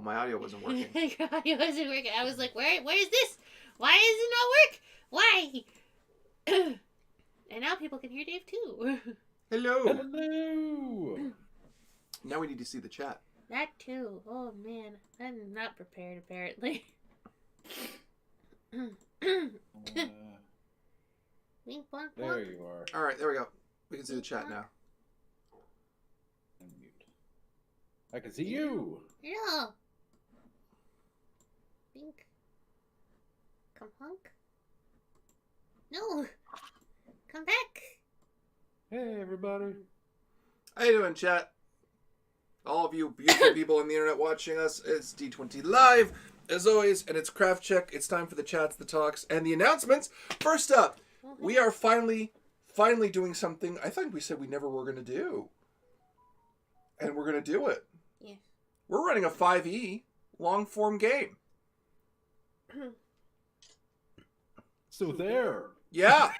my audio wasn't working. Your audio wasn't working. I was like, where is this? Why does it not work? Why? And now people can hear Dave too. Hello. Hello. Now we need to see the chat. That too. Oh man, I'm not prepared apparently. Wink, bonk, There bonk. you are. All right, there we go. We can see the chat now. Unmute. I can see you. Yeah. Bink. Come honk. No. Come back. Hey, everybody. How you doing, chat? All of you beautiful people on the internet watching us, it's D20 Live, as always, and it's Craft Check. It's time for the chats, the talks, and the announcements. First up, we are finally doing something I think we said we never were going to do. And we're going to do it. Yeah. We're running a 5e long-form game. So there. Yeah.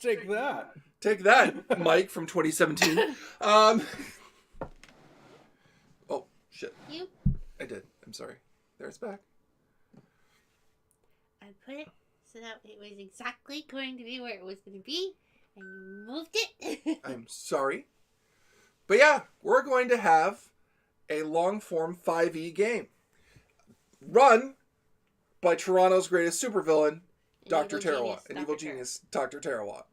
Take that. Take that, Mike from 2017. Oh, shit. You. I did. I'm sorry. There, it's back. I put it so that it was exactly going to be where it was going to be, and you moved it. I'm sorry. But yeah, we're going to have a long-form 5e game. Run by Toronto's greatest supervillain, Dr. Tarawat. An evil genius, Dr. Tarawat.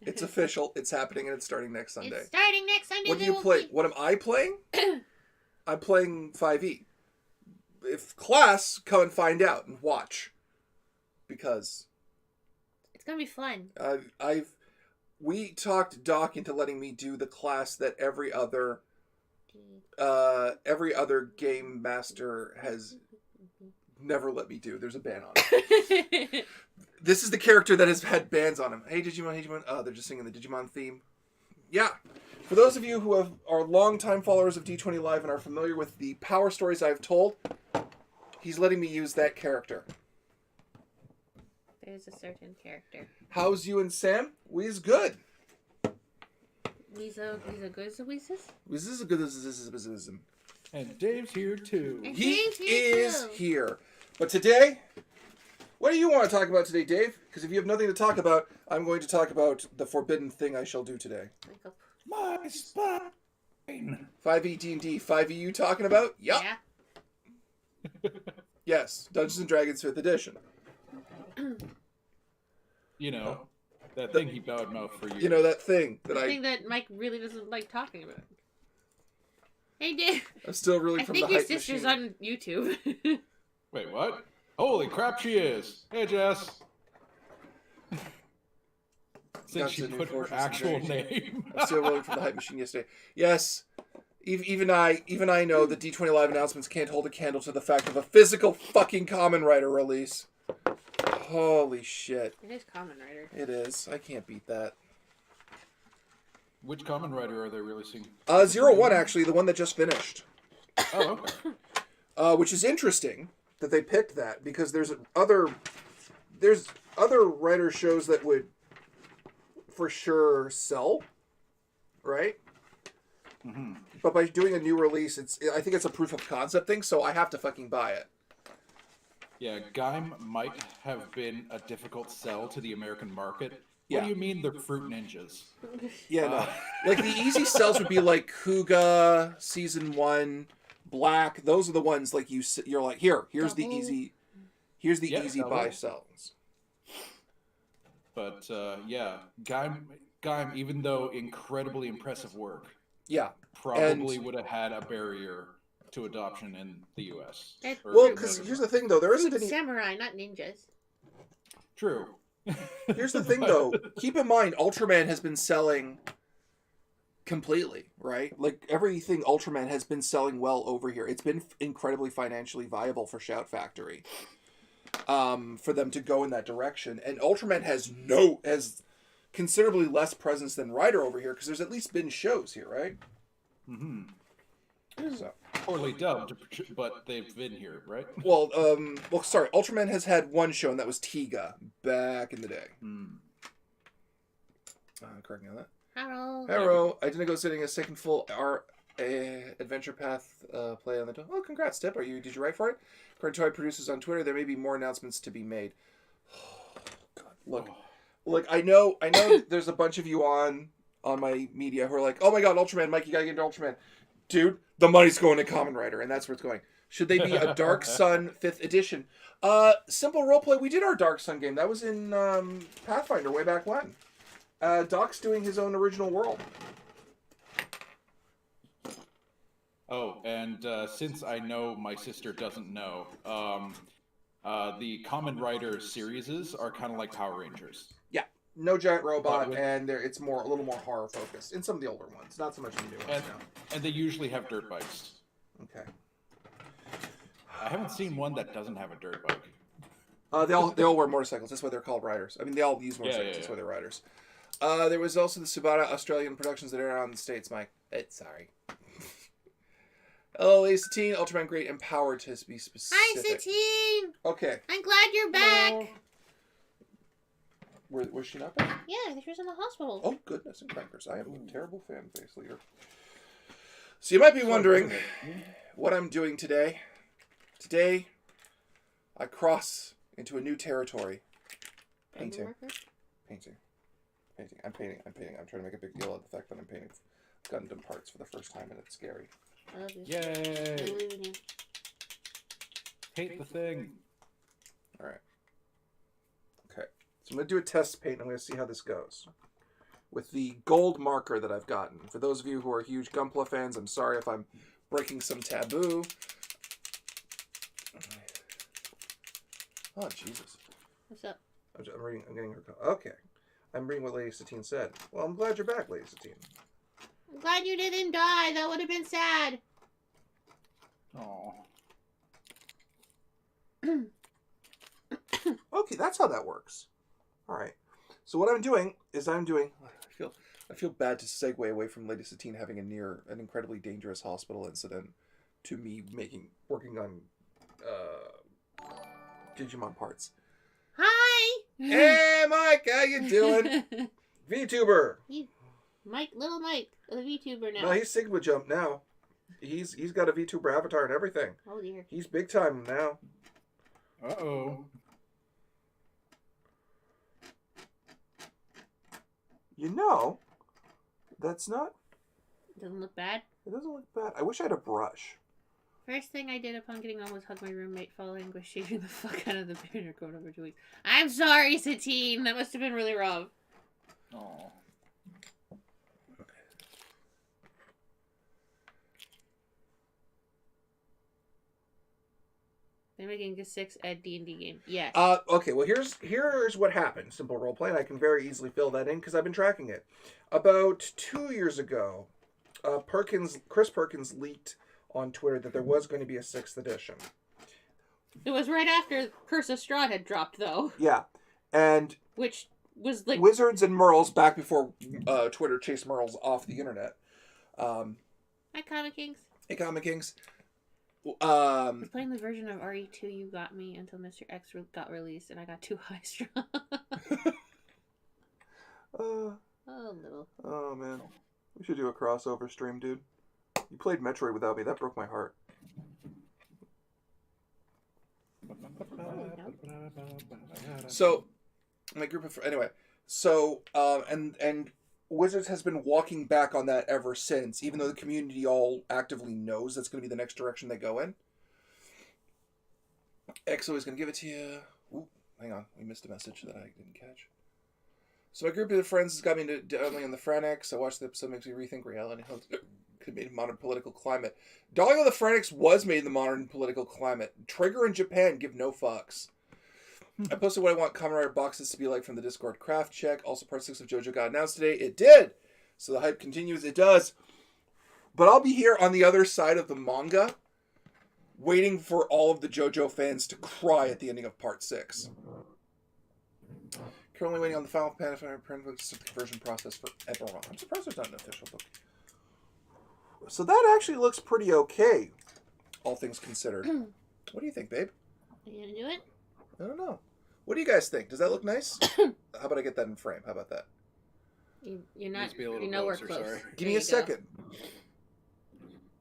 It's official. It's happening, and it's starting next Sunday. It's starting next Sunday. What do you play? What am I playing? I'm playing 5e. If class, come and find out and watch. Because it's gonna be fun. We talked Doc into letting me do the class that every other game master has never let me do. There's a ban on it. This is the character that has had bans on him. Hey Digimon. Oh, they're just singing the Digimon theme. Yeah. For those of you who are longtime followers of D20 Live and are familiar with the power stories I've told, he's letting me use that character. There's a certain character. How's you and Sam? We's good. We's a good as a Weezus? We's a good as And Dave's here too. And He Dave's here is too. here. But today, what do you want to talk about today, Dave? Because if you have nothing to talk about, I'm going to talk about the forbidden thing I shall do today. My spine. 5e D&D. 5e you talking about? Yup. Yeah. Yes. Dungeons & Dragons 5th edition. You know, that thing he bowed mouth for years. You know, that thing that The thing that Mike really doesn't like talking about. Hey, Dave. I'm still really I from think the your hype sister's machine. on YouTube. Wait, what? Holy crap, she is. Hey, Jess. Since That's she the new put her Fortress of actual Rage. name. I'm still rolling from the hype machine yesterday. Yes. Even I know that D20 Live announcements can't hold a candle to the fact of a physical fucking Kamen Rider release. Holy shit. It is Kamen Rider. It is. I can't beat that. Which Kamen Rider are they releasing? 01 actually, the one that just finished. Oh, okay. Which is interesting that they picked that because there's other writer shows that would for sure sell, right? Mm-hmm. But by doing a new release, I think it's a proof of concept thing, so I have to fucking buy it. Yeah, Gaim might have been a difficult sell to the American market. Yeah. What do you mean they're fruit ninjas? Yeah, no. Like the easy sells would be like Kuga, Season 1, Black. Those are the ones like you're like, here's the easy Double. buy sells. But yeah, Gaim, even though incredibly impressive work, Yeah. probably would have had a barrier to adoption in the U.S. Well, because here's the thing, though. There isn't any... Samurai, not ninjas. True. Here's the thing, though. Keep in mind, Ultraman has been selling completely, right? Like, everything Ultraman has been selling well over here. It's been incredibly financially viable for Shout Factory. For them to go in that direction. And Ultraman has considerably less presence than Rider over here, because there's at least been shows here, right? Mm-hmm. So... Poorly dubbed, but they've been here, right? Well, sorry. Ultraman has had one show, and that was Tiga back in the day. Correct me on that. Hello. Hello. I didn't go sitting a second full adventure Adventure Path play on the... Oh, congrats, Tip. Did you write for it? Current toy producers on Twitter. There may be more announcements to be made. God, look, I know there's a bunch of you on my media who are like, oh my god, Ultraman, Mike, you gotta get into Ultraman. Dude, the money's going to Kamen Rider, and that's where it's going. Should they be a Dark Sun 5th edition? Simple roleplay. We did our Dark Sun game. That was in Pathfinder way back when. Doc's doing his own original world. Oh, and since I know my sister doesn't know, the Kamen Rider series are kind of like Power Rangers. Yeah, no giant robot, and it's a little more horror focused in some of the older ones, not so much in the new ones. And they usually have dirt bikes. Okay. I haven't seen one that doesn't have a dirt bike. They all wear motorcycles. That's why they're called riders. I mean, they all use motorcycles. That's why they're riders. There was also the Subata Australian productions that aired out in the States, Mike. Sorry. Oh, hey, Satine, Ultraman Great Empowered to be specific. Hi, Satine. Okay. I'm glad you're back. Hello. Was she not back? Yeah, I think she was in the hospital. Oh, goodness and crackers. I am a terrible fan base leader. So you might be wondering what I'm doing today. Today, I cross into a new territory. Painting. I'm painting. I'm trying to make a big deal of the fact that I'm painting Gundam parts for the first time, and it's scary. I love this. Yay! I believe in you. Hate the thing. All right. Okay. So I'm going to do a test paint. I'm going to see how this goes. With the gold marker that I've gotten. For those of you who are huge Gunpla fans, I'm sorry if I'm breaking some taboo. Oh, Jesus. What's up? I'm reading. I'm getting her. Okay. I'm reading what Lady Satine said. Well, I'm glad you're back, Lady Satine. I'm glad you didn't die. That would have been sad. Oh. Okay, that's how that works. All right. So what I'm doing is I feel bad to segue away from Lady Satine having an incredibly dangerous hospital incident to me working on Digimon parts. Hi. Hey, Mike, how you doing? VTuber. Little Mike, the VTuber now. No, he's Sigma Jump now. He's got a VTuber avatar and everything. Oh dear. He's big time now. Uh-oh. You know, that's not... Doesn't look bad. It doesn't look bad. I wish I had a brush. First thing I did upon getting home was hug my roommate following by shaving the fuck out of the beard going over 2 weeks. I'm sorry, Satine. That must have been really rough. Oh. They're making a 6 at D&D game. Yes. Okay, well, here's what happened. Simple roleplay, and I can very easily fill that in because I've been tracking it. About 2 years ago, Chris Perkins leaked on Twitter that there was going to be a 6th edition. It was right after Curse of Strahd had dropped, though. Yeah, and... Which was like... Wizards and Merles, back before Twitter chased Merles off the internet. Hi, Comic Kings. Hey, Comic Kings. I was playing the version of RE2 you got me until Mr. X got released, and I got too high strung. Oh, no. Oh, man. We should do a crossover stream, dude. You played Metroid without me. That broke my heart. So, my group of... Anyway. So, and Wizards has been walking back on that ever since, even though the community all actively knows that's going to be the next direction they go in. EXO is going to give it to you. Ooh, hang on. We missed a message that I didn't catch. So my group of friends has got me into only on the Franix. I watched the episode, makes me rethink reality. How it could be made in modern political climate. Darling of the Franix was made in the modern political climate. Trigger in Japan give no fucks. I posted what I want Kamen Rider boxes to be like from the Discord craft check. Also, part 6 of JoJo got announced today. It did! So the hype continues. It does. But I'll be here on the other side of the manga, waiting for all of the JoJo fans to cry at the ending of part 6. Currently waiting on the final print conversion process for Eberron. I'm surprised there's not an official book. So that actually looks pretty okay, all things considered. What do you think, babe? Are you gonna do it? I don't know. What do you guys think? Does that look nice? How about I get that in frame? How about that? You're not. You're nowhere close. Sorry. Give me a second.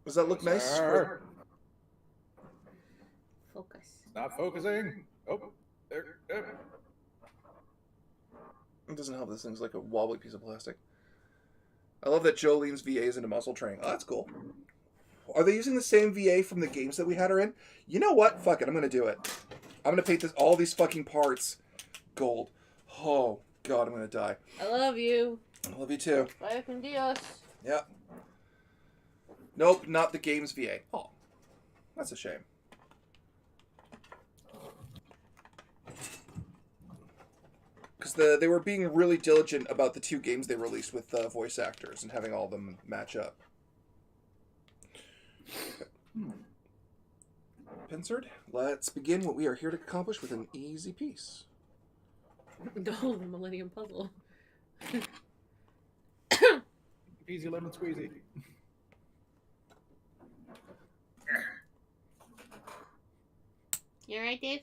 Does that look nice? Sir. Focus. Not focusing. Oh, there. It doesn't help. This thing's like a wobbly piece of plastic. I love that Jolene's VAs into muscle training. Oh, that's cool. Are they using the same VA from the games that we had her in? You know what? Fuck it. I'm going to do it. I'm going to paint all these fucking parts gold. Oh, God, I'm going to die. I love you. I love you too. Vaya con Dios. Yeah. Nope, not the games VA. Oh, that's a shame. Because they were being really diligent about the 2 games they released with voice actors and having all of them match up. Pincered, let's begin what we are here to accomplish with an easy piece. Oh, the Millennium Puzzle. Easy lemon squeezy. You alright, Dave?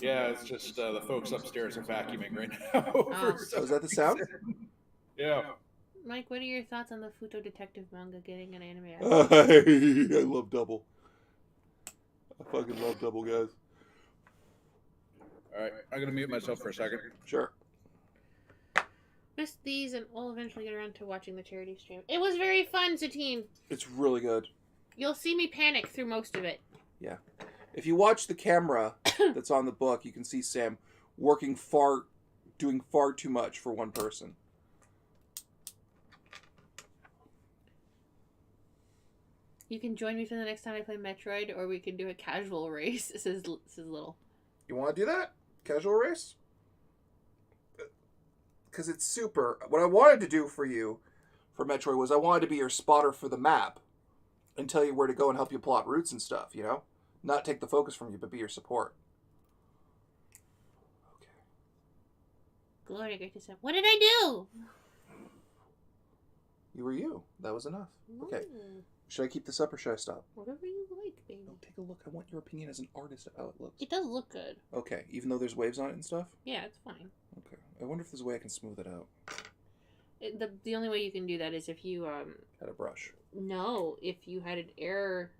Yeah, it's just the folks upstairs are vacuuming right now. Oh. So is that the sound? Yeah. Mike, what are your thoughts on the Futo Detective manga getting an anime? I love Double. I fucking love Double, guys. All right, I'm gonna mute myself for a second. Sure. Missed these, and we'll eventually get around to watching the charity stream. It was very fun, Satine. It's really good. You'll see me panic through most of it. Yeah. If you watch the camera that's on the book, you can see Sam doing far too much for one person. You can join me for the next time I play Metroid, or we can do a casual race. This is Little. You want to do that? Casual race? Because it's super. What I wanted to do for you, for Metroid, was I wanted to be your spotter for the map and tell you where to go and help you plot routes and stuff, you know? Not take the focus from you, but be your support. Okay. Gloria, great to see. What did I do? You were you. That was enough. Okay. Ooh, Should I keep this up or should I stop? whatever you like, baby. No, take a look. I want your opinion as an artist of how it looks. It does look good. Okay, even though there's waves on it and stuff? Yeah, it's fine. Okay. I wonder if there's a way I can smooth it out. The only way you can do that is if you Had a brush. no, if you had an airbrush.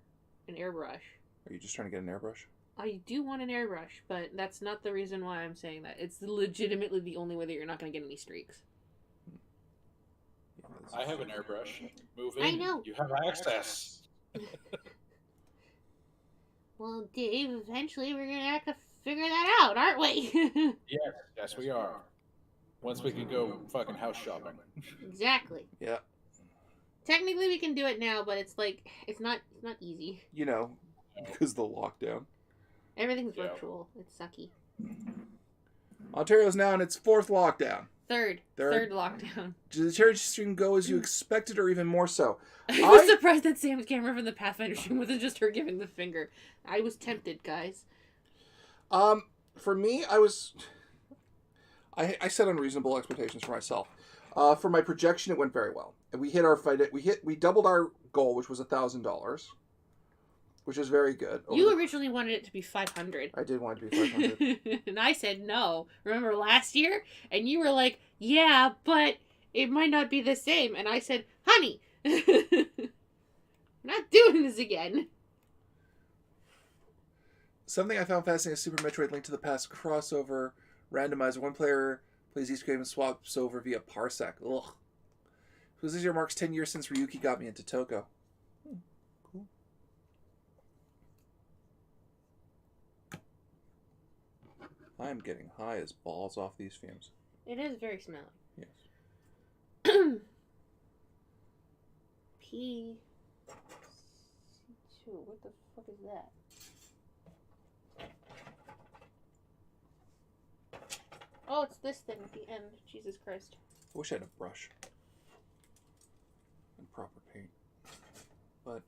Are you just trying to get an airbrush? I do want an airbrush, but that's not the reason why I'm saying that. It's legitimately the only way that you're not going to get any streaks. Yeah, I have an airbrush. Move in. I know. You have access. Well, Dave, eventually we're going to have to figure that out, aren't we? Yes, we are. Once we can go fucking house shopping. Exactly. Yeah. Technically we can do it now, but it's like it's not easy. You know, because of the lockdown. Everything's Yeah. virtual. It's sucky. Ontario's now in its 4th lockdown. Third lockdown. Did the charity stream go as you expected or even more so? I was surprised that Sam's camera from the Pathfinder stream wasn't just her giving the finger. I was tempted, guys. For me, I set unreasonable expectations for myself. For my projection, it went very well. And we hit our fight. We doubled our goal, which was $1,000, which is very good. You originally wanted it to be 500. I did want it to be 500. And I said no. Remember last year? And you were like, yeah, but it might not be the same. And I said, honey, I'm not doing this again. Something I found fascinating is Super Metroid Link to the Past crossover randomizer. One player plays each game and swaps over via Parsec. Ugh. So this year marks 10 years since Ryuki got me into Toko. Cool. I am getting high as balls off these fumes. It is very smelly. Yes. P. What the fuck is that? Oh, it's this thing at the end. Jesus Christ. I wish I had a brush and proper paint. But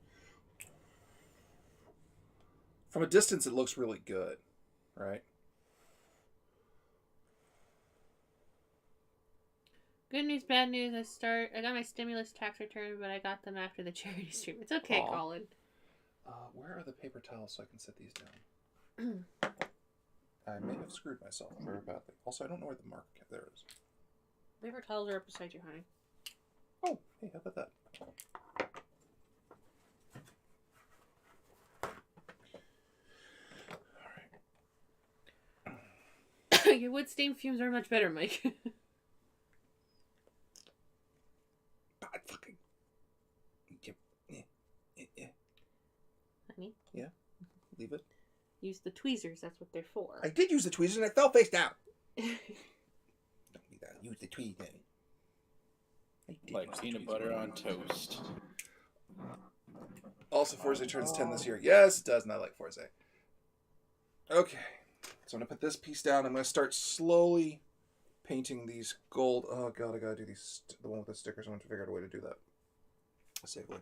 from a distance, it looks really good, right? Good news, bad news. I got my stimulus tax return, but I got them after the charity stream. It's okay, Aw. Colin. Where are the paper towels so I can set these down? I may have screwed myself very badly. Also, I don't know where the marker cap there is. Paper towels are up beside you, honey. Oh, hey, how about that? your wood stain fumes are much better, Mike. God fucking. Yeah. Honey? Yeah. Leave it. Use the tweezers. That's what they're for. I did use the tweezers and I fell face down. Don't need that. Use the tweezers. Like peanut butter on toast. Also, Forza turns 10 this year. Yes, it does, and I like Forza. Okay. So I'm going to put this piece down. I'm going to start slowly painting these gold. Oh, God, I got to do these. The one with the stickers. I want to figure out a way to do that safely.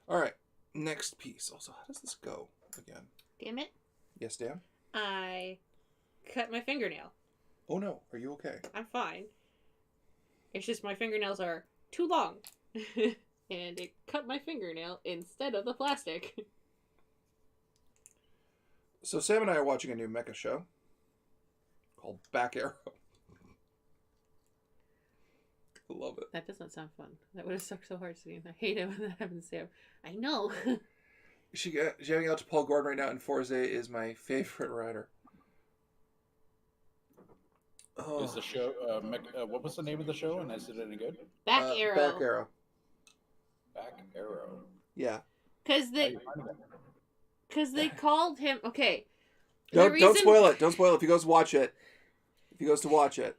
All right. Next piece. Also, how does this go again? Damn it. Yes, Dan? I cut my fingernail. Oh, no. Are you okay? I'm fine. It's just my fingernails are too long. And it cut my fingernail instead of the plastic. So Sam and I are watching a new mecha show called Back Arrow. I love it. That doesn't sound fun. That would have sucked so hard, Sam. I hate it when that happens, Sam. I know. Shouting out to Paul Gordon right now, and Forza is my favorite rider. Oh. Is the show, what was the name of the show, and is it any good? Back Arrow. Back Arrow. Back Arrow. Yeah. Because they called him... Okay. Don't spoil it. Don't spoil it if he goes to watch it. If he goes to watch it.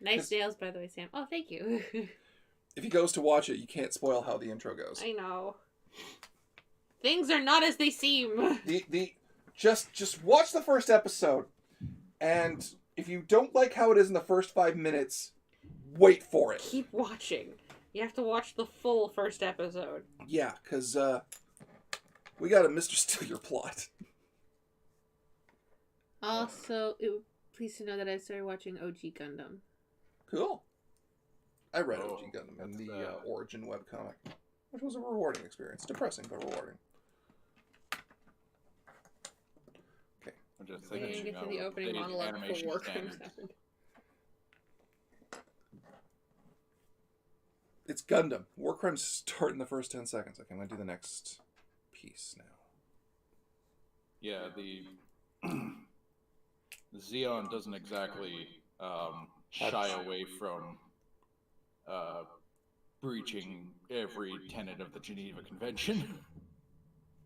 Nice nails, by the way, Sam. Oh, thank you. If he goes to watch it, you can't spoil how the intro goes. I know. Things are not as they seem. Just watch the first episode, and if you don't like how it is in the first 5 minutes, wait for it. Keep watching. You have to watch the full first episode. Yeah, because we got a Mr. Steal Your Plot. Also, pleased to know that I started watching OG Gundam. Cool. I read OG Gundam in the Origin webcomic, which was a rewarding experience. Depressing, but rewarding. Okay. I'm just We thinking, didn't get to the opening monologue for War Crimes happened. It's Gundam. War Crimes start in the first 10 seconds. Okay, I'm going to do the next piece now. Yeah, the Xeon doesn't exactly shy away from breaching every tenet of the Geneva Convention.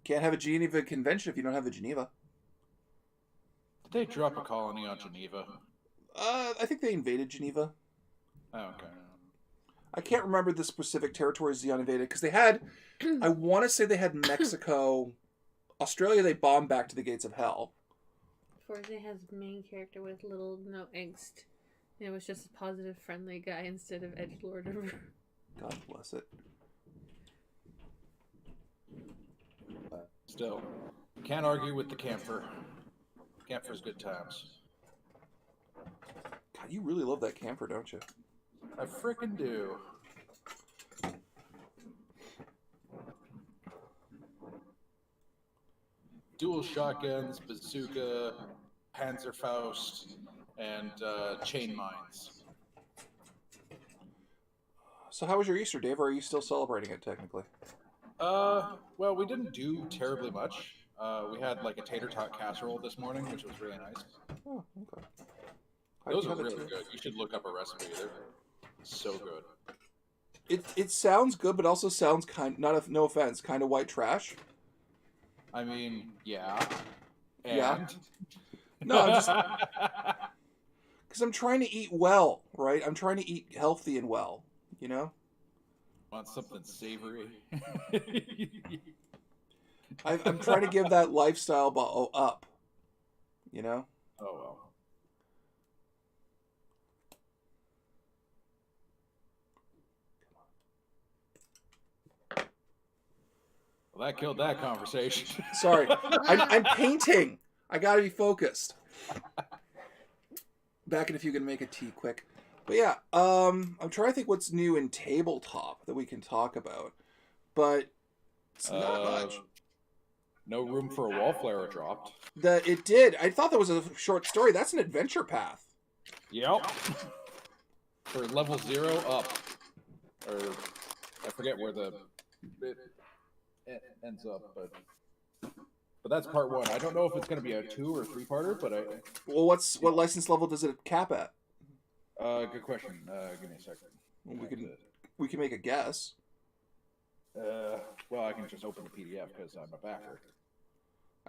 Can't have a Geneva Convention if you don't have the Geneva. Did they drop a colony on Geneva? I think they invaded Geneva. Oh, okay. I can't remember the specific territories Xeon invaded, because they had, I want to say they had Mexico. Australia, they bombed back to the gates of hell. Forza has a main character with little no angst. It was just a positive, friendly guy instead of edgelord. God bless it. Still, can't argue with the camphor. Camphor's good times. God, you really love that camphor, don't you? I frickin' do. Dual shotguns, bazooka, Panzerfaust, and chain mines. So how was your Easter, Dave? Or are you still celebrating it, technically? Well, we didn't do terribly much. We had like a tater tot casserole this morning, which was really nice. Oh, okay. Those are really good. You should look up a recipe. They're so good. It sounds good, but also sounds no offense, kind of white trash. I mean, yeah. And? Yeah. No, I'm just because I'm trying to eat well, right? I'm trying to eat healthy and well, you know. Want something savory? I'm trying to give that lifestyle up, you know. Oh well. Well, that killed that conversation. Sorry, I'm painting. I gotta be focused. Back in if you can make a tea quick. But yeah, I'm trying to think what's new in tabletop that we can talk about. But it's not much. No room for a wallflower dropped. That it did. I thought that was a short story. That's an adventure path. Yep. For level 0 up. Or I forget where it ends up, but But that's part one. I don't know if it's going to be a 2 or 3-parter, but Well, what license level does it cap at? good question. Give me a second. Well, we can make a guess. Well, I can just open the PDF because I'm a backer.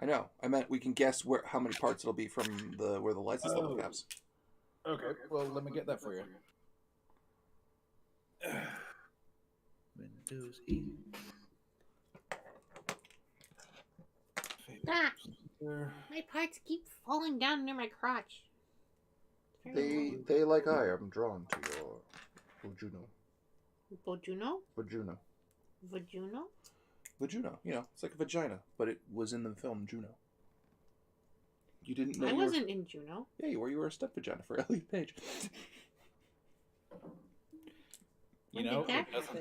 I know. I meant we can guess how many parts it'll be from where the license level caps. Okay, well, let me get that for you. Windows E. Ah, my parts keep falling down near my crotch. They like I am drawn to your vajuno. Vajuno? Vajuno. You know, it's like a vagina, but it was in the film Juno. You didn't know? I wasn't in Juno. Yeah, you were. You were a step vagina for Elliot Page. You know,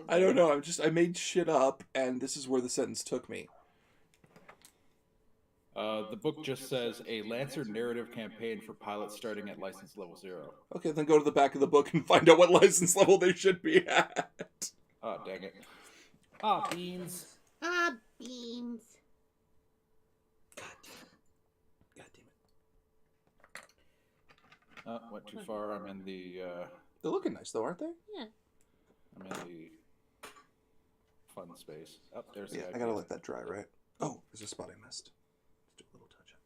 I don't know. I made shit up, and this is where the sentence took me. The book just says a Lancer narrative campaign for pilots starting at license level 0. Okay, then go to the back of the book and find out what license level they should be at. Oh, dang it. Beans. Beans. God damn it. Went too far. I'm in the... They're looking nice, though, aren't they? Yeah. I'm in the fun space. Oh, there's the I gotta let that dry, right? Oh, there's a spot I missed. Let's do a little touch up.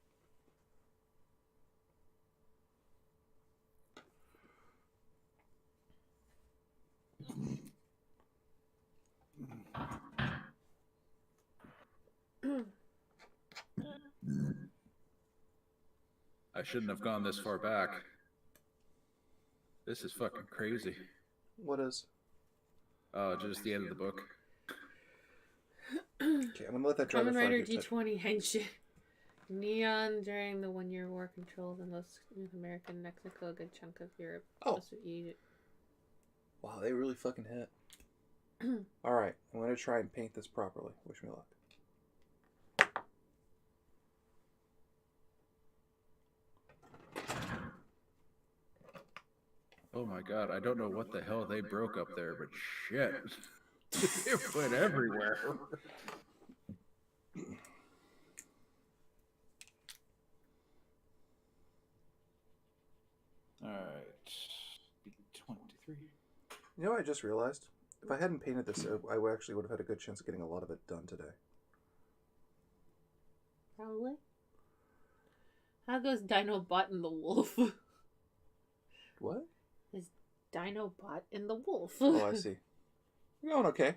I shouldn't have gone this far back. This is fucking crazy. What is? Just the end of the book. Okay, I'm gonna let that dry. Kamen Rider D20 henshin. Neon during the 1-year war controlled in most North America, Mexico, a good chunk of Europe. Oh. Wow, they really fucking hit. Alright, I'm gonna try and paint this properly. Wish me luck. Oh my god, I don't know what the hell they broke up there, but shit. It went everywhere. Alright. 23. You know what I just realized? If I hadn't painted this, I actually would have had a good chance of getting a lot of it done today. Probably. How goes Dinobot and the Wolf? What? Is Dinobot and the Wolf? Oh, I see. You're going okay.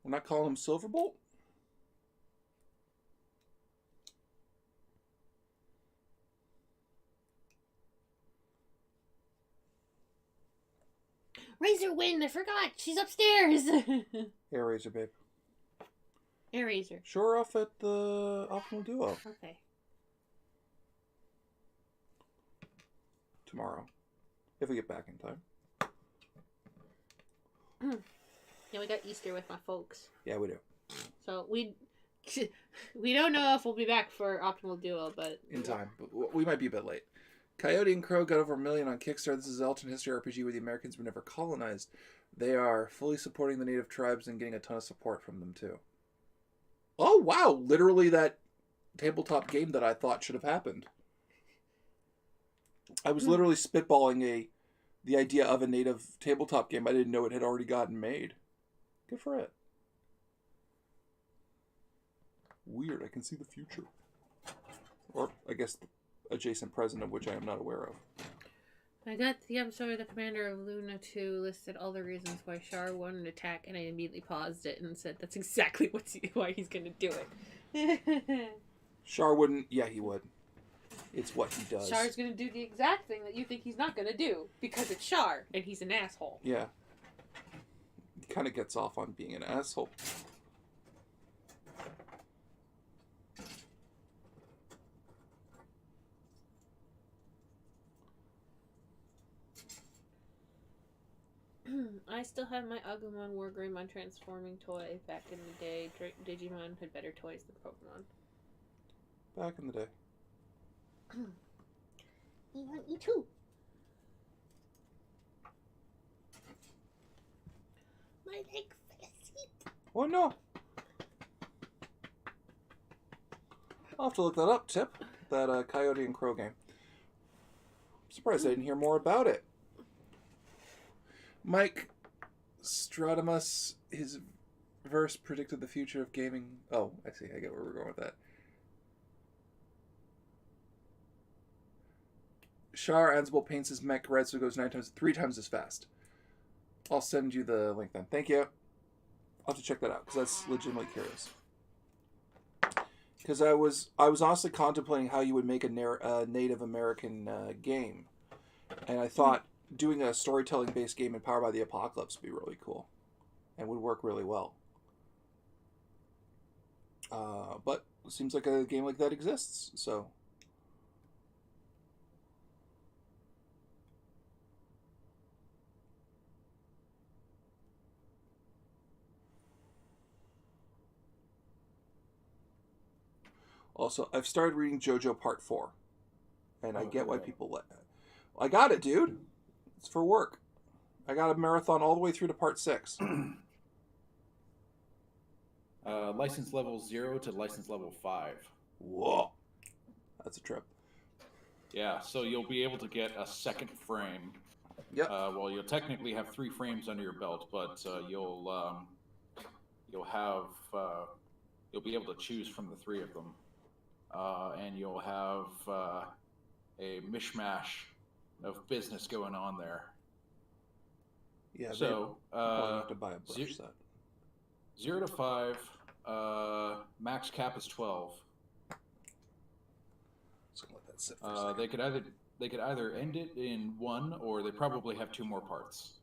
We're not calling him Silverbolt? Razor Wind, I forgot. She's upstairs. Air Razor, babe. Air Razor. Show her off at the Optimal Duo. Okay. Tomorrow. If we get back in time. Yeah, we got Easter with my folks. Yeah, we do. So we don't know if we'll be back for Optimal Duo, but... In time. But we might be a bit late. Coyote and Crow got over 1 million on Kickstarter. This is an alternate history RPG where the Americans were never colonized. They are fully supporting the native tribes and getting a ton of support from them, too. Oh, wow! Literally that tabletop game that I thought should have happened. I was literally spitballing the idea of a native tabletop game. I didn't know it had already gotten made. Good for it. Weird, I can see the future. Or, I guess, the adjacent present of which I am not aware of. I got the episode where the commander of Luna 2 listed all the reasons why Char wouldn't attack, and I immediately paused it and said, that's exactly why he's going to do it. Char wouldn't... Yeah, he would. It's what he does. Char's going to do the exact thing that you think he's not going to do, because it's Char, and he's an asshole. Yeah. He kind of gets off on being an asshole. I still have my Agumon Wargreymon transforming toy back in the day. Digimon had better toys than Pokemon. Back in the day. E1, E2. My leg fist. Oh no. I'll have to look that up, Tip. That Coyote and Crow game. I'm surprised I didn't hear more about it. Mike Stradamus, his verse predicted the future of gaming. Oh, I see. I get where we're going with that. Shar Ansel paints his mech red so it goes 3 times as fast. I'll send you the link then. Thank you. I'll have to check that out because that's legitimately curious. Because I was honestly contemplating how you would make a Native American game, and I thought doing a storytelling-based game in Power by the Apocalypse would be really cool, and would work really well. But it seems like a game like that exists, so. Also, I've started reading JoJo Part 4. And I get why people let that. I got it, dude. It's for work. I got a marathon all the way through to Part 6. License level 0 to license level 5. Whoa. That's a trip. Yeah, so you'll be able to get a second frame. Yep. Well, you'll technically have 3 frames under your belt, but you'll be able to choose from the 3 of them. And you'll have a mishmash of business going on there. Yeah, so you have to buy a brush set. 0 to 5, max cap is 12. So let that sit for a second. They could either end it in 1, or they probably have 2 more parts.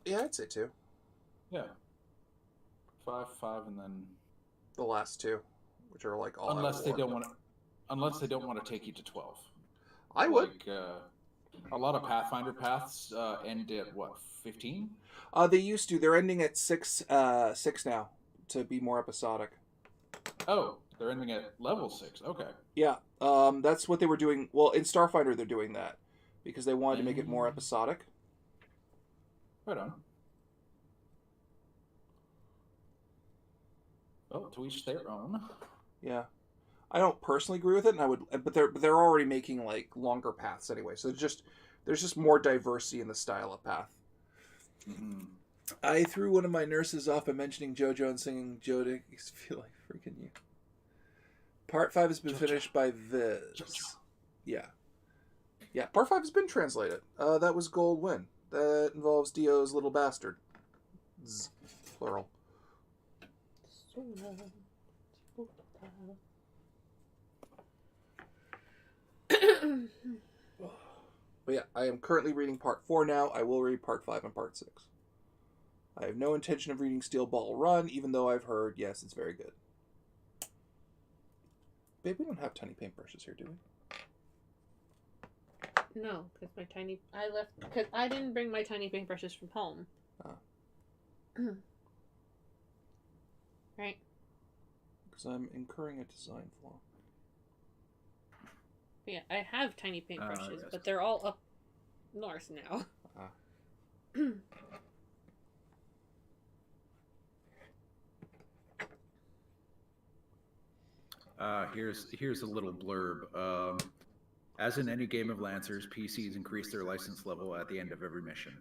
Yeah, I'd say 2. Yeah. 5, and then the last 2, which are like all unless they don't want to take you to 12. I would. Like, a lot of Pathfinder paths end at what, 15? They used to. They're ending at 6 now to be more episodic. Oh, they're ending at level 6. Okay. Yeah. That's what they were doing. Well, in Starfighter they're doing that because they wanted to make it more episodic. Right on. Well, to each their own. Yeah, I don't personally agree with it, and I would, but they're already making like longer paths anyway. So there's just more diversity in the style of path. Mm-hmm. I threw one of my nurses off by mentioning JoJo and singing "JoJo." I feel like freaking you. Part 5 has been finished by Viz. JoJo. Yeah. Part 5 has been translated. That was Gold Win. That involves Dio's little bastard. Plural. But yeah, I am currently reading Part 4 now. I will read Part 5 and Part 6. I have no intention of reading Steel Ball Run, even though I've heard, yes, it's very good. Babe, we don't have tiny paintbrushes here, do we? No, because because I didn't bring my tiny paintbrushes from home. Right? Because I'm incurring a design flaw. Yeah, I have tiny paintbrushes, yes. but they're all up north now. Here's a little blurb. As in any game of Lancers, PCs increase their license level at the end of every mission.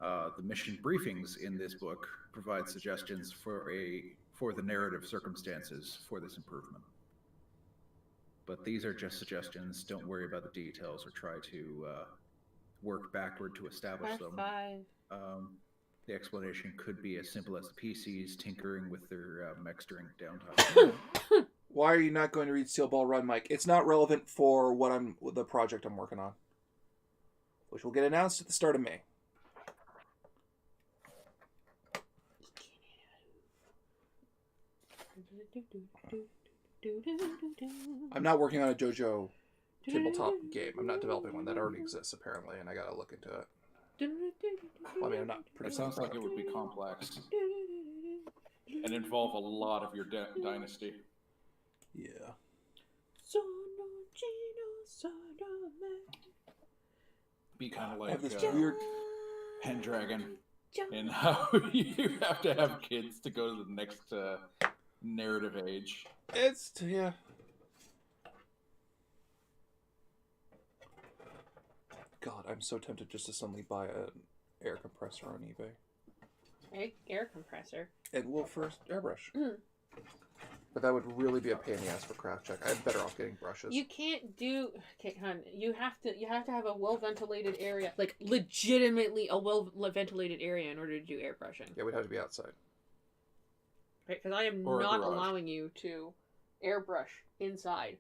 The mission briefings in this book provide suggestions for the narrative circumstances for this improvement. But these are just suggestions. Don't worry about the details or try to work backward to establish them. The explanation could be as simple as the PCs tinkering with their mechs during downtime. Why are you not going to read Steel Ball Run, Mike? It's not relevant for the project I'm working on, which will get announced at the start of May. I'm not working on a JoJo tabletop game. I'm not developing one. That already exists, apparently, and I gotta look into it. Well, I mean, I'm not pretty. It sounds like it would be complex and involve a lot of your dynasty. Yeah. Be kind of like I have this weird Pendragon. and how you have to have kids to go to the next narrative age. It's yeah. God, I'm so tempted just to suddenly buy an air compressor on eBay. Air compressor. And we'll first airbrush. But that would really be a pain in the ass for craft check. I'm better off getting brushes. You can't do. Okay, hon. You have to have a well ventilated area, like legitimately a well ventilated area in order to do airbrushing. Yeah, we'd have to be outside. Right, because I am Or a not garage. allowing you to airbrush inside.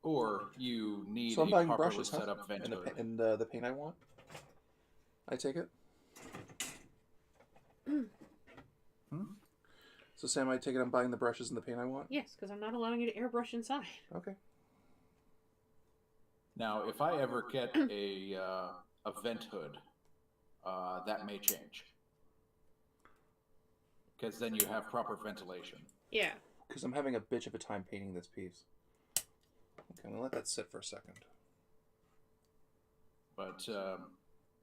Or you need So I'm a buying properly brushes, set huh? up vent hood. And the paint I want. I take it. So Sam, I take it I'm buying the brushes and the paint I want? Yes, because I'm not allowing you to airbrush inside. Okay. Now, if I ever get a vent hood, that may change. Because then you have proper ventilation. Yeah. Because I'm having a bitch of a time painting this piece. Okay, I'm going to let that sit for a second. But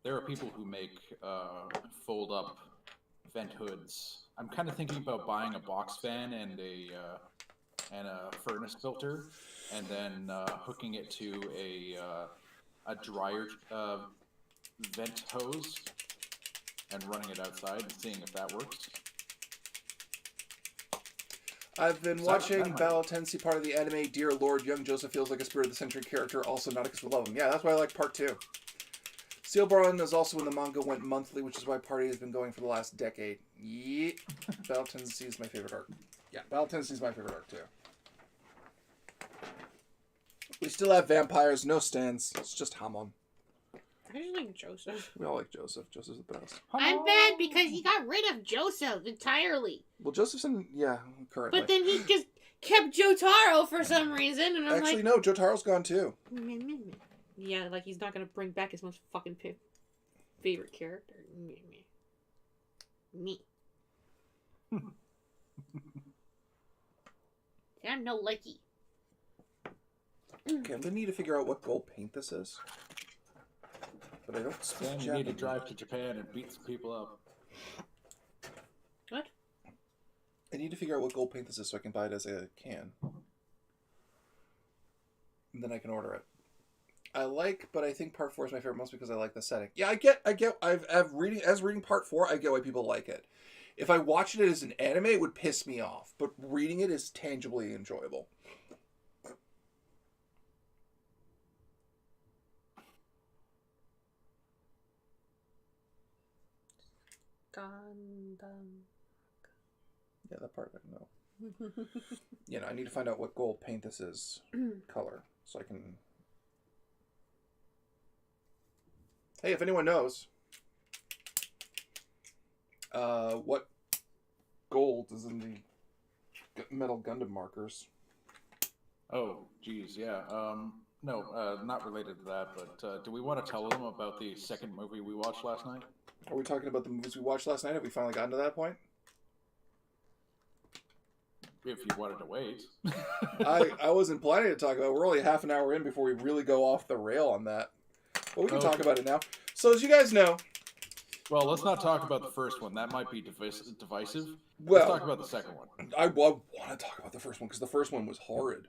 there are people who make fold-up vent hoods. I'm kind of thinking about buying a box fan and a furnace filter, and then hooking it to a dryer vent hose and running it outside and seeing if that works. I've been So watching that might- Battle Tendency, part of the anime. Dear Lord, young Joseph feels like a Spirit of the Century character. Also, not because we love him. Yeah, that's why I like part 2. Steel Baron is also when the manga went monthly, which is why Party has been going for the last decade. Yeah. Battle Tendency is my favorite arc. Yeah, Battle Tendency is my favorite arc, too. We still have vampires, no stands. It's just Hamon. I just like Joseph. We all like Joseph. Joseph's the best. I'm mad because he got rid of Joseph entirely. Well, Joseph's in, yeah, currently. But then he just kept Jotaro for some reason, and I'm Actually, like... no, Jotaro's gone, too. Yeah, like he's not gonna bring back his most fucking favorite character. Me. I'm no lucky. Okay, I'm going to need to figure out what gold paint this is. But I don't speak Then you need to Japanese. drive to Japan and beat some people up. What? I need to figure out what gold paint this is so I can buy it as a can. And then I can order it. But I think part 4 is my favorite most because I like the setting. Yeah, I've reading part 4, I get why people like it. If I watched it as an anime, it would piss me off. But reading it is tangibly enjoyable. Gundam. Yeah, that part I know. You know, I need to find out what gold paint this is, color, so I can... Hey, if anyone knows what gold is in the metal Gundam markers. Oh, geez, yeah. No, not related to that, but do we want to tell them about the second movie we watched last night? Are we talking about the movies we watched last night? Have we finally gotten to that point? If you wanted to wait. I wasn't planning to talk about it. We're only half an hour in before we really go off the rail on that. But we can talk about it now. So as you guys know... Well, let's not talk about the first one. That might be divisive. Well, Let's talk about the second one. I want to talk about the first one because the first one was horrid.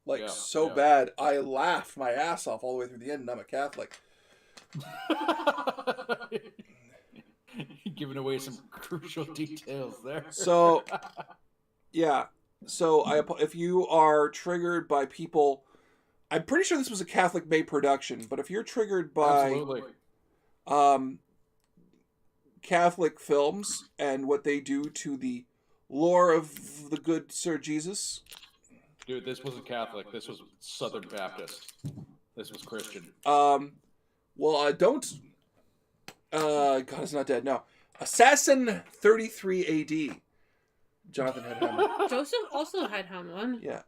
Like, Yeah, so yeah. bad. I laughed my ass off all the way through the end, and I'm a Catholic. Giving away some crucial details there. So, yeah. So, if you are triggered by people... I'm pretty sure this was a Catholic-made production, but if you're triggered by... Absolutely. Catholic films and what they do to the lore of the good Sir Jesus. Dude, this wasn't Catholic. This was Southern Baptist. This was Christian. Don't. God is not dead. No. Assassin 33 A.D. Jonathan had Hammer. Joseph also had Hamon. Yeah.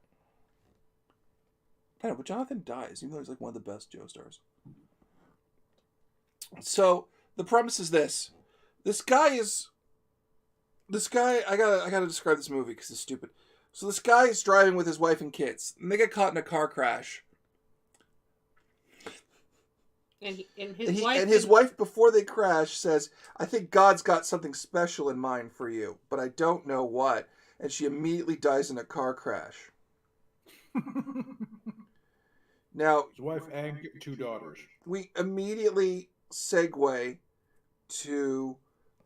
I know, but Jonathan dies, even though he's like one of the best Joestars. So the premise is this: this guy, I gotta describe this movie because it's stupid. So this guy is driving with his wife and kids, and they get caught in a car crash. And his his wife, before they crash, says, "I think God's got something special in mind for you, but I don't know what." And she immediately dies in a car crash. Now, His wife and 2 daughters. we immediately segue to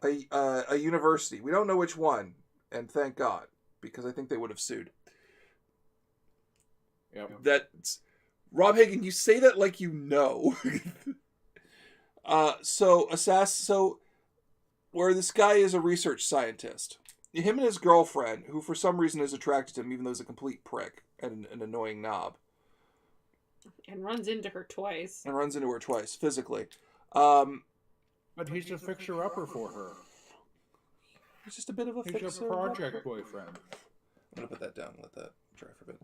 a university. We don't know which one, and thank God, because I think they would have sued. Yep. That's Rob Hagen. You say that like you know. So where this guy is a research scientist. Him and his girlfriend, who for some reason is attracted to him, even though he's a complete prick and an annoying knob. And runs into her twice. Physically. But he's a fixer-upper for her. He's just a bit of a fixer. He's a project boyfriend. I'm going to put that down and let that dry for a bit.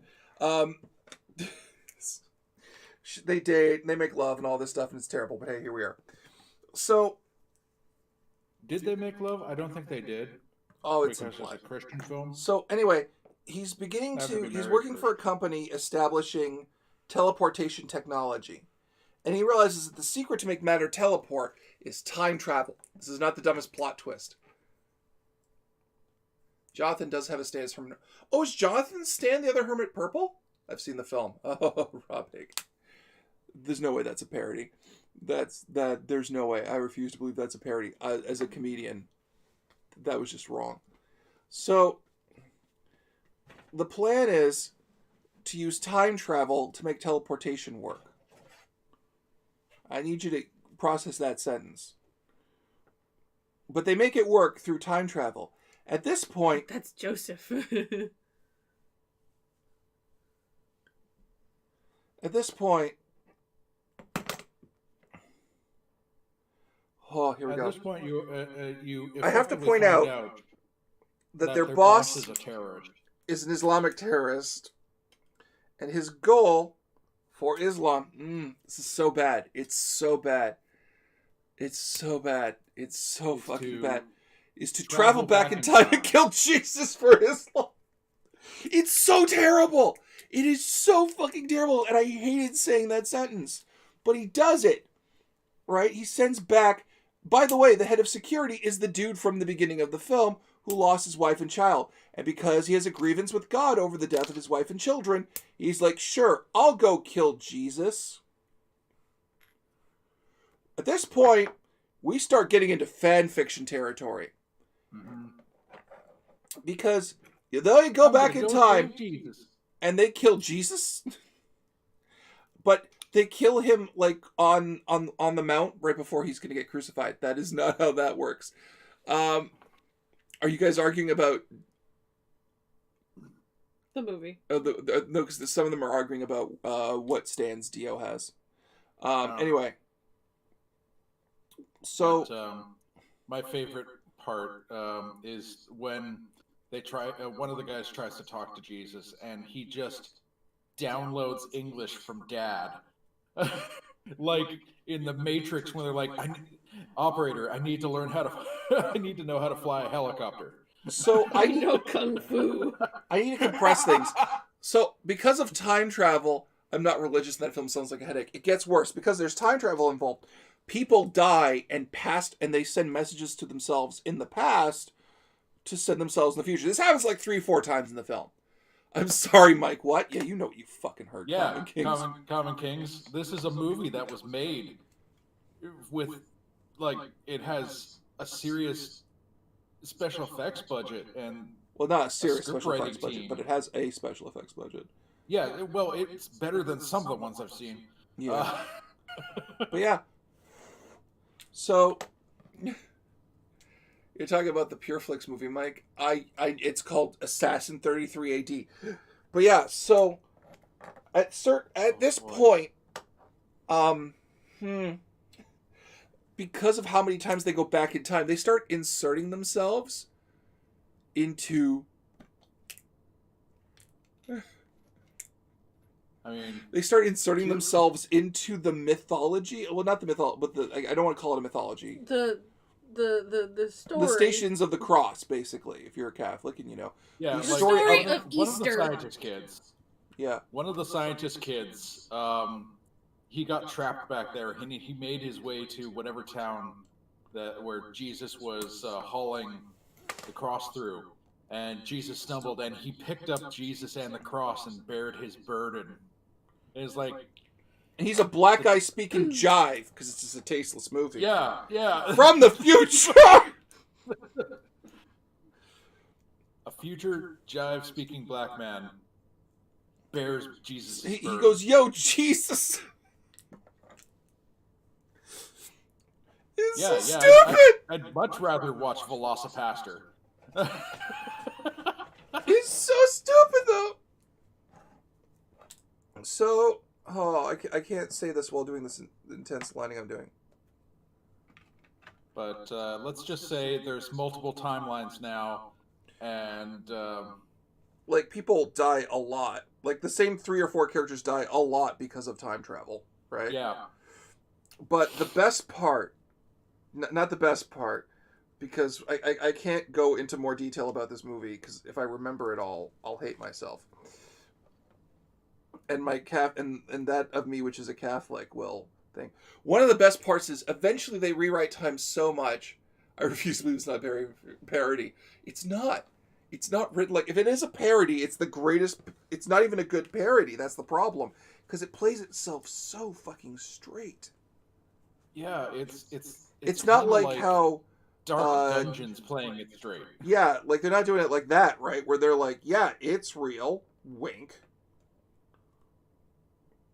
They date, they make love and all this stuff, and it's terrible, but hey, here we are. So... Did they make love? I don't think they did. Oh, it's because it's a Christian film. So anyway, he's working for a company establishing teleportation technology. And he realizes that the secret to make matter teleport is time travel. This is not the dumbest plot twist. Jonathan does have a stand as hermit. Oh, is Jonathan Stan the other hermit purple? I've seen the film. Oh, Rob Hagen. There's no way that's a parody. There's no way. I refuse to believe that's a parody. As a comedian, that was just wrong. So, the plan is to use time travel to make teleportation work. I need you to process that sentence. But they make it work through time travel. At this point... That's Joseph. At this point... Oh, here we go. At this point, you I have to point out that their boss is a terrorist. Is an Islamic terrorist. And his goal for Islam... this is so bad. It's so bad. It's so bad. It's so fucking bad. Is to travel back in time and kill Jesus for Islam. It's so terrible. It is so fucking terrible. And I hated saying that sentence. But he does it. Right? He sends back... By the way, the head of security is the dude from the beginning of the film who lost his wife and child. And because he has a grievance with God over the death of his wife and children, he's like, sure, I'll go kill Jesus. At this point, we start getting into fan fiction territory. Mm-hmm. Because they go back in time and they kill Jesus. But they kill him like on the mount right before he's going to get crucified. That is not how that works. Are you guys arguing about the movie? No, because some of them are arguing about what stands Dio has. Anyway. So, but, my favorite part is when they try. One of the guys tries to talk to Jesus, and he just downloads English from Dad, like in the Matrix when they're like, "Operator, I need to learn how to. I need to know how to fly a helicopter." So I know kung fu. I need to compress things. So because of time travel, I'm not religious. And that film sounds like a headache. It gets worse because there's time travel involved. People die and they send messages to themselves in the past to send themselves in the future. This happens like 3-4 times in the film. I'm sorry, Mike. What? Yeah, you know what you fucking heard. Yeah, Common Kings. This is a movie that was made with, like, it has a serious special effects budget and not a serious special effects budget, but it has a special effects budget. Yeah, well, it's better than some of the ones I've seen. Yeah, but yeah. So, you're talking about the Pure Flix movie, Mike. It's called Assassin 33 AD. But yeah, so at this point, because of how many times they go back in time, they start inserting themselves into. They start inserting themselves into the mythology. Well, not the mythology, but I don't want to call it a mythology. The story. The Stations of the Cross, basically, if you're a Catholic and you know. Yeah, the story of Easter. One of the scientist kids. Yeah. One of the scientist kids, he got trapped back there, and he made his way to whatever town where Jesus was hauling the cross through, and Jesus stumbled, and he picked up Jesus and the cross and bared his burden. And it's like, and he's a black guy speaking jive because it's just a tasteless movie. yeah, From the future. A future jive speaking black man bears Jesus. He goes, "Yo, Jesus." It's so stupid. I'd much rather watch Velocipaster. He's so stupid, though. So, I can't say this while doing this intense lining I'm doing. But let's just say there's multiple timelines now, and like, people die a lot. Like, the same 3 or 4 characters die a lot because of time travel, right? Yeah. But the best part, not the best part, because I can't go into more detail about this movie, because if I remember it all, I'll hate myself. And and that of me, which is a Catholic, will think. One of the best parts is eventually they rewrite time so much. I refuse to believe it's not parody. It's not. It's not written like, if it is a parody, it's the greatest. It's not even a good parody. That's the problem, because it plays itself so fucking straight. Yeah, it's not like how Dark Dungeon's playing it straight. Yeah, like they're not doing it like that, right? Where they're like, yeah, it's real. Wink.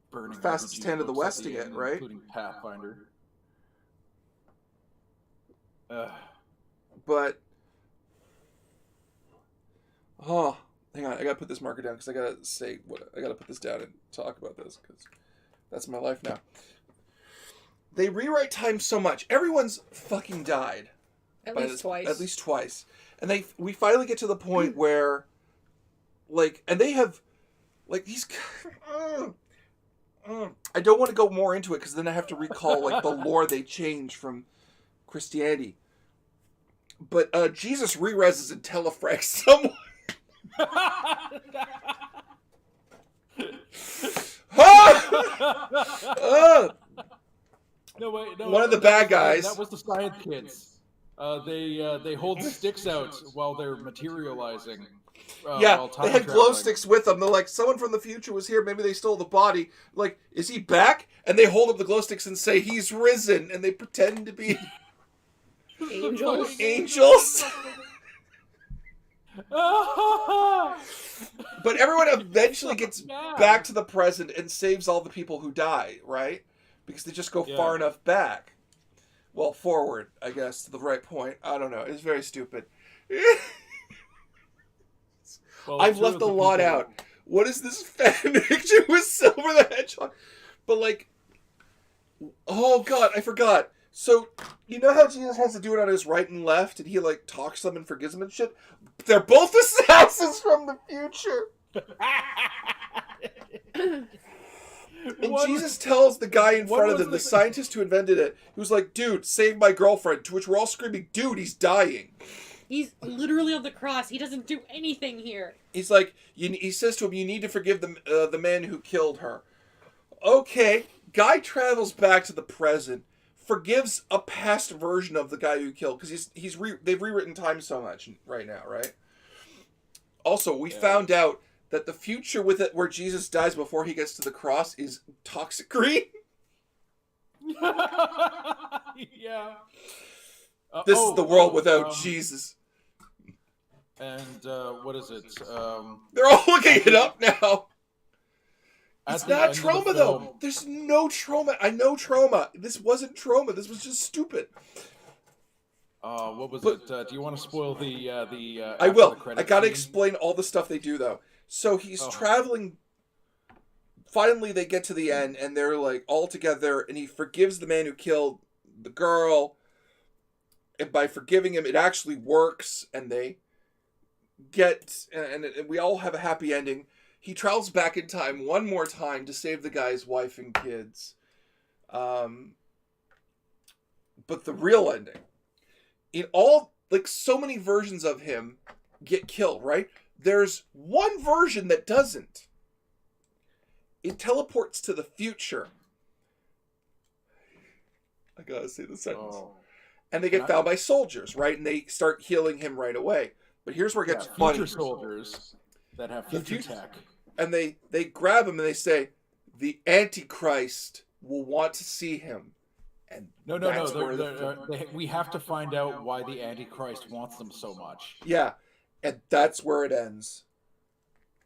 Burning fastest hand of the West to get, right? Including Pathfinder. But hang on, I gotta put this marker down because I gotta put this down and talk about this because that's my life now. They rewrite time so much. Everyone's fucking died. At least twice. And we finally get to the point where, like, and they have, like, these. I don't want to go more into it because then I have to recall, like, the lore they changed from Christianity. But Jesus re-reses and telefrags someone. No, wait, no. One of the bad guys. That was the science kids. They hold sticks out while they're materializing. Yeah, they had glow sticks with them. They're like, someone from the future was here. Maybe they stole the body. Like, is he back? And they hold up the glow sticks and say, he's risen. And they pretend to be angels. But everyone eventually gets back to the present and saves all the people who die, right? Because they just go far enough back. Well, forward, I guess, to the right point. I don't know. It's very stupid. Well, I've left a lot out. What is this fan fiction with Silver the Hedgehog? But, like, oh, God, I forgot. So, you know how Jesus has to do it on his right and left, and he, like, talks to them and forgives them and shit? They're both assassins from the future. And Jesus tells the guy in front of them, the scientist who invented it, he was like, dude, save my girlfriend. To which we're all screaming, dude, he's dying. He's literally on the cross. He doesn't do anything here. He's like, he says to him, you need to forgive the man who killed her. Okay, guy travels back to the present, forgives a past version of the guy who killed, because they've rewritten time so much right now, right? Also, we found out that the future with it, where Jesus dies before he gets to the cross, is toxic green. Yeah. This is the world without Jesus. And what is it? They're all looking it up now. It's not end trauma, of the though. film- There's no trauma. I know trauma. This wasn't trauma. This was just stupid. What was it? Do you want to spoil the I will. the I gotta scene? explain all the stuff they do, though. So he's traveling. Finally, they get to the end, and they're, like, all together, and he forgives the man who killed the girl. And by forgiving him, it actually works, and they get... And we all have a happy ending. He travels back in time one more time to save the guy's wife and kids. But the real ending... In all... Like, so many versions of him get killed, right? There's one version that doesn't. It teleports to the future. I gotta say the sentence. Oh. And they get found by soldiers, right? And they start healing him right away. But here's where it gets funny. Future soldiers that have future tech. And they grab him and they say, the Antichrist will want to see him. And no. We have to find out why the Antichrist wants them so much. Yeah, and that's where it ends.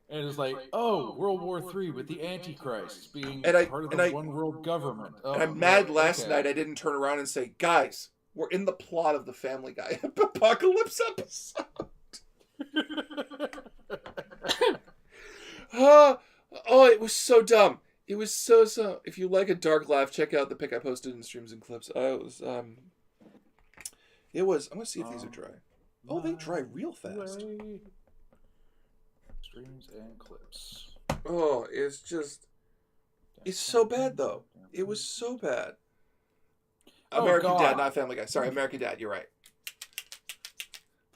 And it's like, oh, World War III with the Antichrist being part of the one world government. Oh, and I'm mad last night I didn't turn around and say, guys, we're in the plot of the Family Guy apocalypse episode. Oh, it was so dumb. It was so. If you like a dark laugh, check out the pic I posted in Streams and Clips. It was. I'm gonna see if these are dry. Oh, they dry real fast. Streams and Clips. Oh, it's so bad though. It was so bad. American Dad, not Family Guy. Sorry, American Dad. You're right.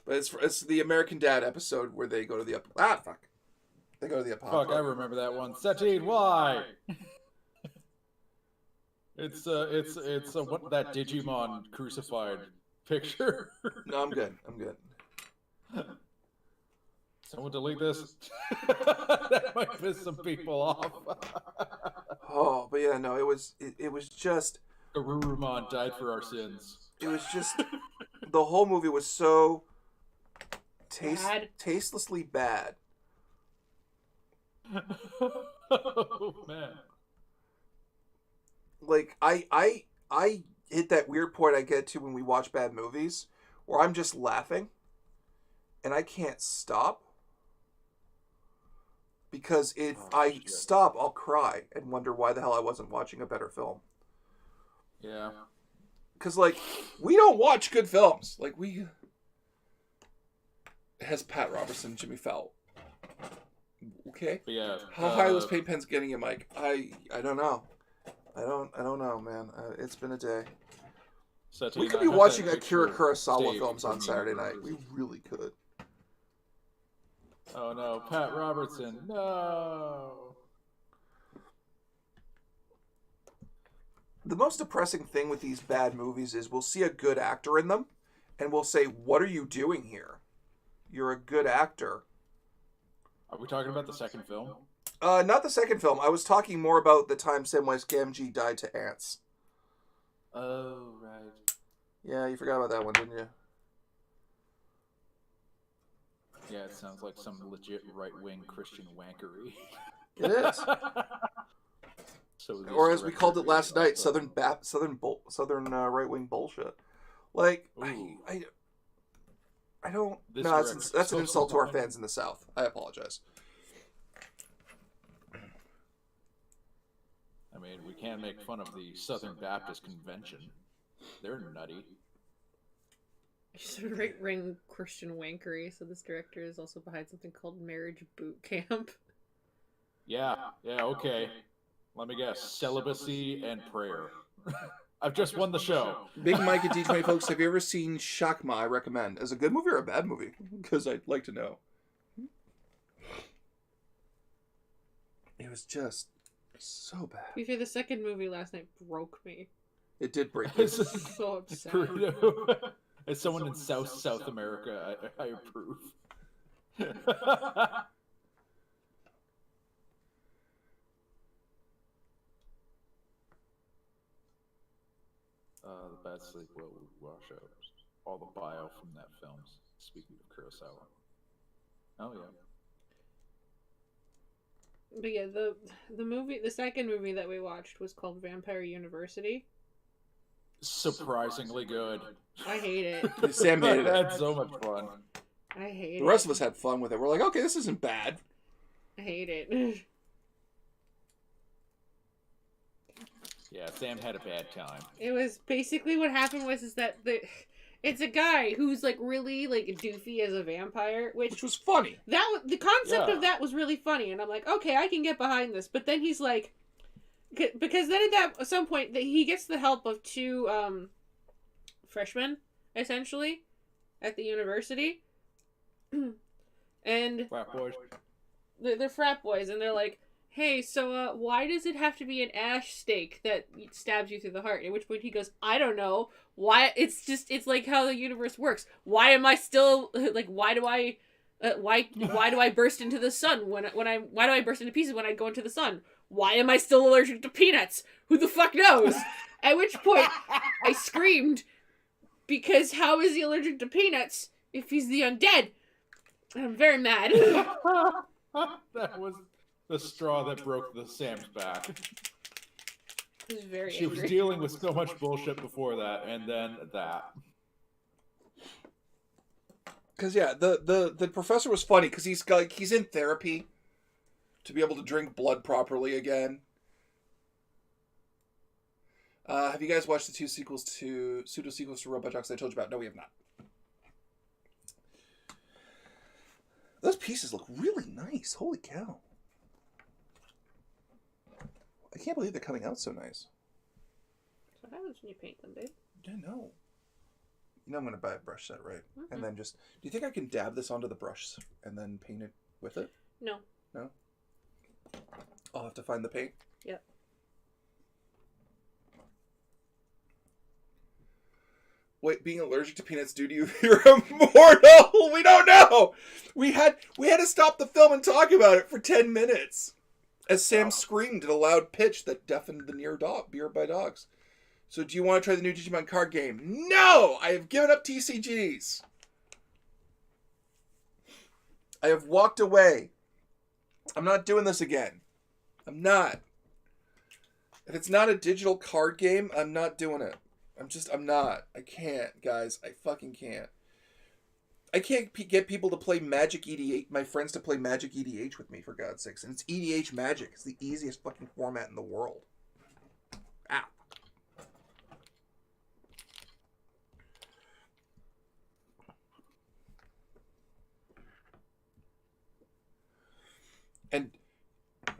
But it's the American Dad episode where they go to the fuck. They go to the apocalypse. Fuck, I remember that one. Satine, why? It's what that Digimon crucified picture. No, I'm good. Someone delete this. That might piss some people off. Oh, but yeah, no, it was just. Garurumon died for our sins. It was just the whole movie was so tastelessly bad. Oh man! Like I hit that weird point I get to when we watch bad movies, where I'm just laughing, and I can't stop. Because if I stop, I'll cry and wonder why the hell I wasn't watching a better film. Yeah. Because, like, we don't watch good films. Like, it has Pat Robertson, Jimmy Fallon. Okay? But yeah. How high are those paint pens getting you, Mike? I don't know. I don't know, man. It's been a day. We could be watching Akira Kurosawa films on Saturday night. We really could. Oh no, Pat Robertson, no. The most depressing thing with these bad movies is we'll see a good actor in them, and we'll say, what are you doing here? You're a good actor. Are we talking about the second film? Not the second film. I was talking more about the time Samwise Gamgee died to ants. Oh, right. Yeah, you forgot about that one, didn't you? Yeah, it sounds like some legit right-wing Christian wankery. It is. Or as we called it last night, Southern right-wing bullshit. Like, I don't. No, that's an insult to our fans in the South. I apologize. I mean, we can't make fun of the Southern Baptist Convention. They're nutty. It's a right-wing Christian wankery, so this director is also behind something called Marriage Boot Camp. Yeah, okay. Let me guess. Celibacy and prayer. I've just won the show. Big Mike at D20 folks, have you ever seen Shakma? I recommend. As a good movie or a bad movie? Because I'd like to know. It was just so bad. You hear the second movie last night broke me. It did break me. So upset. As someone in South America, I approve. The bad sleep will wash out all the bio from that film. Speaking of Kurosawa. Oh yeah. But yeah, the second movie that we watched was called Vampire University. Surprisingly good. I hate it. Sam hated it. I had so much fun. I hate it. The rest of us had fun with it. We're like, okay, this isn't bad. I hate it. Yeah, Sam had a bad time. It was basically what happened was that it's a guy who's like really like doofy as a vampire, which was funny. The concept of that was really funny, and I'm like, okay, I can get behind this. But then he's like, because then at some point he gets the help of two freshmen essentially at the university, and frat boys. they're frat boys, and they're like, hey, so why does it have to be an ash stake that stabs you through the heart? At which point he goes, I don't know. Why? It's like how the universe works. Why am I still like? Why do I burst into the sun why do I burst into pieces when I go into the sun? Why am I still allergic to peanuts? Who the fuck knows? At which point I screamed, because how is he allergic to peanuts if he's the undead? And I'm very mad. That was the straw that broke the Sam's back. I was very She was angry. dealing with so much bullshit before that, and then that. Because yeah, the professor was funny because he's in therapy to be able to drink blood properly again. Have you guys watched the pseudo sequels to Robot Jox I told you about? No, we have not. Those pieces look really nice. Holy cow! I can't believe they're coming out so nice. What happens when you paint them, babe? I know. You know I'm going to buy a brush set, right? Mm-hmm. And then just... Do you think I can dab this onto the brush and then paint it with it? No. No? I'll have to find the paint? Yep. Wait, being allergic to peanuts due to you, you're immortal! We don't know! We had to stop the film and talk about it for 10 minutes. As Sam screamed at a loud pitch that deafened the nearby dogs. So do you want to try the new Digimon card game? No! I have given up TCGs. I have walked away. I'm not doing this again. I'm not. If it's not a digital card game, I'm not doing it. I'm not. I can't, guys. I fucking can't. I can't get people to play Magic EDH, my friends to play Magic EDH with me, for God's sakes. And it's EDH Magic. It's the easiest fucking format in the world. Ow.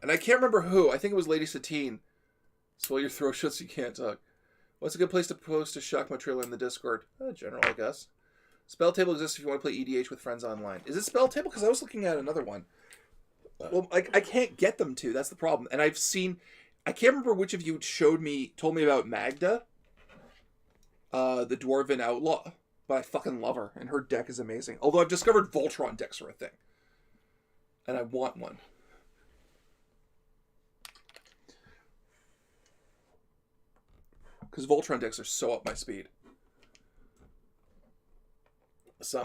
And I can't remember who. I think it was Lady Satine. Swell your throat shut so you can't talk. What's a good place to post a Shockmo trailer in the Discord? General, I guess. Spell Table exists if you want to play EDH with friends online. Is it Spell Table? Because I was looking at another one. Well, I can't get them to. That's the problem. And I've seen... I can't remember which of you told me about Magda. The Dwarven Outlaw. But I fucking love her. And her deck is amazing. Although I've discovered Voltron decks are a thing. And I want one. Because Voltron decks are so up my speed.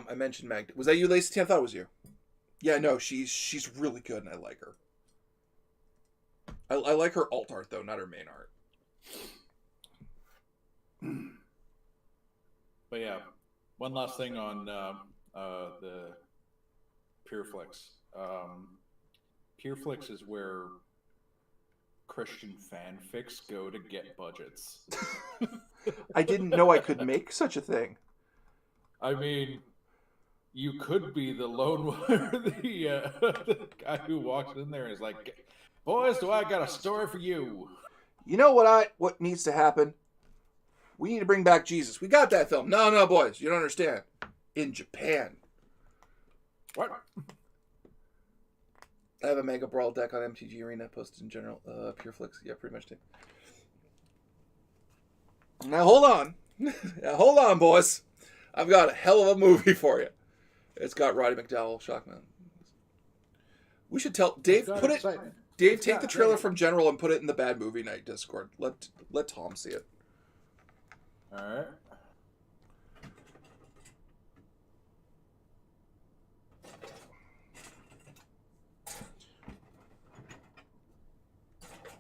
I mentioned Magda. Was that you, Lacey? I thought it was you. Yeah, no, she's really good and I like her. I like her alt art though, not her main art. But yeah, one last thing on the PureFlix. PureFlix is where Christian fanfics go to get budgets. I didn't know I could make such a thing. I mean, you could be the lone one, the guy who walks in there and is like, "Boys, do I got a story for you?" You know what needs to happen? We need to bring back Jesus. We got that film. No, boys, you don't understand. In Japan. What? I have a Mega Brawl deck on MTG Arena posted in general. PureFlix, yeah, pretty much too. Now hold on. Now, hold on, boys. I've got a hell of a movie for you. It's got Roddy McDowell, Shockman. We should tell Dave. Put it. Dave, take the trailer from General and put it in the Bad Movie Night Discord. Let Tom see it. All right.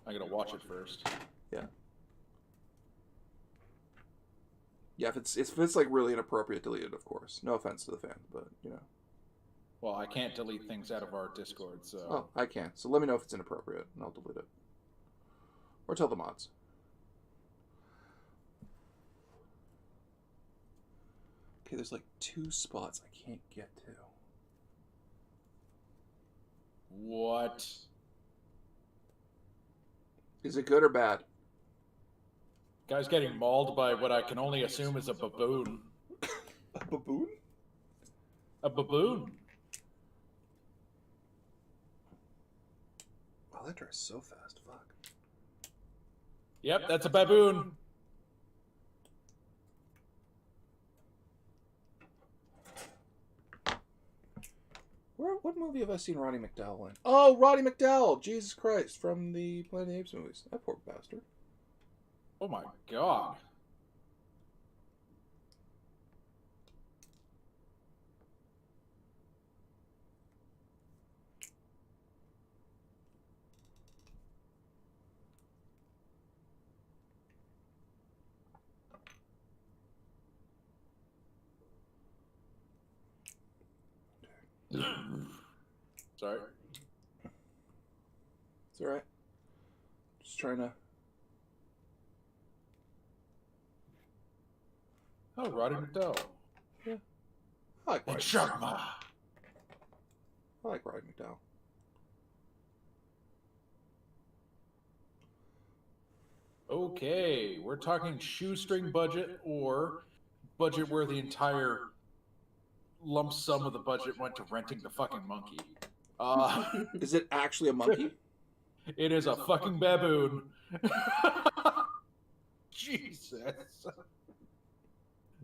I gotta watch it first. Yeah. Yeah, if it's like really inappropriate, delete it, of course. No offense to the fan, but you know. Well, I can't delete things out of our Discord, so. Oh, I can. So let me know if it's inappropriate, and I'll delete it. Or tell the mods. Okay, there's like 2 spots I can't get to. What? Is it good or bad? Guy's getting mauled by what I can only assume is a baboon. A baboon? A baboon. Oh, Oh, that drives so fast. Fuck. Yep, that's a baboon. What movie have I seen Roddy McDowell in? Oh, Roddy McDowell! Jesus Christ, from the Planet of the Apes movies. That poor bastard. Oh my god. Sorry. It's alright. Just trying to... Oh, Roddy McDowell. Yeah. I like And Roddy. Sharkma. I like Roddy McDowell. Okay, we're talking shoestring budget or budget where the entire lump sum of the budget went to renting the fucking monkey. Is it actually a monkey? It is a fucking baboon. Jesus.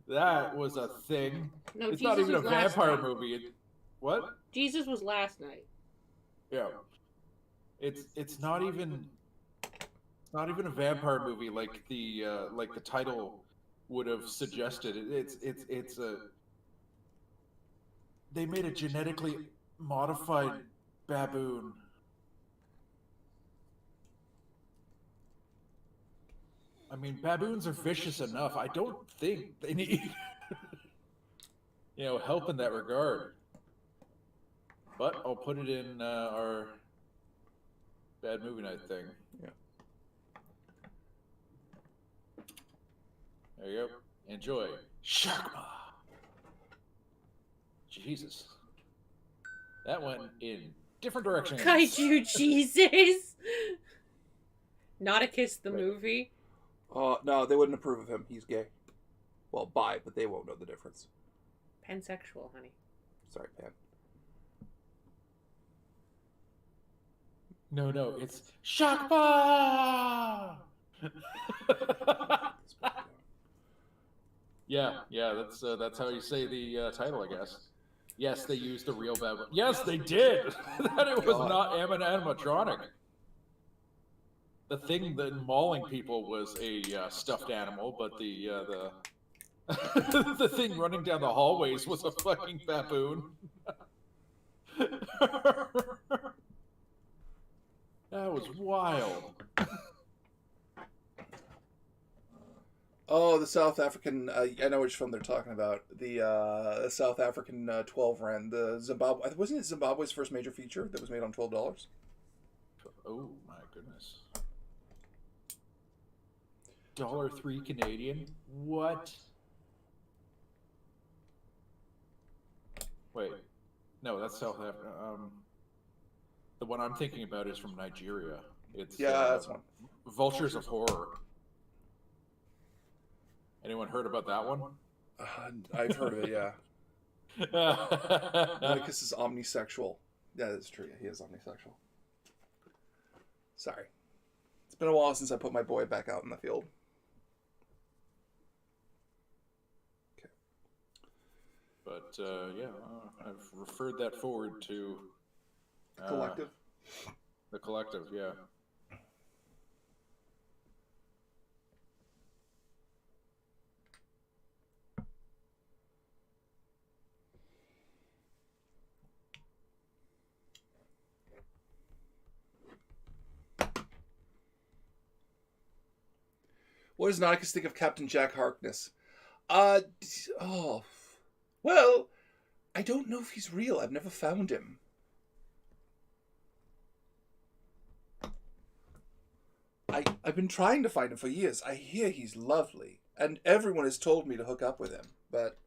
That was a thing. No, It's Jesus not even a was last vampire night. movie. What? Jesus was last night. Yeah. It's not even a vampire movie like the title would have suggested. It's a they made a genetically modified baboon. I mean, baboons are vicious enough. I don't think they need help in that regard. But I'll put it in our bad movie night thing. Yeah. There you go. Enjoy. Sharkma. Jesus. That went in different directions. Kaiju Jesus! Nauticus the movie. No, they wouldn't approve of him. He's gay. Well, bi, but they won't know the difference. Pansexual, honey. Sorry, Pan. No, it's Sharkma! Yeah, that's how you say the title, I guess. Yes, they used the real baboon. Yes, they did! That it was not animatronic. The thing that mauling people was a stuffed animal, but the the thing running down the hallways was a fucking baboon. That was wild. Oh, the South African... I know which film they're talking about. The South African 12 Rand. The Zimbabwe... Wasn't it Zimbabwe's first major feature that was made on $12? Oh, my goodness. $3 Canadian? What? Wait. No, that's South Africa. The one I'm thinking about is from Nigeria. It's that's one. Vultures of Horror. Anyone heard about that one? I've heard of it, yeah. Nauticus is omnisexual. Yeah, that's true. Yeah, he is omnisexual. Sorry. It's been a while since I put my boy back out in the field. Okay. But, I've referred that forward to... Collective? The Collective, yeah. What does Nauticus think of Captain Jack Harkness? Well, I don't know if he's real. I've never found him. I've been trying to find him for years. I hear he's lovely, and everyone has told me to hook up with him, but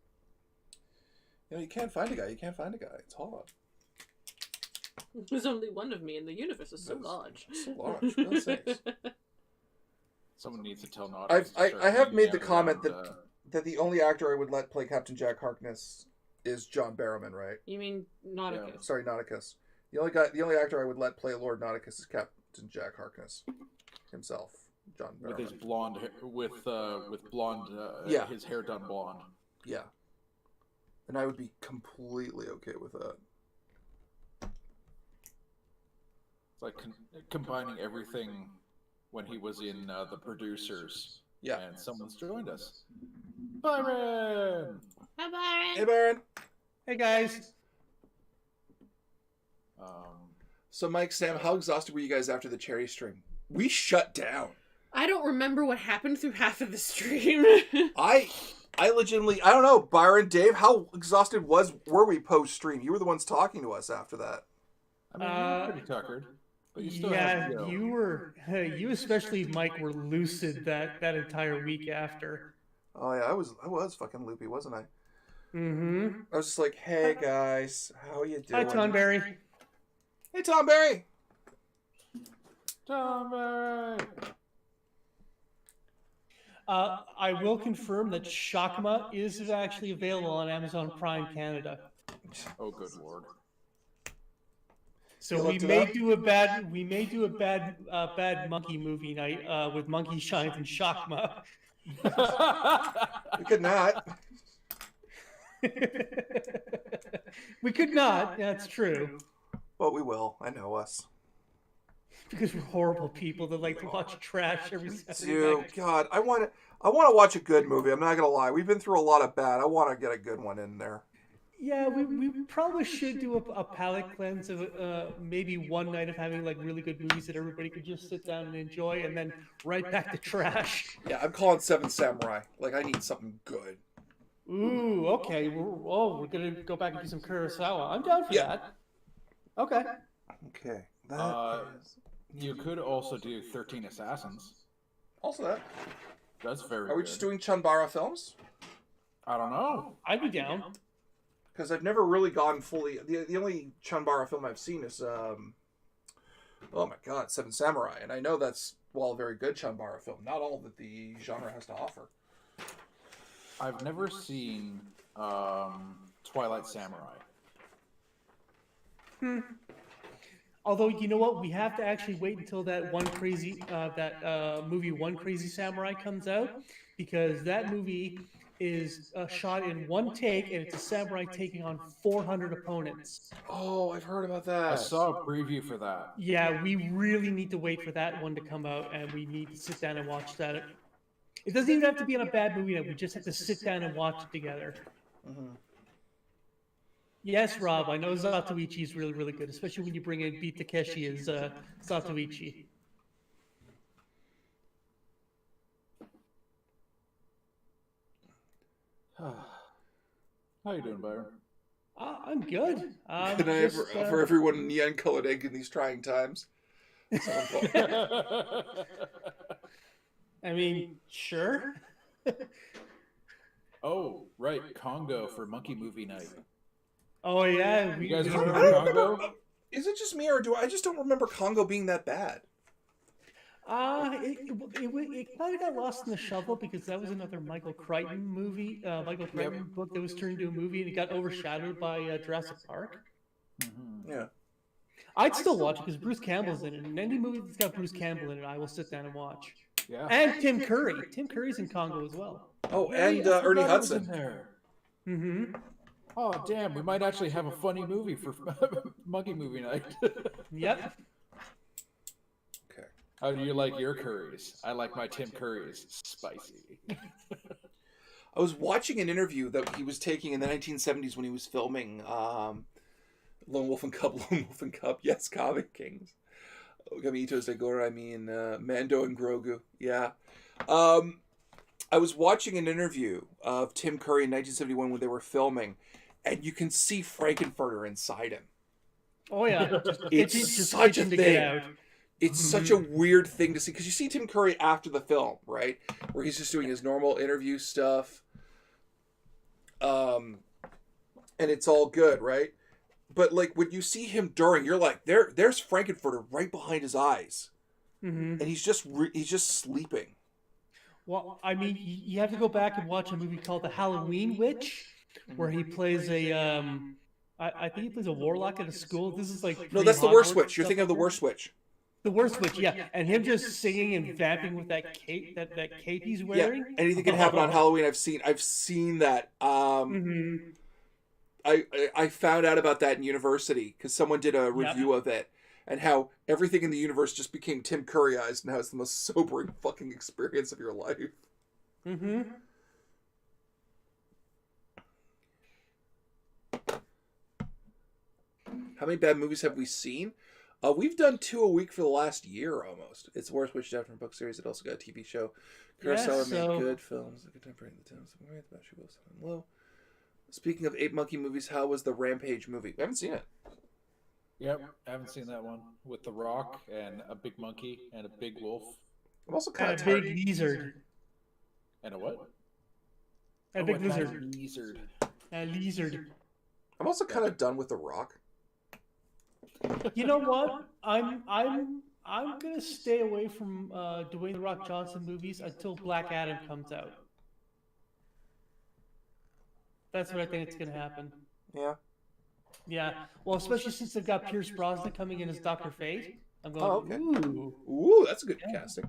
you can't find a guy. You can't find a guy. It's hard. There's only one of me, and the universe is so large. So large. For God's sakes. Someone needs to tell Nautilus. I have made the comment that the only actor I would let play Captain Jack Harkness is John Barrowman, right? You mean Nauticus? Yeah. Sorry, Nauticus. The only actor I would let play Lord Nauticus is than Jack Harkness himself, John with Barrowman. his blonde hair, with blonde, Yeah. his hair done blonde. Yeah. And I would be completely okay with that. It's like combining everything when he was in The Producers. Yeah. And someone's joined us. Byron! Hi, Byron. Hey, Baron. Hey guys. So, Mike, Sam, how exhausted were you guys after the charity stream? We shut down. I don't remember what happened through half of the stream. I legitimately, I don't know, Byron, Dave, how exhausted were we post stream? You were the ones talking to us after that. I mean, you were pretty tuckered. But you still Yeah, have to go. you were. You especially, Mike, were lucid that entire week after. Oh yeah, I was fucking loopy, wasn't I? Mm-hmm. I was just like, hey guys, how you doing? Hi, Tonberry. Hey, Tom Barry. Tommy! I will confirm that Shakma is actually available on Amazon Prime Canada. Oh, good lord. So You we looked it may up? do a bad monkey movie night with Monkey Shines and Shakma. We could not. We could not. That's true. But we will. I know us. Because we're horrible people that like to watch trash every Saturday Dude, night. God, I want to watch a good movie. I'm not gonna lie. We've been through a lot of bad. I want to get a good one in there. Yeah, we probably should do a palate cleanse of maybe one night of having like really good movies that everybody could just sit down and enjoy, and then right back to trash. Yeah, I'm calling Seven Samurai. Like, I need something good. Ooh, okay. We're gonna go back and do some Kurosawa. I'm down for that. Okay. Okay. That is... You could also do 13 Assassins. Also that. That's very Are we good. just doing Chanbara films? I don't know. I'd be down. Because I've never really gone fully... The only Chanbara film I've seen is, oh my god, Seven Samurai. And I know that's, well, a very good Chanbara film. Not all that the genre has to offer. I've never seen Twilight Samurai. Although, you know what? We have to actually wait until that movie One Crazy Samurai comes out, because that movie is shot in one take, and it's a samurai taking on 400 opponents. Oh, I've heard about I that. saw a preview for that. Yeah, we really need to wait for that one to come out, and we need to sit down and watch that. It doesn't even have to be on a bad movie night. We just have to sit down and watch it together. Mm-hmm. Yes, Rob, I know Zatoichi is really, really good, especially when you bring in Beat Takeshi as Zatoichi. How you doing, Byron? I'm good. Can I for everyone neon-colored egg in these trying times? I mean, sure. Oh, right, Congo for Monkey Movie Night. Oh yeah, You guys I remember don't Congo? remember. Is it just me, or I just don't remember Congo being that bad? It kind of got lost in the shuffle because that was another Michael Crichton movie, Michael Crichton book that was turned into a movie, and it got overshadowed by Jurassic Park. Mm-hmm. Yeah. I'd still watch it because Bruce Campbell's in it, and any movie that's got Bruce Campbell in it, I will sit down and watch. Yeah. And Tim Curry. Tim Curry's in Congo as well. Oh, Yeah, and I forgot Ernie it was in Hudson. there. Mm-hmm. Oh, damn, we might actually have a funny movie for Monkey Movie Night. Yep. Okay. How do you like your curries? I like my Tim Curries spicy. I was watching an interview that he was taking in the 1970s when he was filming Lone Wolf and Cub, Lone Wolf and Cub. Yes, Comic Kings. Gamito Segura, I mean, Mando and Grogu. Yeah. I was watching an interview of Tim Curry in 1971 when they were filming, and you can see Frankenfurter inside him. Oh yeah. It's just such a itching to get thing. out. It's such a weird thing to see, because you see Tim Curry after the film, right? Where he's just doing his normal interview stuff. And it's all good, right? But like when you see him during, you're like, there's Frankenfurter right behind his eyes. Mm-hmm. And he's just sleeping. Well, I mean, you have to go back and watch a movie called The Halloween Witch, where he plays I think he plays a warlock at a school. This is like No, that's the Worst pre-Hogwarts Witch. You're stuff thinking of the over. Worst Witch. The worst witch, yeah, and him just singing and vamping with that cape, that cape he's Yeah, wearing. anything can happen on Halloween. I've seen that. Mm-hmm. I found out about that in university because someone did a review of it and how everything in the universe just became Tim Curryized and how it's the most sobering fucking experience of your life. Mm-hmm. How many bad movies have we seen? We've done 2 a week for the last year almost. It's the Worst Witch Adapted book series. It also got a TV show. Kurosawa made good films. A good time for the towns. Low. Speaking of 8 monkey movies, how was the Rampage movie? We haven't seen it. Yep, I haven't seen that one with The Rock and a big monkey and a big wolf I'm also kind of A tired. big lizard. and a what? A big lizard. Lizard. A lizard. I'm also kind of done with The Rock. You know what? I'm gonna stay away from Dwayne The Rock Johnson movies until Black Adam comes out. That's what I think it's gonna happen. Yeah. Yeah. Well, especially since they've got Pierce Brosnan coming in as Dr. Fate. I'm going, Oh, okay. ooh, Ooh, that's a good casting.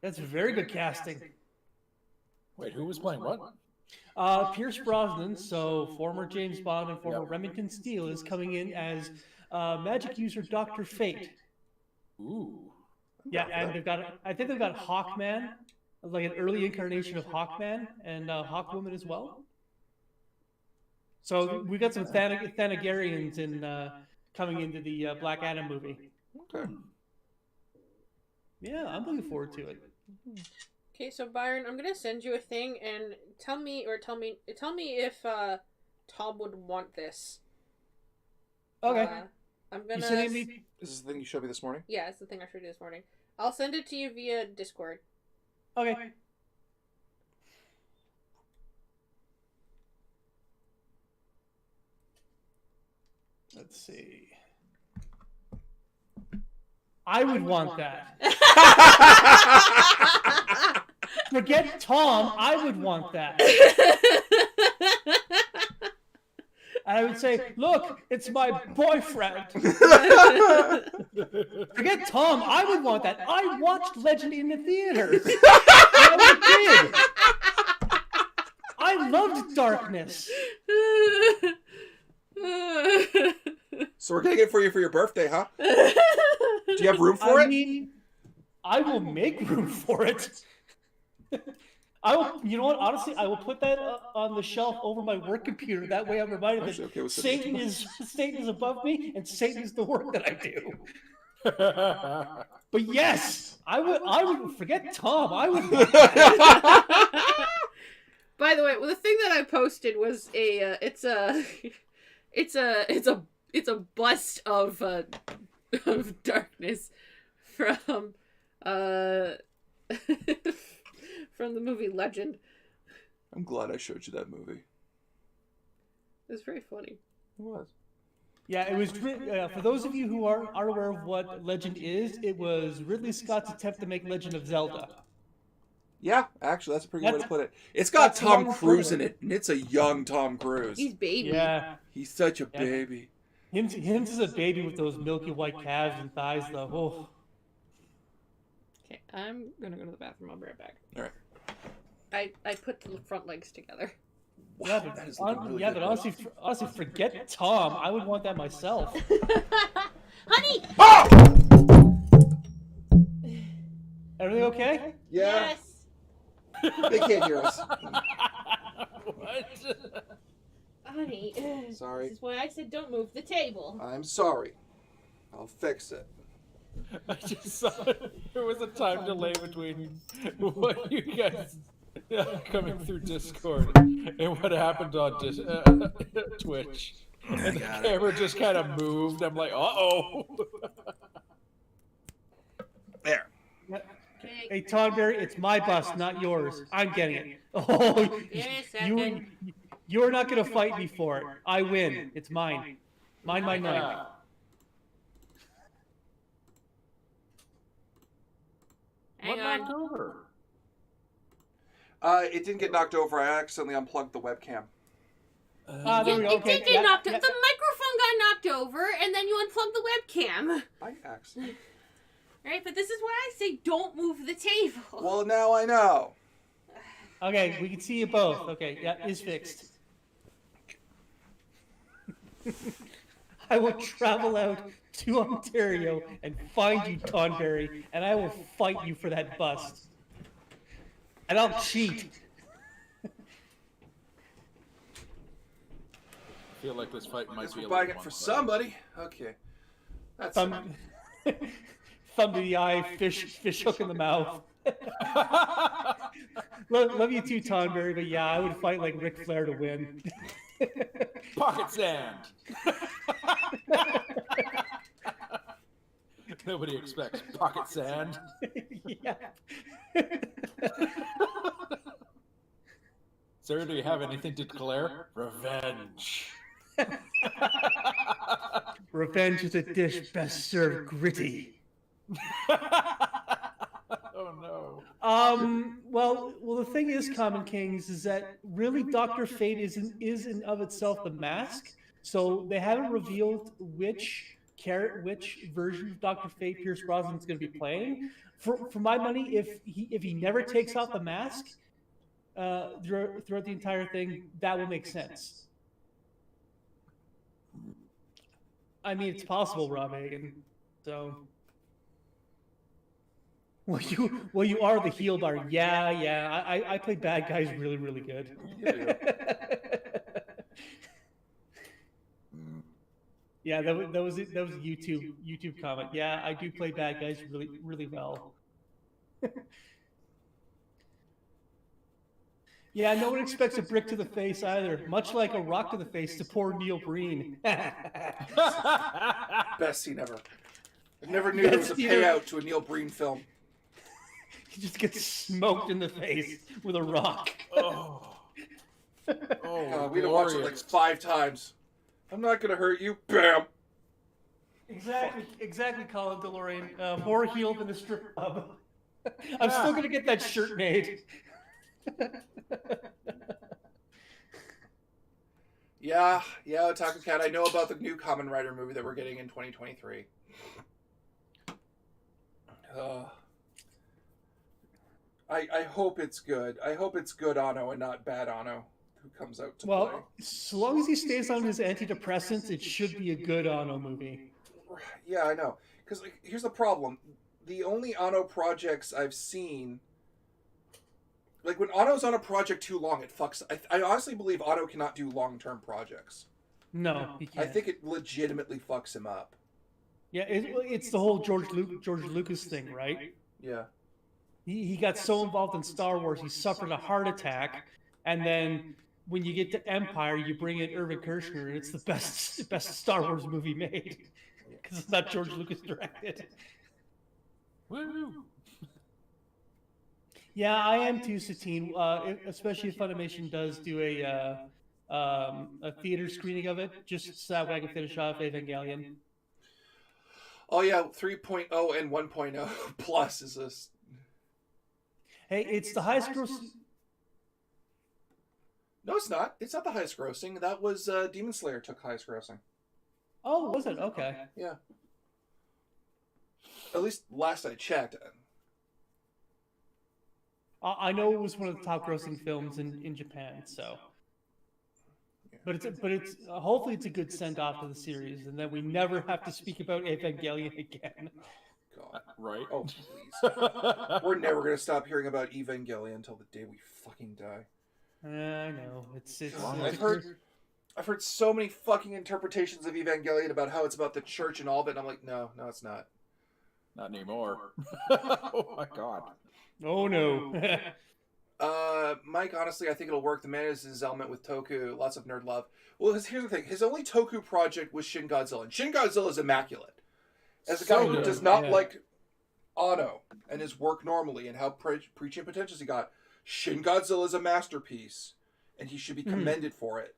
that's very good casting. Wait, who was playing what? Pierce Brosnan, so former James Bond and former Remington Steele, is coming in as magic user Dr. Fate. Ooh. Yeah, and I think they've got Hawkman, like an early incarnation of Hawkman, and Hawkwoman as well. So we got some Thanagarians coming into the Black Adam movie. Okay. Yeah, I'm looking forward to it. Okay, so Byron, I'm gonna send you a thing and tell me if Tom would want this. Okay. I'm You gonna. sending me? This is the thing you showed me this morning? Yeah, it's the thing I showed you this morning. I'll send it to you via Discord. Okay. Let's see. I would want that. Forget Tom. I would want that. And I would say, look, it's my boyfriend. Forget Tom. I would want that. I watched Legend in the theaters. I did. I loved Darkness. So we're getting it for you for your birthday, huh? Do you have room for I it? mean, I will make room for it. I will. You know what? Honestly, I will put that on the shelf over my work computer. That way, I'm reminded Actually, that okay with Satan is above me, and Satan is the work that I do. But yes, I would forget Tom. I would. By the way, the thing that I posted was it's a bust of Darkness from from the movie Legend. I'm glad I showed you that movie. It was very funny. It was. Yeah, it was. For those of you who are aware of what Legend is, it was Ridley Scott's attempt to make Legend of Zelda. Yeah, actually, that's a pretty good way to put it. It's got that's Tom long Cruise story. in it, and it's a young Tom Cruise. He's baby. Yeah, He's such a baby. him as a baby with those milky white calves and thighs, though. Oh. Okay, I'm gonna go to the bathroom. I'll be right back. All right. I put the front legs together. Wow, that is looking really good. but honestly, forget Tom. I would want that myself. Honey! Ah! Everything okay? Yeah, Yes. they can't hear us. What? Honey. Sorry. This is why I said don't move the table. I'm sorry. I'll fix it. I just saw there was a time delay between what you guys coming through Discord and what happened on Twitch. And the camera just kind of moved. I'm like, uh-oh. There. Hey, Tonberry, it's my bus, not yours. I'm getting it. Oh, Yes, second. you're not gonna fight me for it. I win. It's mine. Mine. Hang What on. knocked over? It didn't get knocked over. I accidentally unplugged the webcam. There we go. It Okay. did get knocked over. The microphone got knocked over, and then you unplugged the webcam. By accident. Right, but this is why I say don't move the table. Well, now I know. Okay, we can see you both. Okay, yeah, is fixed. I will travel out to Ontario and find you, Tonberry, and I will fight you for that bust. And I'll cheat. I feel like this fight I might guess be we're a buying little it for one-sided. somebody. Okay. That's Thumb, thumb to the eye, fish hook in the mouth. Love you too, Tonberry, but yeah, I would fight like Ric Flair to win. Pocket sand. Nobody expects pocket sand. Yeah. Sir, do you have anything to declare? Revenge. Revenge is a dish best served gritty. Oh no. Well, the thing is, Common Kings, is that really Dr. Fate is in of itself the mask. So they haven't revealed which version of Dr. Fate Pierce Brosnan's going to be playing. For my money, if he never takes off the mask throughout the entire thing, that will make sense. I mean, it's possible, Rob Hagen. So, well, you are the heel bar. Yeah. I play bad guys really, really good. Yeah, that was a YouTube comment. Yeah, I do play bad guys really, really well. Yeah, no one expects a brick to the face either, much like a rock to the face to poor Neil Breen. best scene ever. I never knew there was a payout to a Neil Breen film. He just gets smoked in the face with a rock. Oh. Oh, We had to watch it like 5 times. I'm not gonna hurt you. Bam. Exactly, Colin DeLorean. More heel than a strip club. I'm still gonna get that shirt made. Yeah, Otaku Cat. I know about the new Kamen Rider movie that we're getting in 2023. I hope it's good. I hope it's good Anno and not bad Anno who comes out to play. Well, so long as he stays on his antidepressants, it should be a good Anno movie. Yeah, I know. Because here's the problem: the only Anno projects I've seen, like when Anno's on a project too long, it fucks. I honestly believe Anno cannot do long-term projects. No, he can't. I think it legitimately fucks him up. Yeah, it's the whole George Lucas thing, right? Yeah. He got so involved in Star Wars, he suffered a heart attack, and then when you get to Empire, you bring in Irvin Kershner, and it's the best Star Wars movie made because it's not George Lucas directed. Woo! Yeah, I am too, Satine. Especially if Funimation does do a theater screening of it, just so that way I can finish off Evangelion. Oh yeah, 3.0 and 1.0 plus is this. Hey, it's the highest gross. No, it's not. It's not the highest grossing. That was Demon Slayer took highest grossing. Oh, was it? Okay. Yeah. At least last I checked. I know it was one of the top grossing films in Japan, so. But it's hopefully it's a good send off to the series, and then we never have to speak about Evangelion again. God. Right? Oh, please. We're never going to stop hearing about Evangelion until the day we fucking die. I know. It's I've heard so many fucking interpretations of Evangelion about how it's about the church and all of it, and I'm like, no, it's not. Not anymore. Oh my god. Oh no. Mike, honestly, I think it'll work. The man is his element with Toku. Lots of nerd love. Well, here's the thing. His only Toku project was Shin Godzilla. And Shin Godzilla is immaculate. As a guy who does not like Anno and his work normally and how preaching potentials he got, Shin Godzilla is a masterpiece. And he should be commended for it.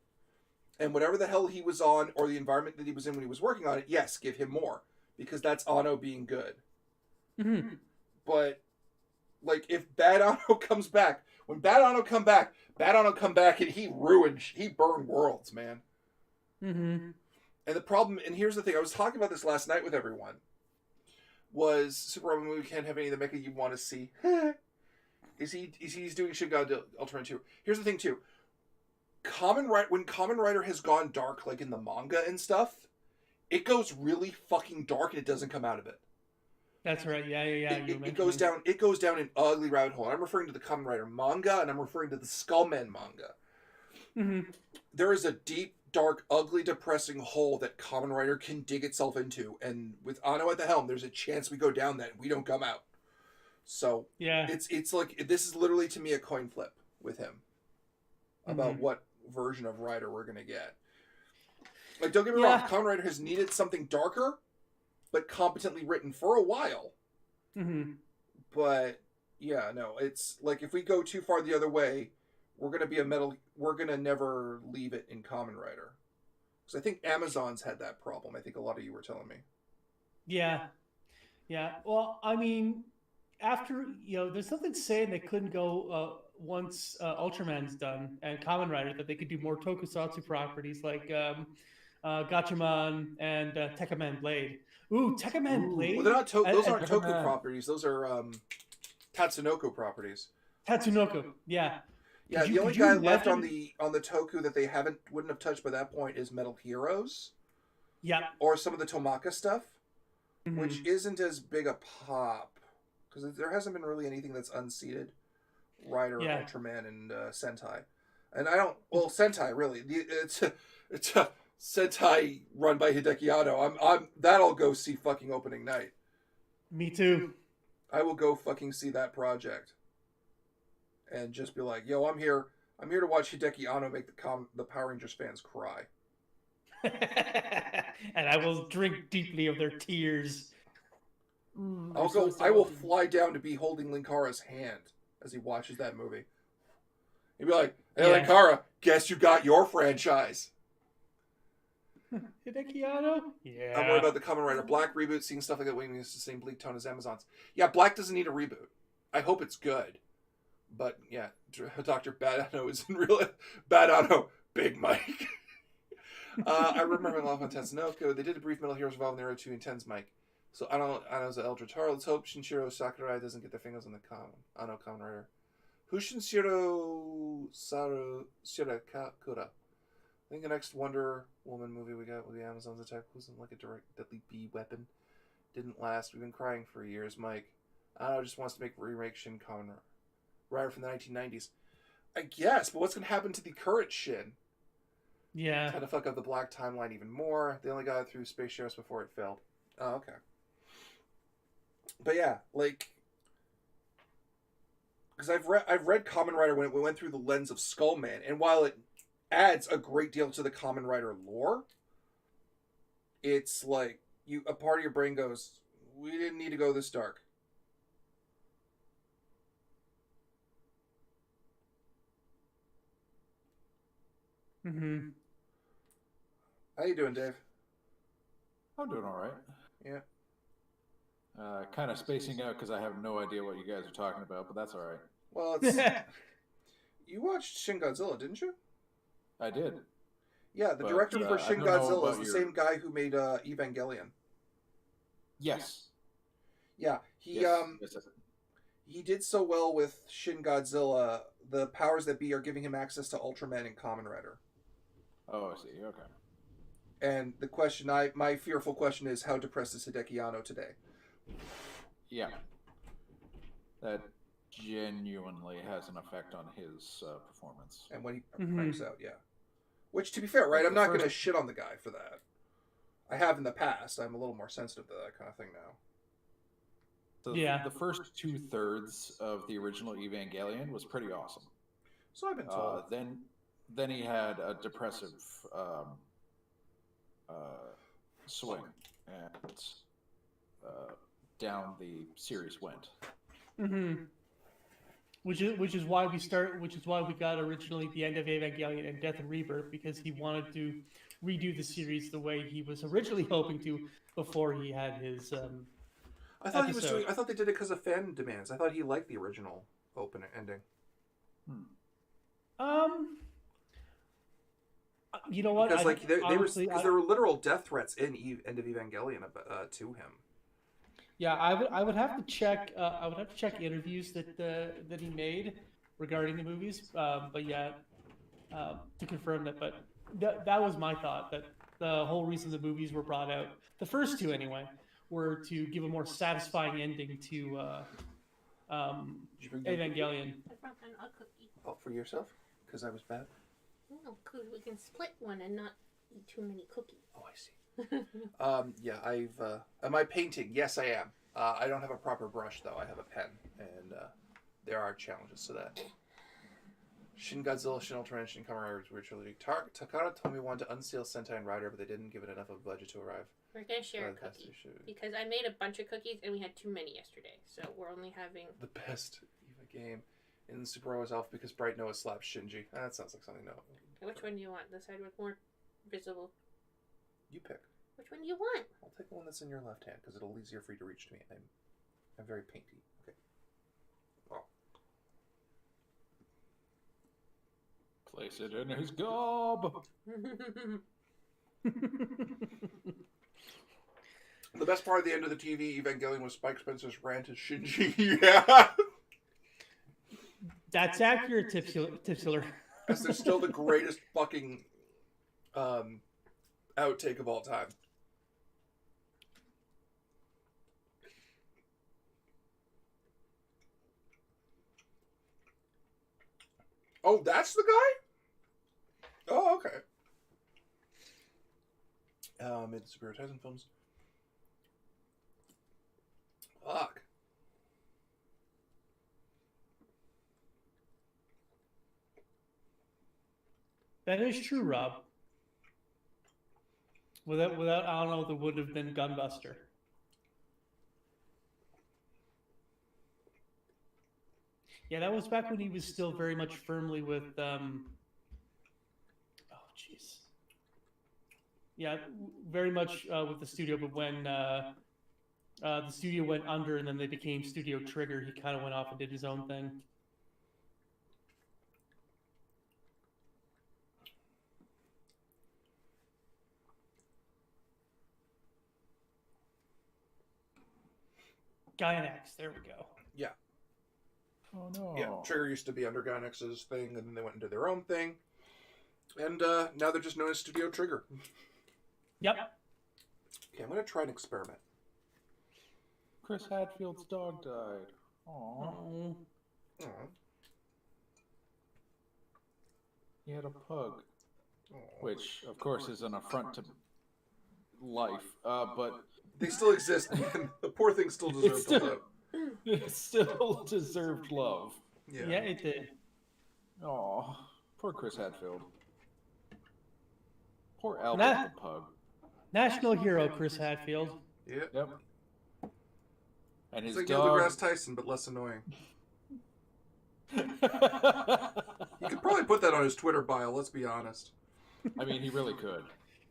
And whatever the hell he was on or the environment that he was in when he was working on it, yes, give him more. Because that's Anno being good. Mm-hmm. But, like, if Bad Anno comes back, when Bad Anno come back and he burned worlds, man. Mm-hmm. And the problem, and here's the thing, I was talking about this last night with everyone. was Super Robot movie can't have any of the mecha you want to see. He's doing Shin God Ultraman 2. Here's the thing too. When Kamen Rider has gone dark, like in the manga and stuff, it goes really fucking dark and it doesn't come out of it. That's right. Yeah. It goes down. It goes down an ugly rabbit hole. I'm referring to the Kamen Rider manga, and I'm referring to the Skullman manga. Mm-hmm. There is a deep, dark, ugly, depressing hole that Kamen Rider can dig itself into, and with Anno at the helm, there's a chance we go down that and we don't come out. So yeah, it's like this is literally to me a coin flip with him about what version of Rider we're gonna get. Like, don't get me wrong, Kamen Rider has needed something darker, but competently written for a while. Mm-hmm. But yeah, no, it's like if we go too far the other way, we're gonna never leave it in Kamen Rider. Because I think Amazon's had that problem. I think a lot of you were telling me. Yeah. Well, I mean, after there's something saying they couldn't go once Ultraman's done and Kamen Rider, that they could do more tokusatsu properties like Gatchaman and Tekkaman Blade. Ooh, Tekkaman Blade. Well, they're not those aren't Toku properties. Those are Tatsunoko properties. Tatsunoko, yeah. Yeah, the only guy left on the Toku that they wouldn't have touched by that point is Metal Heroes. Yeah. Or some of the Tomaka stuff, which isn't as big a pop because there hasn't been really anything that's unseated. Rider, Ultraman, and Sentai, and I don't. Well, Sentai really. It's a Sentai run by Hideki Anno. I'm that'll go see fucking opening night. Me too. I will go fucking see that project, and just be like, "Yo, I'm here. I'm here to watch Hideki Anno make the Power Rangers fans cry." And I will drink deeply of their tears. I'll go. I will fly down to be holding Linkara's hand as he watches that movie. He'd be like, "Hey, Linkara, guess you got your franchise." Hideki Anno? Yeah. I'm worried about the Kamen Rider Black reboot, seeing stuff like that waiting the same bleak tone as Amazon's. Yeah, Black doesn't need a reboot. I hope it's good. But yeah, Dr. Bad Anno isn't really Bad Anno, Big Mike. I remember a lot on Tatsunoko. They did a brief Metal Heroes Revolve in the Arrow 2 Intense Mike. So Anno's the Eldritch Horror. Let's hope Shinshiro Sakurai doesn't get their fingers on the Anno Kamen Rider. Who's Shinshiro Shirakura? I think the next Wonder Woman movie we got with the Amazon's attack wasn't like a direct deadly bee weapon. Didn't last. We've been crying for years, Mike. Anno just wants to make remake Shin Kamen Rider from the 1990s. I guess, but what's going to happen to the current Shin? Yeah. Trying to fuck up the Black timeline even more. They only got it through Space Sheriffs before it failed. Oh, okay. But yeah, like, because I've read Kamen Rider when it went through the lens of Skullman, and while it adds a great deal to the Kamen Rider lore, it's like a part of your brain goes, we didn't need to go this dark. Mm-hmm. How you doing, Dave? I'm doing all right. Yeah. Kind of spacing out because I have no idea what you guys are talking about, but that's all right. Well, it's you watched Shin Godzilla, didn't you? I did. Yeah, the director for Shin Godzilla is the same guy who made Evangelion. Yes. Yeah, he Yes. he did so well with Shin Godzilla. The powers that be are giving him access to Ultraman and Kamen Rider. Oh, I see. Okay. And the question, my fearful question is, how depressed is Hideki Anno today? Yeah. That genuinely has an effect on his performance. And when he cranks out, yeah. Which, to be fair, right, I'm not going to shit on the guy for that. I have in the past. I'm a little more sensitive to that kind of thing now. The first 2/3 of the original Evangelion was pretty awesome. So I've been told. Then he had a depressive swing, and down the series went. Mm-hmm. Which is why we got originally the end of Evangelion and Death and Rebirth, because he wanted to redo the series the way he was originally hoping to before he had his I thought they did it because of fan demands. I thought he liked the original ending. You know what? Because there were literal death threats in End of Evangelion to him. Yeah, I would have to check. I would have to check interviews that he made regarding the movies. But yeah, to confirm that. But that was my thought. That the whole reason the movies were brought out, the first two anyway, were to give a more satisfying ending to Did you bring Evangelion. I brought a cookie. Oh, for yourself? Because I was bad? No, because we can split one and not eat too many cookies. Oh, I see. Yeah, am I painting? Yes, I am. I don't have a proper brush, though. I have a pen, and there are challenges to that. Shin Godzilla, Shin Ultraman, Shin Kamen Rider Weird Trilogy. Takara told me wanted to unseal Sentai and Rider, but they didn't give it enough of a budget to arrive. We're gonna share a cookie because I made a bunch of cookies and we had too many yesterday, so we're only having the best EVA game in Super Alpha because Bright Noah slaps Shinji. That sounds like something. No. Which one do you want? The side with more visible. You pick. Which one do you want? I'll take the one that's in your left hand because it'll be easier for you to reach to me. I'm very painty. Okay. Oh. Place it in his gob. The best part of the end of the TV Evangelion was Spike Spencer's rant at Shinji. Yeah. That's accurate, Tipsiller. Because they're still the greatest fucking outtake of all time. Oh, that's the guy? Oh, okay. Made the Superior Titan films. Fuck. That is true, Rob. Without I don't know, there would have been Gunbuster. Yeah, that was back when he was still very much firmly with. Oh, jeez. Yeah, very much with the studio, but when the studio went under and then they became Studio Trigger, he kind of went off and did his own thing. Gynax, there we go. Yeah. Oh no. Yeah, Trigger used to be under Gynex's thing, and then they went into their own thing. And now they're just known as Studio Trigger. Yep. Okay, I'm going to try an experiment. Chris Hadfield's dog died. Aww. Oh. Aw. He had a pug, Aw. which of course is an affront to life. But They still exist, man. The poor thing still deserves to live. it still deserved love. Yeah. Yeah, it did. Aw, poor Chris Hadfield. Poor Albert Nah. the pug. National hero, Chris Hadfield. Yeah. Yep. And It's his like Neil dog. deGrasse Tyson, but less annoying. He could probably put that on his Twitter bio, let's be honest. I mean, he really could.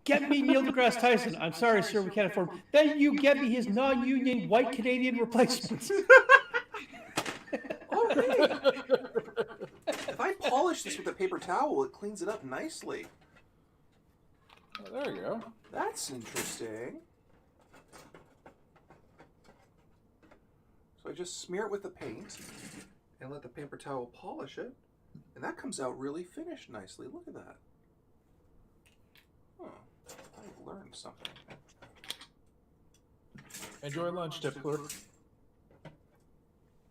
Get me Neil deGrasse Tyson. I'm sorry, sir, we can't afford him. Then you get me his non-union white Canadian replacement. Oh, hey. If I polish this with a paper towel, it cleans it up nicely. Oh, there you go. That's interesting. So I just smear it with the paint and let the paper towel polish it. And that comes out really finished nicely. Look at that. Huh. I learned something. Enjoy lunch, Tippler.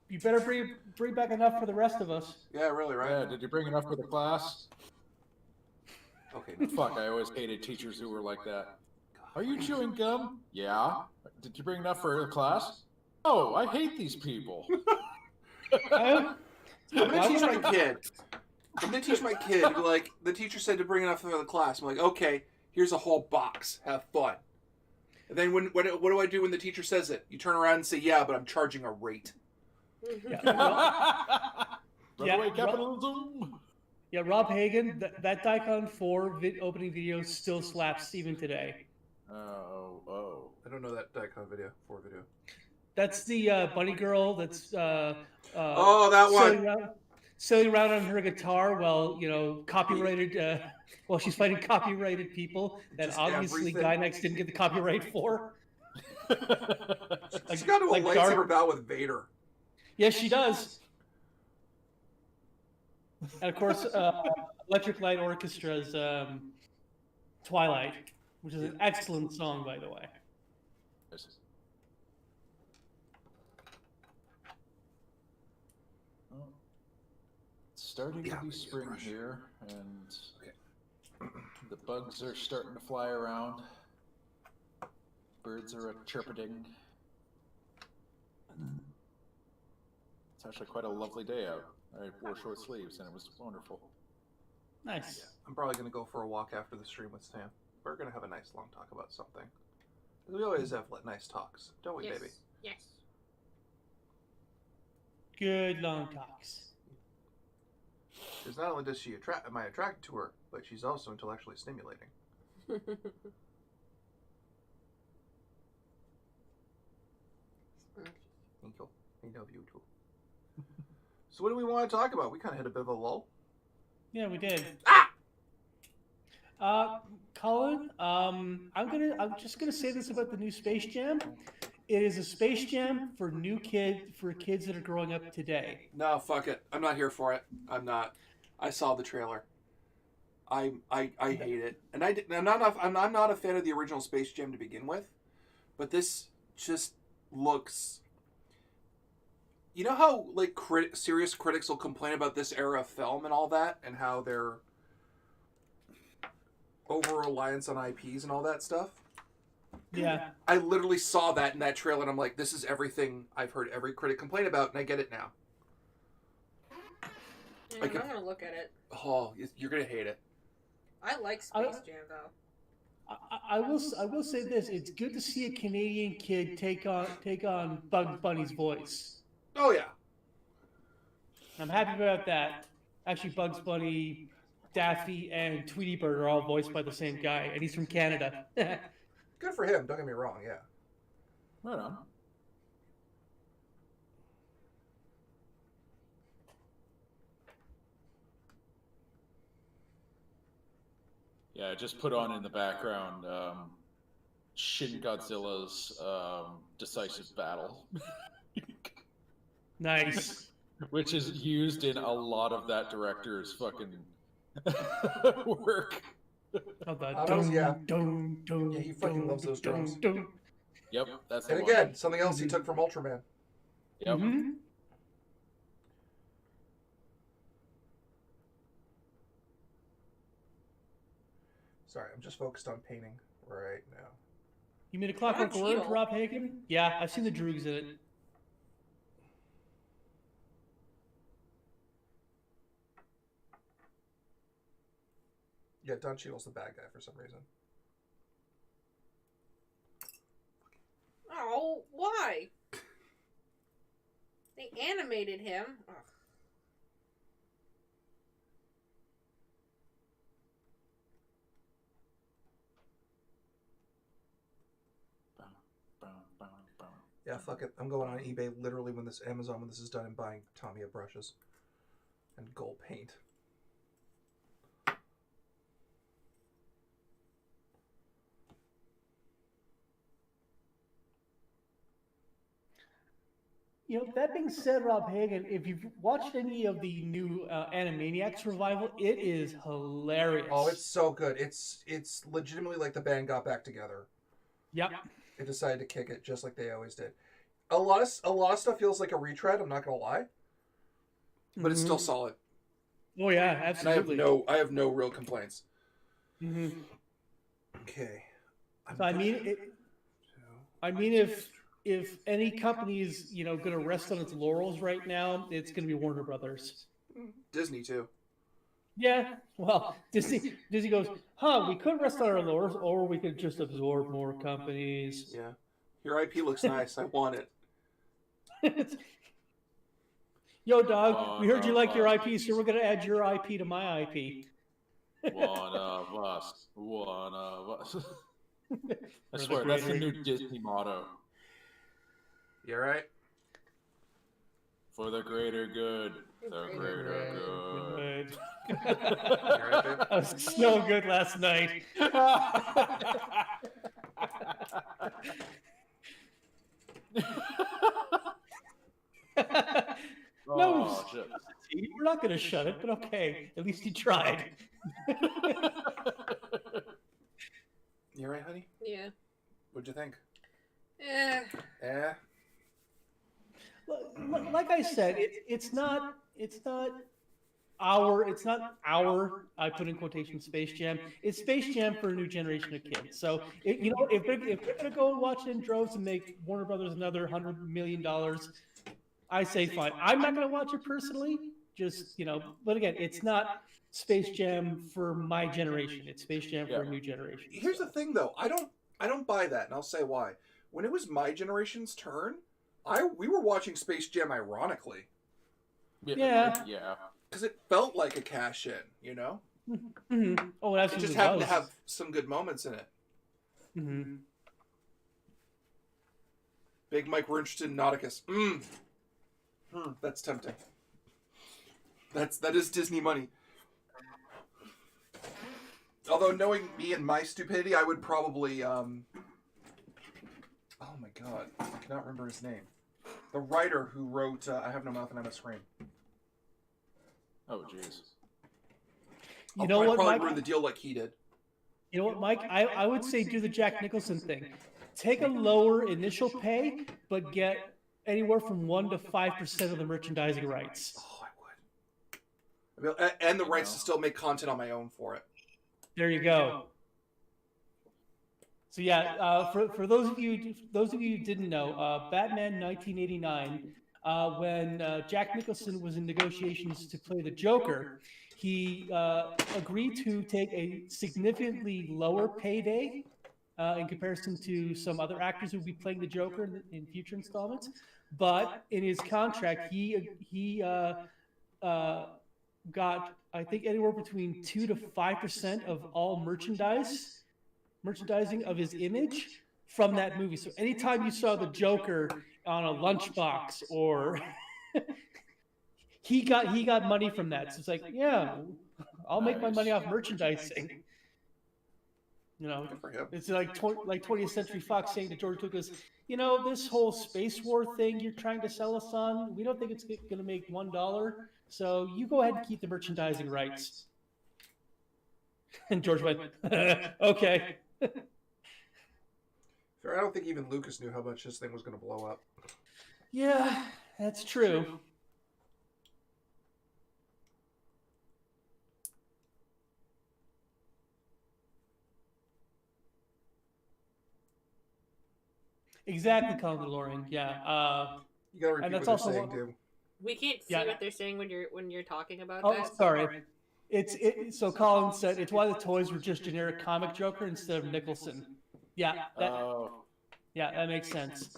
You better bring back enough for the rest of us. Yeah, really, right? Yeah, did you bring enough for the class? Okay. No. Fuck, I always hated teachers who were like that. Are you chewing gum? Yeah. Did you bring enough for the class? Oh, I hate these people. I- I'm gonna teach my kid. Like, the teacher said to bring enough for the class. I'm like, okay, here's a whole box. Have fun. And then what do I do when the teacher says it? You turn around and say, yeah, but I'm charging a rate. Yeah, Runaway capitalism. yeah, Rob Hagen, that Daikon 4 opening video still slaps even today. Oh. I don't know that Daikon video. That's the bunny girl that's Oh, that one. sailing around on her guitar while, copyrighted, while she's fighting copyrighted people that Just obviously everything. Gynax didn't get the copyright for. She's got to a lightsaber battle with Vader. Yes, she does. And of course, Electric Light Orchestra's Twilight, which is an excellent song, by the way. It's starting to be spring here, and the bugs are starting to fly around. Birds are chirping. It's actually quite a lovely day out. I wore short sleeves, and it was wonderful. Nice. Yeah, I'm probably going to go for a walk after the stream with Sam. We're going to have a nice long talk about something. We always have nice talks, don't we, baby? Yes. Good long talks. Because not only does she am I attracted to her, but she's also intellectually stimulating. Thank you. I love you too. So what do we want to talk about? We kind of hit a bit of a lull. Yeah, we did. Ah! Colin, I'm just gonna say this about the new Space Jam. It is a Space Jam for kids that are growing up today. No, fuck it. I'm not here for it. I'm not. I saw the trailer. I hate it, and I'm not a fan of the original Space Jam to begin with, but this just looks. You know how like serious critics will complain about this era of film and all that, and how they're over-reliance on IPs and all that stuff? Yeah. I literally saw that in that trailer, and I'm like, this is everything I've heard every critic complain about, and I get it now. Yeah, I'm gonna look at it. Oh, you're gonna hate it. I like Space Jam though. I will say this: it's good to see a Canadian kid take on Bugs Bunny's voice. Oh yeah. I'm happy about that. Actually, Bugs Bunny, Daffy, and Tweety Bird are all voiced by the same guy, and he's from Canada. Good for him. Don't get me wrong. Yeah. Right on. Yeah, I just put on in the background Shin Godzilla's Decisive Battle. Nice. Which is used in a lot of that director's fucking work. How yeah. Yeah, he fucking loves those drums. Yep, that's the And one. again, something else he took from Ultraman. Yep. Mm-hmm. Sorry, I'm just focused on painting right now. You mean a Clockwork Orange, Rob Hagen? Yeah, I've seen the Droogs in it. Yeah, Don Cheadle's the bad guy for some reason. Oh, why? They animated him. Ugh. Yeah, fuck it. I'm going on eBay literally when this Amazon when this is done and buying Tamiya brushes and gold paint. You know, that being said, Rob Hagen, if you've watched any of the new Animaniacs revival, it is hilarious. Oh, it's so good. It's legitimately like the band got back together. Yep. They decided to kick it just like they always did. A lot of stuff feels like a retread, I'm not gonna lie. But it's still solid. Oh yeah, absolutely. And I have no real complaints. Mm-hmm. Okay. So I mean, if any company's going to rest on its laurels right now, it's going to be Warner Brothers. Disney too. Yeah, well, Disney goes, we could rest on our laurels, or we could just absorb more companies. Yeah, your IP looks nice. I want it. Yo, dog, we heard you like your IP, so we're going to add your IP to my IP. One of us. I swear, that's the new Disney motto. You all right? For the greater good. The greater good. You all right, babe? That was so good last night. not going to shut it, but okay, at least he tried. You all right, honey? Yeah. What'd you think? Eh. Yeah. Like I said, it's not our I put in quotation Space Jam. It's Space Jam for a new generation of kids. So if they're gonna go and watch it in droves and make Warner Brothers another $100 million, I say fine. I'm not gonna watch it personally. Just but again, it's not Space Jam for my generation. It's Space Jam for a new generation. Here's the thing, though. I don't buy that, and I'll say why. When it was my generation's turn, we were watching Space Jam ironically. Yeah. Yeah. Because it felt like a cash in, Mm-hmm. Oh, it It absolutely just happened was. to have some good moments in it. Mm-hmm. Big Mike, we're interested in Nauticus. That's tempting. That is Disney money. Although knowing me and my stupidity, I would probably oh my god, I cannot remember his name. The writer who wrote I Have No Mouth and I Must Scream. Oh, jeez. You know what, probably Mike? ruined the deal like he did. You know what, Mike? I would say do the Jack Nicholson thing. Take a lower initial pay, but get anywhere from 1% to 5% of the merchandising rights. Oh, I would. And the rights to still make content on my own for it. There you go. So yeah, for those of you who didn't know, Batman 1989, when Jack Nicholson was in negotiations to play the Joker, he agreed to take a significantly lower payday in comparison to some other actors who would be playing the Joker in future installments. But in his contract, he got, I think, anywhere between 2 to 5% of all merchandising of his image from that movie. So anytime you saw the Joker on a lunchbox or he got money from that. So it's like, yeah, I'll make my money off merchandising. It's like 20th Century Fox saying to George Lucas, this whole space war thing you're trying to sell us on, we don't think it's going to make $1. So you go ahead and keep the merchandising rights. And George went, okay. Fair, I don't think even Lucas knew how much this thing was going to blow up. Yeah, that's true. Exactly, Colin DeLorean. Yeah. You gotta repeat and that's what also they're saying, too. We can't see what they're saying when you're talking about Oh, that. sorry. So Colin said it's why the toys were just generic comic Joker instead of Nicholson. Yeah. Yeah, that makes sense.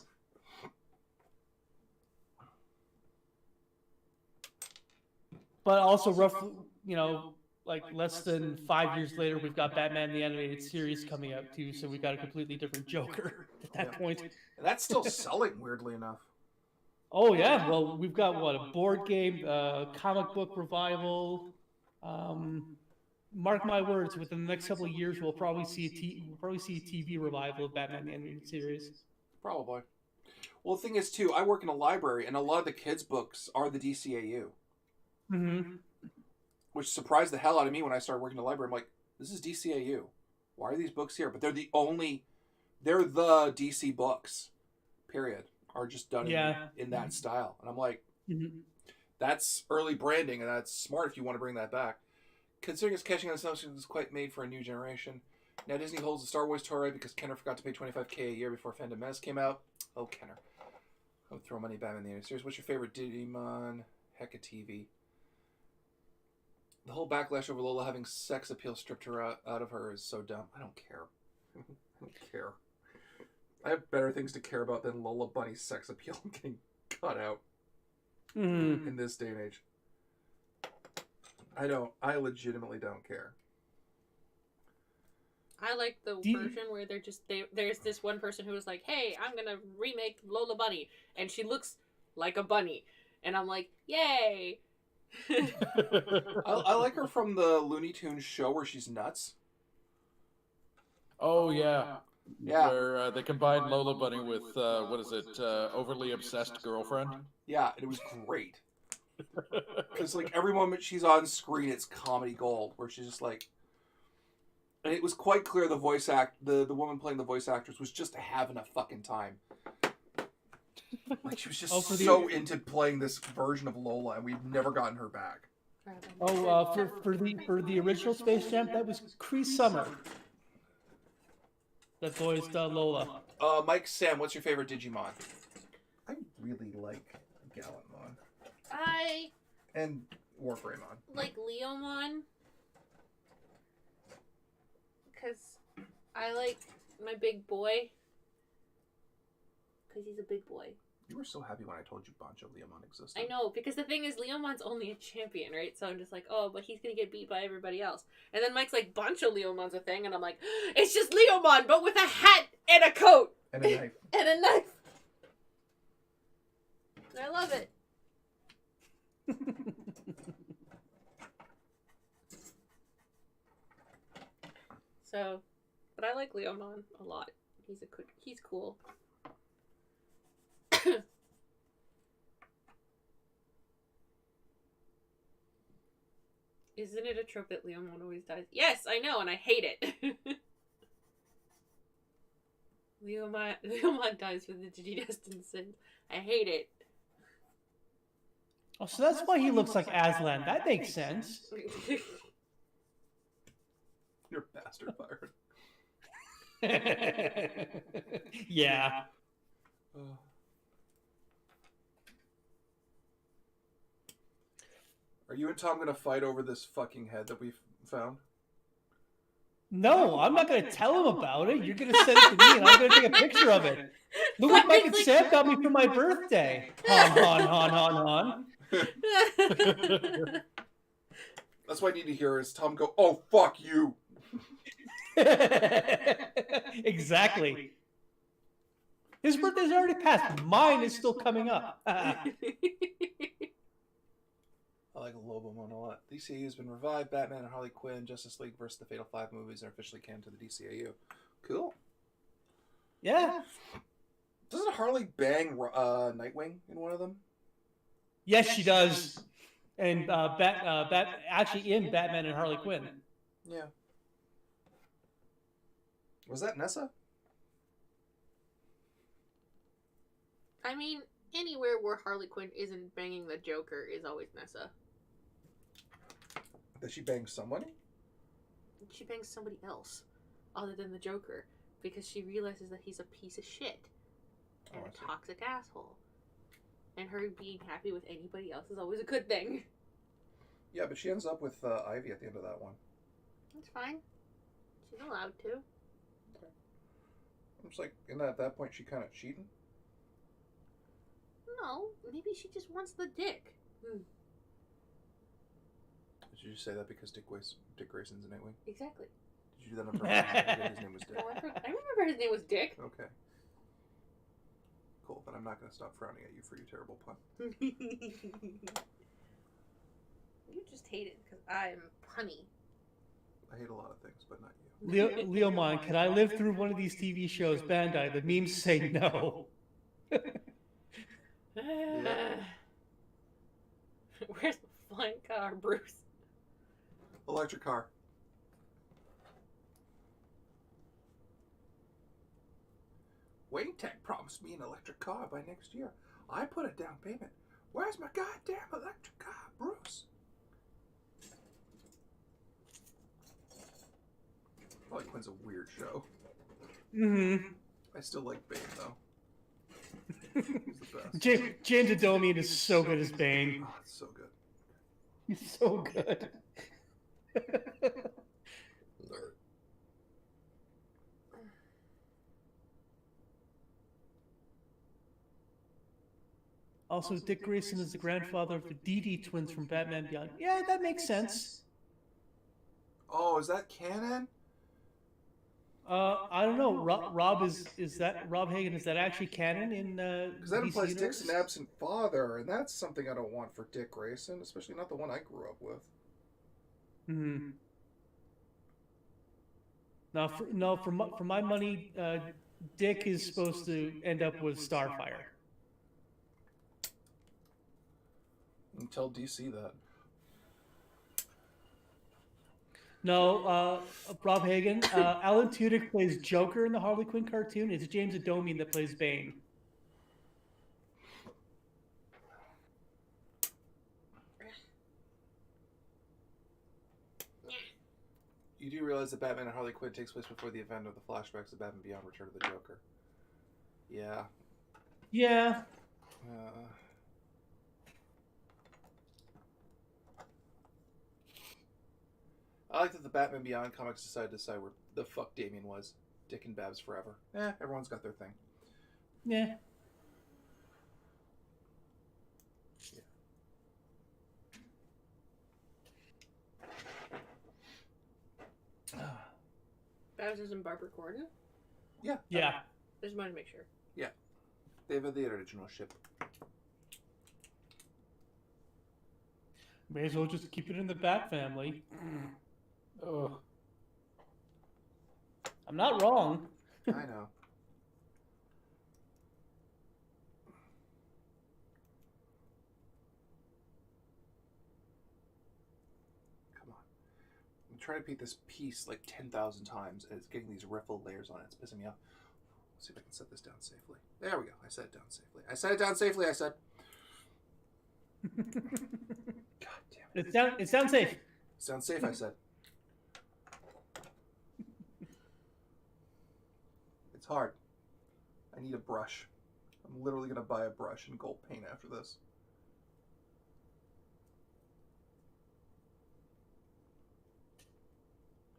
But also roughly, like less than 5 years later, we've got Batman the Animated Series coming out too, so we've got a completely different Joker at that point. And that's still selling, weirdly enough. Oh yeah, well we've got a board game, comic book revival. Mark my words, within the next couple of years, we'll probably see a TV revival of Batman the Animated Series. Probably. Well, the thing is too, I work in a library, and a lot of the kids' books are the DCAU. Mm-hmm. Which surprised the hell out of me when I started working in the library. I'm like, this is DCAU. Why are these books here? But they're the DC books, period, are just done in that style. And I'm like, that's early branding, and that's smart if you want to bring that back. Considering it's catching on something that's quite made for a new generation. Now Disney holds the Star Wars toy right because Kenner forgot to pay $25,000 a year before Phantom Menace came out. Oh, Kenner. I would throw money back in the animated series. What's your favorite Digimon? Hecka TV. The whole backlash over Lola having sex appeal stripped her out of her is so dumb. I don't care. I don't care. I have better things to care about than Lola Bunny's sex appeal getting cut out in this day and age. I legitimately don't care. I like the version where there's this one person who was like, hey, I'm gonna remake Lola Bunny, and she looks like a bunny. And I'm like, yay! I like her from the Looney Tunes show where she's nuts. Oh, yeah. Yeah. Where they combined Lola Bunny with, overly obsessed girlfriend. Yeah, it was great. Because like every moment she's on screen, it's comedy gold. Where she's just like, and it was quite clear the the woman playing the voice actress was just having a fucking time. Like she was just so into playing this version of Lola, and we've never gotten her back. For the original Space Jam, that was Cree Summer that voiced Lola. Mike, Sam, what's your favorite Digimon? I really like Gallantmon. And Warframon. Like Leomon. Because I like my big boy. Because he's a big boy. You were so happy when I told you Bancho Leomon existed. I know, because the thing is, Leomon's only a champion, right? So I'm just like, oh, but he's going to get beat by everybody else. And then Mike's like, Bancho Leomon's a thing. And I'm like, it's just Leomon, but with a hat and a coat. And a knife. And a knife. And I love it. So, but I like Leomon a lot. He's cool. Isn't it a trope that Leomon always dies? Yes, I know, and I hate it. Leomon dies with the Digidestined Sins. I hate it. Oh, so that's why he looks like Aslan. That makes sense. You're a bastard, Byron. Yeah. Are you and Tom going to fight over this fucking head that we've found? No, I'm not going to tell him about it. You're going to send it to me, and I'm going to take a picture of it. Look what Mike and Sam got me for my birthday. Han. That's what I need to hear is Tom go, oh, fuck you. Exactly. His birthday's already passed. Mine is still coming up. I like Lobomon a lot. DCAU has been revived. Batman and Harley Quinn, Justice League vs. the Fatal 5 movies are officially canon to the DCAU. Cool. Yeah. Doesn't Harley bang Nightwing in one of them? Yes, she does. And actually in Batman and Harley Quinn. Yeah. Was that Nessa? I mean, anywhere where Harley Quinn isn't banging the Joker is always Nessa. Does she bang somebody? She bangs somebody else other than the Joker because she realizes that he's a piece of shit and a toxic asshole. And her being happy with anybody else is always a good thing. Yeah, but she ends up with Ivy at the end of that one. That's fine. She's allowed to. Okay. I'm just like, isn't at that point she kind of cheating? No, maybe she just wants the dick. Did you say that because Dick Grayson's Nightwing? Exactly. Did you do that on purpose? His name was Dick. Oh, I remember his name was Dick. Okay. Cool, but I'm not going to stop frowning at you for your terrible pun. You just hate it because I'm punny. I hate a lot of things, but not you. Leomon, can I live through one of these TV shows, Bandai? The memes say no. Yeah. Where's the flying car, Bruce? Electric car. Wayne Tech promised me an electric car by next year. I put a down payment. Where's my goddamn electric car, Bruce? Harley Quinn's a weird show. Mm-hmm. I still like Bane, though. He's the best. James Adomian is so good as Bane. Oh, it's so good. He's so good. Also, Dick Grayson is the grandfather of the DD twins from Batman Beyond. Yeah, that makes sense. Oh, is that canon? I don't know. Rob Hagen, is that actually canon in Because that DC implies universe? Dick's an absent father, and that's something I don't want for Dick Grayson, especially not the one I grew up with. Hmm. Now, for my money, Dick is supposed to end up with Starfire. Tell DC that. No, Rob Hagen. Alan Tudyk plays Joker in the Harley Quinn cartoon. It's James Adomian that plays Bane. You do realize that Batman and Harley Quinn takes place before the event of the flashbacks of Batman Beyond Return of the Joker. Yeah. Yeah. I like that the Batman Beyond comics decided to decide where the fuck Damian was. Dick and Babs forever. Everyone's got their thing. Yeah. Babs is in Barbara Gordon? Yeah. Yeah. Just wanted to make sure. Yeah. They have the original ship. May as well just keep it in the Bat family. Oh. I'm not wrong. I know. Come on. I'm trying to repeat this piece like 10,000 times, and it's getting these riffled layers on it. It's pissing me off. Let's see if I can set this down safely. There we go. I set it down safely. I set it down safely, I said. God damn it. It sounds safe. Sounds safe, I said. It's hard. I need a brush. I'm literally going to buy a brush and gold paint after this.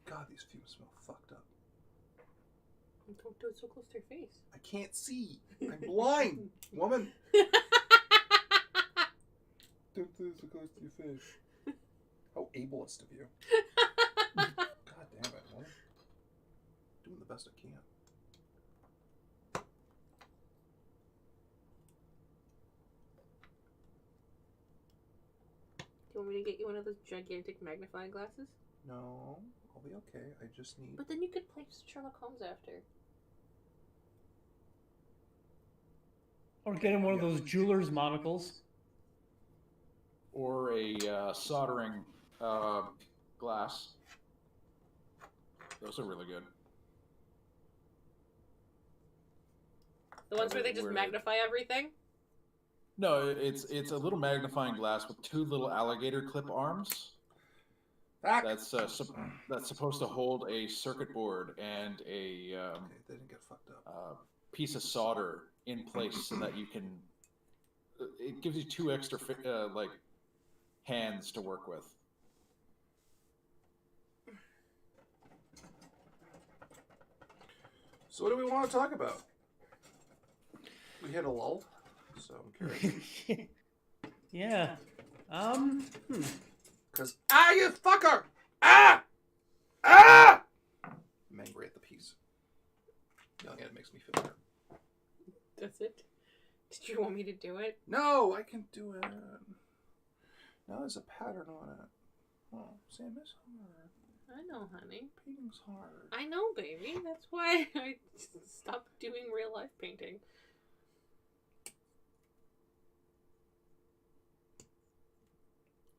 God, these fumes smell fucked up. Don't do it so close to your face. I can't see. I'm blind, woman. Don't do it so close to your face. How ableist of you. God damn it, woman. Doing the best I can. Do you want me to get you one of those gigantic magnifying glasses? No, I'll be okay. I just need... But then you could play Sherlock Holmes after. Or get him one of those jeweler's monocles. Or a soldering glass. Those are really good. The ones where they just magnify everything? No, it's a little magnifying glass with two little alligator clip arms. That's supposed to hold a circuit board and a Okay, they didn't get fucked up. piece of solder in place so that you can. It gives you two extra like hands to work with. So what do we want to talk about? We hit a lull, so I'm curious. Yeah. Because, you fucker! I'm angry at the piece. Yelling at it makes me feel better. That's it? Did you want me to do it? No, I can do it. Now there's a pattern on it. Oh, Sam is hard. I know, honey. Painting's hard. I know, baby. That's why I stopped doing real life painting.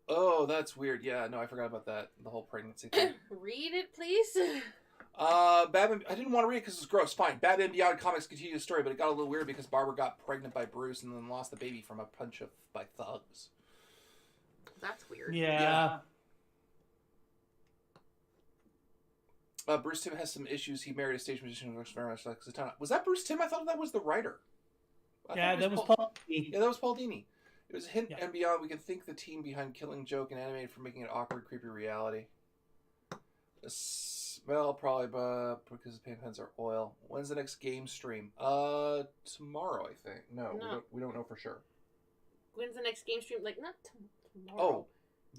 Oh, that's weird. Yeah, no, I forgot about that. The whole pregnancy thing. Read it, please. Batman. I didn't want to read it because it's gross. Fine. Batman Beyond comics continue the story, but it got a little weird because Barbara got pregnant by Bruce and then lost the baby from a punch by thugs. That's weird. Yeah. Bruce Timm has some issues. He married a stage musician who works very much like Zatanna. Was that Bruce Timm? I thought that was the writer. Yeah, that was Paul. Yeah, that was Paul Dini. It was a hint Yeah. and beyond. We can thank the team behind Killing Joke and Animated for making it awkward, creepy reality. The smell probably because the paint pens are oil. When's the next game stream? Tomorrow, I think. No. We don't know for sure. When's the next game stream? Like, not tomorrow. Oh,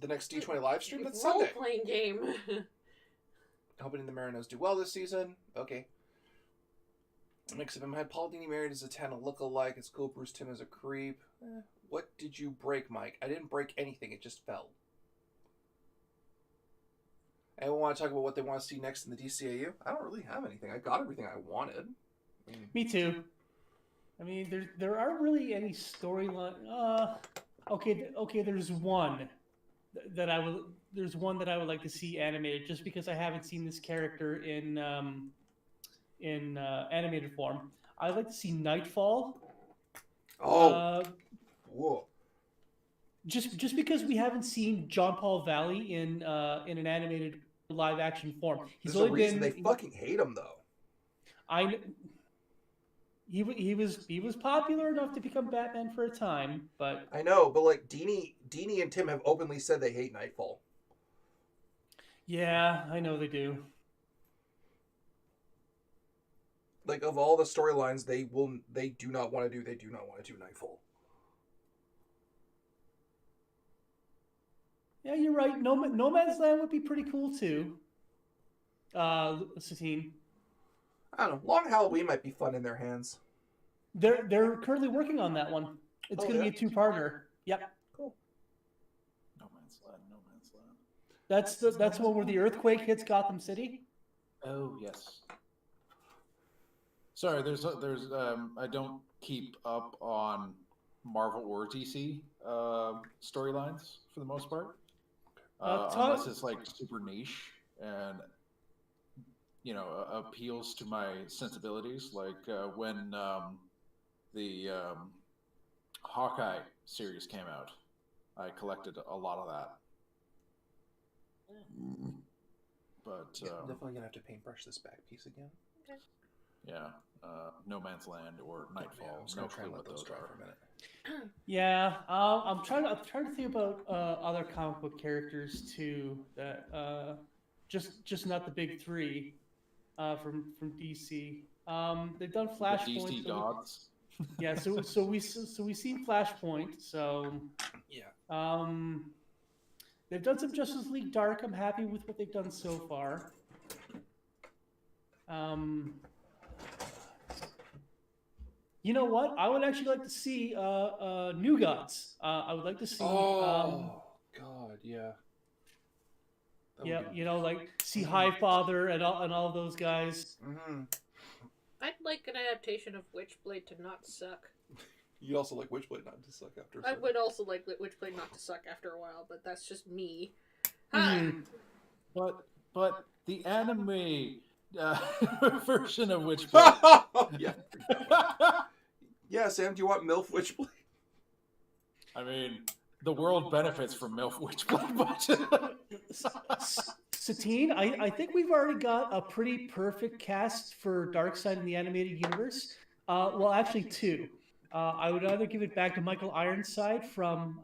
the next D20 live stream? That's Role Sunday. playing game. Hoping the Marinos do well this season. Okay. A mix of him had Paul Dini married as a Zatanna look-alike. It's cool. Bruce Timm as a creep. What did you break, Mike? I didn't break anything. It just fell. Anyone want to talk about what they want to see next in the DCAU? I don't really have anything. I got everything I wanted. Me too. I mean, there aren't really any storyline. Okay. There's one that I would. There's one that I would like to see animated, just because I haven't seen this character in animated form. I'd like to see Nightfall. Oh, whoa. Just because we haven't seen John Paul Valley in an animated live action form. There's a reason they fucking hate him though. He was popular enough to become Batman for a time, but I know, but like Deanie and Tim have openly said they hate Nightfall. yeah, I know they do. Like of all the storylines they do not want to do Nightfall. Yeah, you're right. No Man's Land would be pretty cool too. Satine. I don't know. Long Halloween might be fun in their hands. They're currently working on that one. It's going to be a two-parter. Yep. Cool. No Man's Land. That's the one where the earthquake hits Gotham City. Oh yes. Sorry, there's I don't keep up on Marvel or DC storylines for the most part, unless it's like super niche and appeals to my sensibilities. Like when the Hawkeye series came out, I collected a lot of that. But definitely gonna have to paintbrush this back piece again. Okay. yeah, No Man's Land or Nightfall. No clue what those are. For a minute. Yeah, I'm trying to think about other comic book characters too that just not the big three from DC. They've done Flashpoint. The DC gods. Yeah, so we've seen Flashpoint. So Yeah. They've done some Justice League Dark. I'm happy with what they've done so far. You know what? I would actually like to see New Gods. I would like to see. Oh God, yeah. Yeah, like see Highfather and all those guys. Mm-hmm. I'd like an adaptation of Witchblade to not suck. You also like Witchblade not to suck after. I would also like Witchblade not to suck after a while, but that's just me. Mm. But the anime version of Witchblade. Yeah. Yeah, Sam, do you want MILF Witchblade? I mean, the world benefits from MILF Witchblade, but Satine, I think we've already got a pretty perfect cast for Darkseid in the animated universe. Well, actually, two. I would either give it back to Michael Ironside from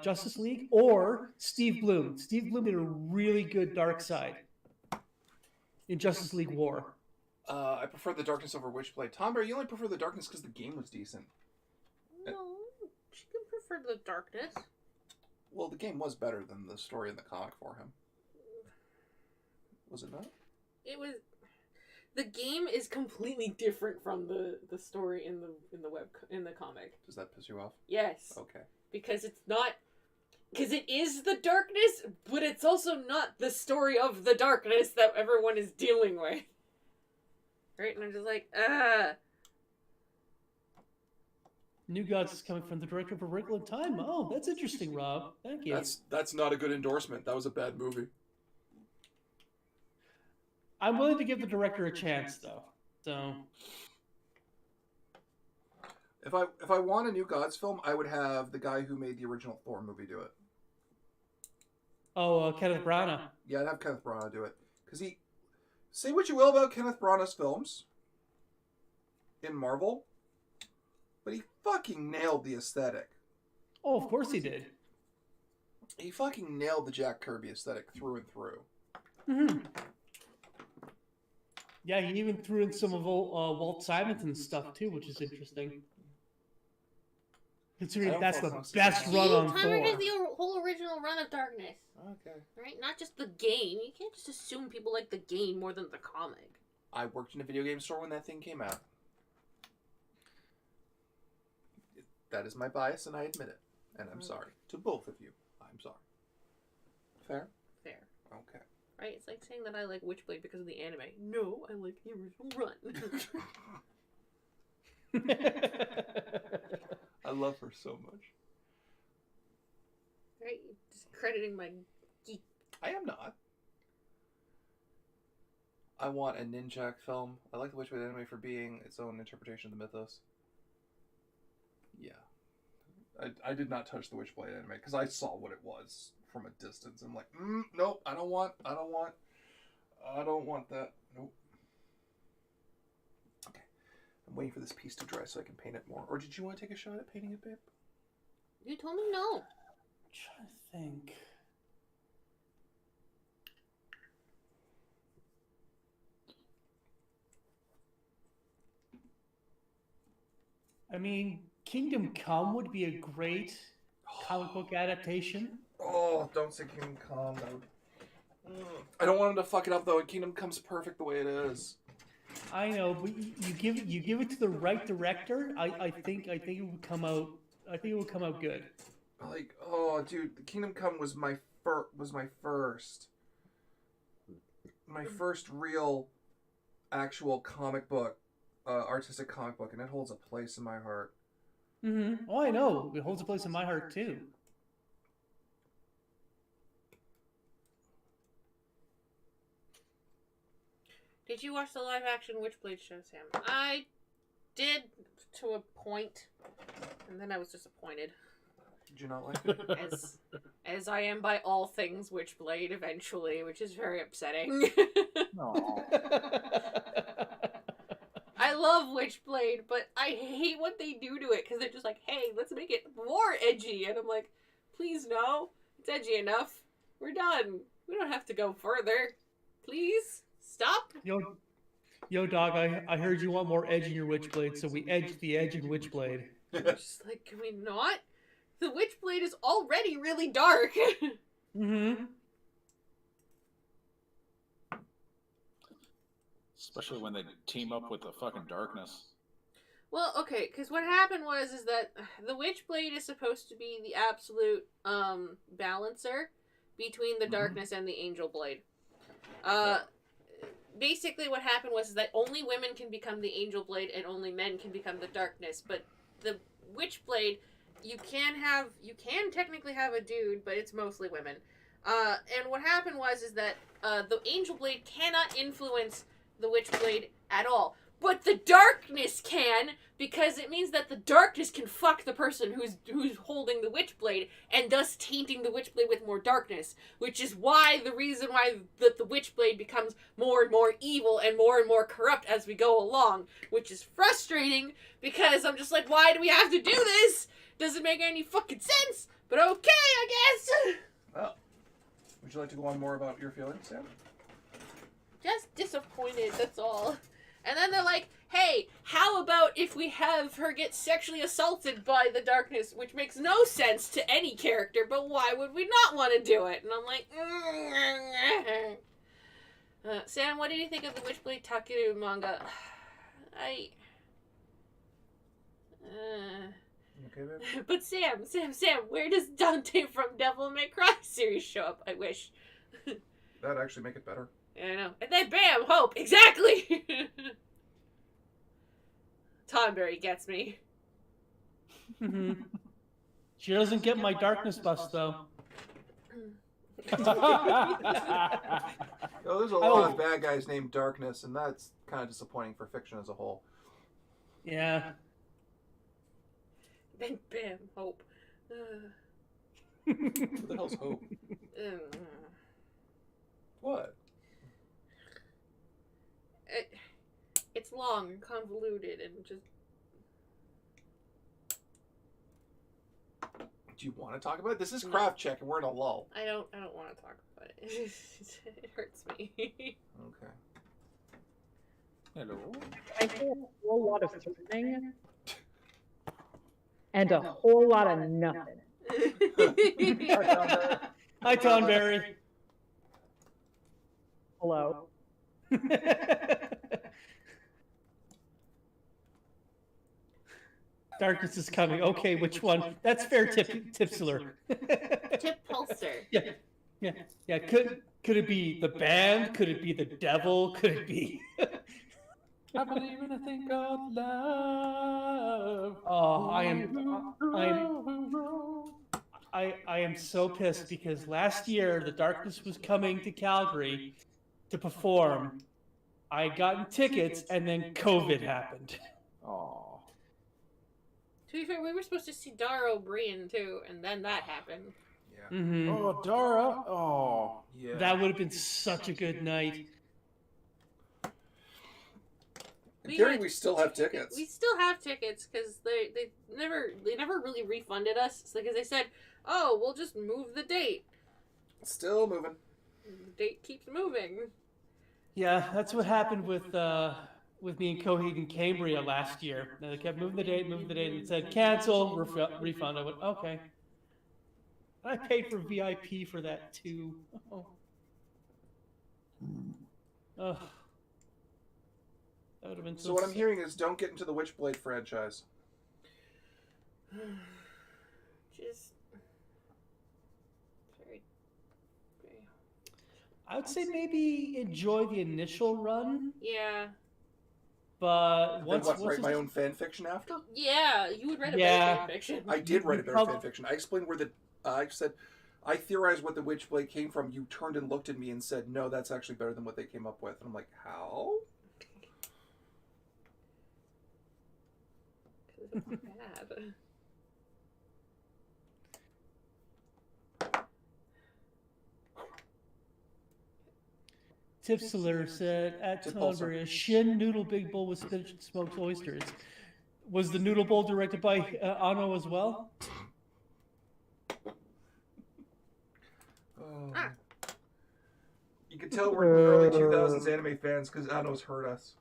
Justice League or Steve Bloom. Steve Bloom did a really good Darkseid in Justice League War. I prefer the darkness over Witchblade. Tomber, you only prefer the darkness because the game was decent. No, she can prefer the darkness. Well, the game was better than the story in the comic for him. Was it not? It was. The game is completely different from the story in the comic. Does that piss you off? Yes. Okay. Because it's not. Because it is the darkness, but it's also not the story of the darkness that everyone is dealing with. Right? And I'm just like, New Gods is coming from the director of A Wrinkle in Time. Oh, that's interesting, Rob. Thank you. That's not a good endorsement. That was a bad movie. I'm willing to give the director a chance, though. So, If I want a New Gods film, I would have the guy who made the original Thor movie do it. Kenneth Branagh. Yeah, I'd have Kenneth Branagh do it. Because he... Say what you will about Kenneth Branagh's films in Marvel, but he fucking nailed the aesthetic. Oh, of course he did. He fucking nailed the Jack Kirby aesthetic through and through. Mm-hmm. Yeah, he even threw in some of Walt Simonson's stuff, too, which is interesting. Considering that's the best run on Thor. Tyler did the whole original run of Darkness. Okay. Right? Not just the game. You can't just assume people like the game more than the comic. I worked in a video game store when that thing came out. That is my bias, and I admit it. And I'm sorry. To both of you. I'm sorry. Fair? Fair. Okay. Right? It's like saying that I like Witchblade because of the anime. No, I like the original run. I love her so much. discrediting my geek. I am not. I want a ninjak film. I like the Witchblade anime for being its own interpretation of the mythos. Yeah. I did not touch the Witchblade anime because I saw what it was from a distance. I'm like, nope, I don't want that. Nope. Okay. I'm waiting for this piece to dry so I can paint it more. Or did you want to take a shot at painting it, babe? You told me no. I'm trying to think. I mean, Kingdom Come would be a great comic book adaptation. Oh, don't say Kingdom Come. I don't want him to fuck it up though. And Kingdom Come's perfect the way it is. I know, but you give it to the right director. I think it would come out. I think it would come out good. Like, oh, dude, the Kingdom Come was my first real, actual comic book, artistic comic book, and it holds a place in my heart. Mm-hmm. Oh, I know. It holds a place in my heart too. Did you watch the live action Witchblade show, Sam? I did to a point, and then I was disappointed. Did you not like it? As I am by all things Witchblade eventually, which is very upsetting. I love Witchblade, but I hate what they do to it because they're just like, hey, let's make it more edgy. And I'm like, please no. It's edgy enough. We're done. We don't have to go further. Please stop. Yo, dog, I heard you want more edge in your Witchblade, so we edged the edge in Witchblade. Just like, can we not? The Witchblade is already really dark. Mm-hmm. Especially when they team up with the fucking darkness. Well, okay, because what happened is that the Witchblade is supposed to be the absolute balancer between the darkness and the Angel Blade. Basically what happened was that only women can become the Angel Blade and only men can become the darkness, but the Witchblade, you can technically have a dude, but it's mostly women. And what happened is that the Angel Blade cannot influence the Witchblade at all. But the darkness can, because it means that the darkness can fuck the person who's holding the Witchblade, and thus tainting the Witchblade with more darkness. Which is the reason why the Witchblade becomes more and more evil and more corrupt as we go along. Which is frustrating, because I'm just like, why do we have to do this? Doesn't make any fucking sense, but okay, I guess. Well, would you like to go on more about your feelings, Sam? Just disappointed, that's all. And then they're like, hey, how about if we have her get sexually assaulted by the darkness, which makes no sense to any character, but why would we not want to do it? And I'm like, Sam, what did you think of the Witchblade Takeru manga? Okay, babe? But Sam, where does Dante from Devil May Cry series show up? I wish. That'd actually make it better. Yeah, I know. And then bam, Hope. Exactly. Tonberry gets me. Mm-hmm. She doesn't get my darkness bust though. There's a lot of bad guys named Darkness, and that's kind of disappointing for fiction as a whole. Yeah. Then bam, Hope. What the hell's Hope? What? It's long and convoluted and just... Do you want to talk about it? This is Craft Check, and we're in a lull. I don't want to talk about it. It hurts me. Okay. Hello. I feel a whole lot of something and a whole lot of nothing. Hi, Tonberry. Hello. Darkness is coming. Okay, which one? That's fair, Tipsler. Tip Pulser. Yeah. Could it be the band? Could it be the devil? Could it be? I believe in a thing called love. Oh, I am. I am so pissed because last year the Darkness was coming to Calgary to perform. I had gotten tickets and then COVID happened. Oh. To be fair, we were supposed to see Dara O'Brien too, and then that happened. Yeah. Mm-hmm. Oh, Dara. Oh. Yeah. That would have been such a good night. In theory, we still have tickets. We still have tickets because they never really refunded us because they said, "Oh, we'll just move the date." Still moving. The date keeps moving. Yeah, that's what happened with me and Coheed and Cambria last year. They kept moving the date, and it said cancel, refund. I went, okay. I paid for VIP for that too. Oh. Ugh. That would have been So what I'm hearing is don't get into the Witchblade franchise. Just very. I would say maybe enjoy the initial run, Yeah. but Then once what, write my own fan fiction after? Yeah, you would write a Yeah. better fan fiction. I did write a better Prob- fan fiction. I explained where the... I said... I theorized what the Witchblade came from. You turned and looked at me and said, no, that's actually better than what they came up with. And I'm like, how? It's bad. Tipsler said at Tipulser. Tonbury, a shin noodle big bowl with spinach and smoked oysters. Was the noodle bowl directed by Anno as well? Ah. You can tell we're early 2000s anime fans because Anno's hurt us.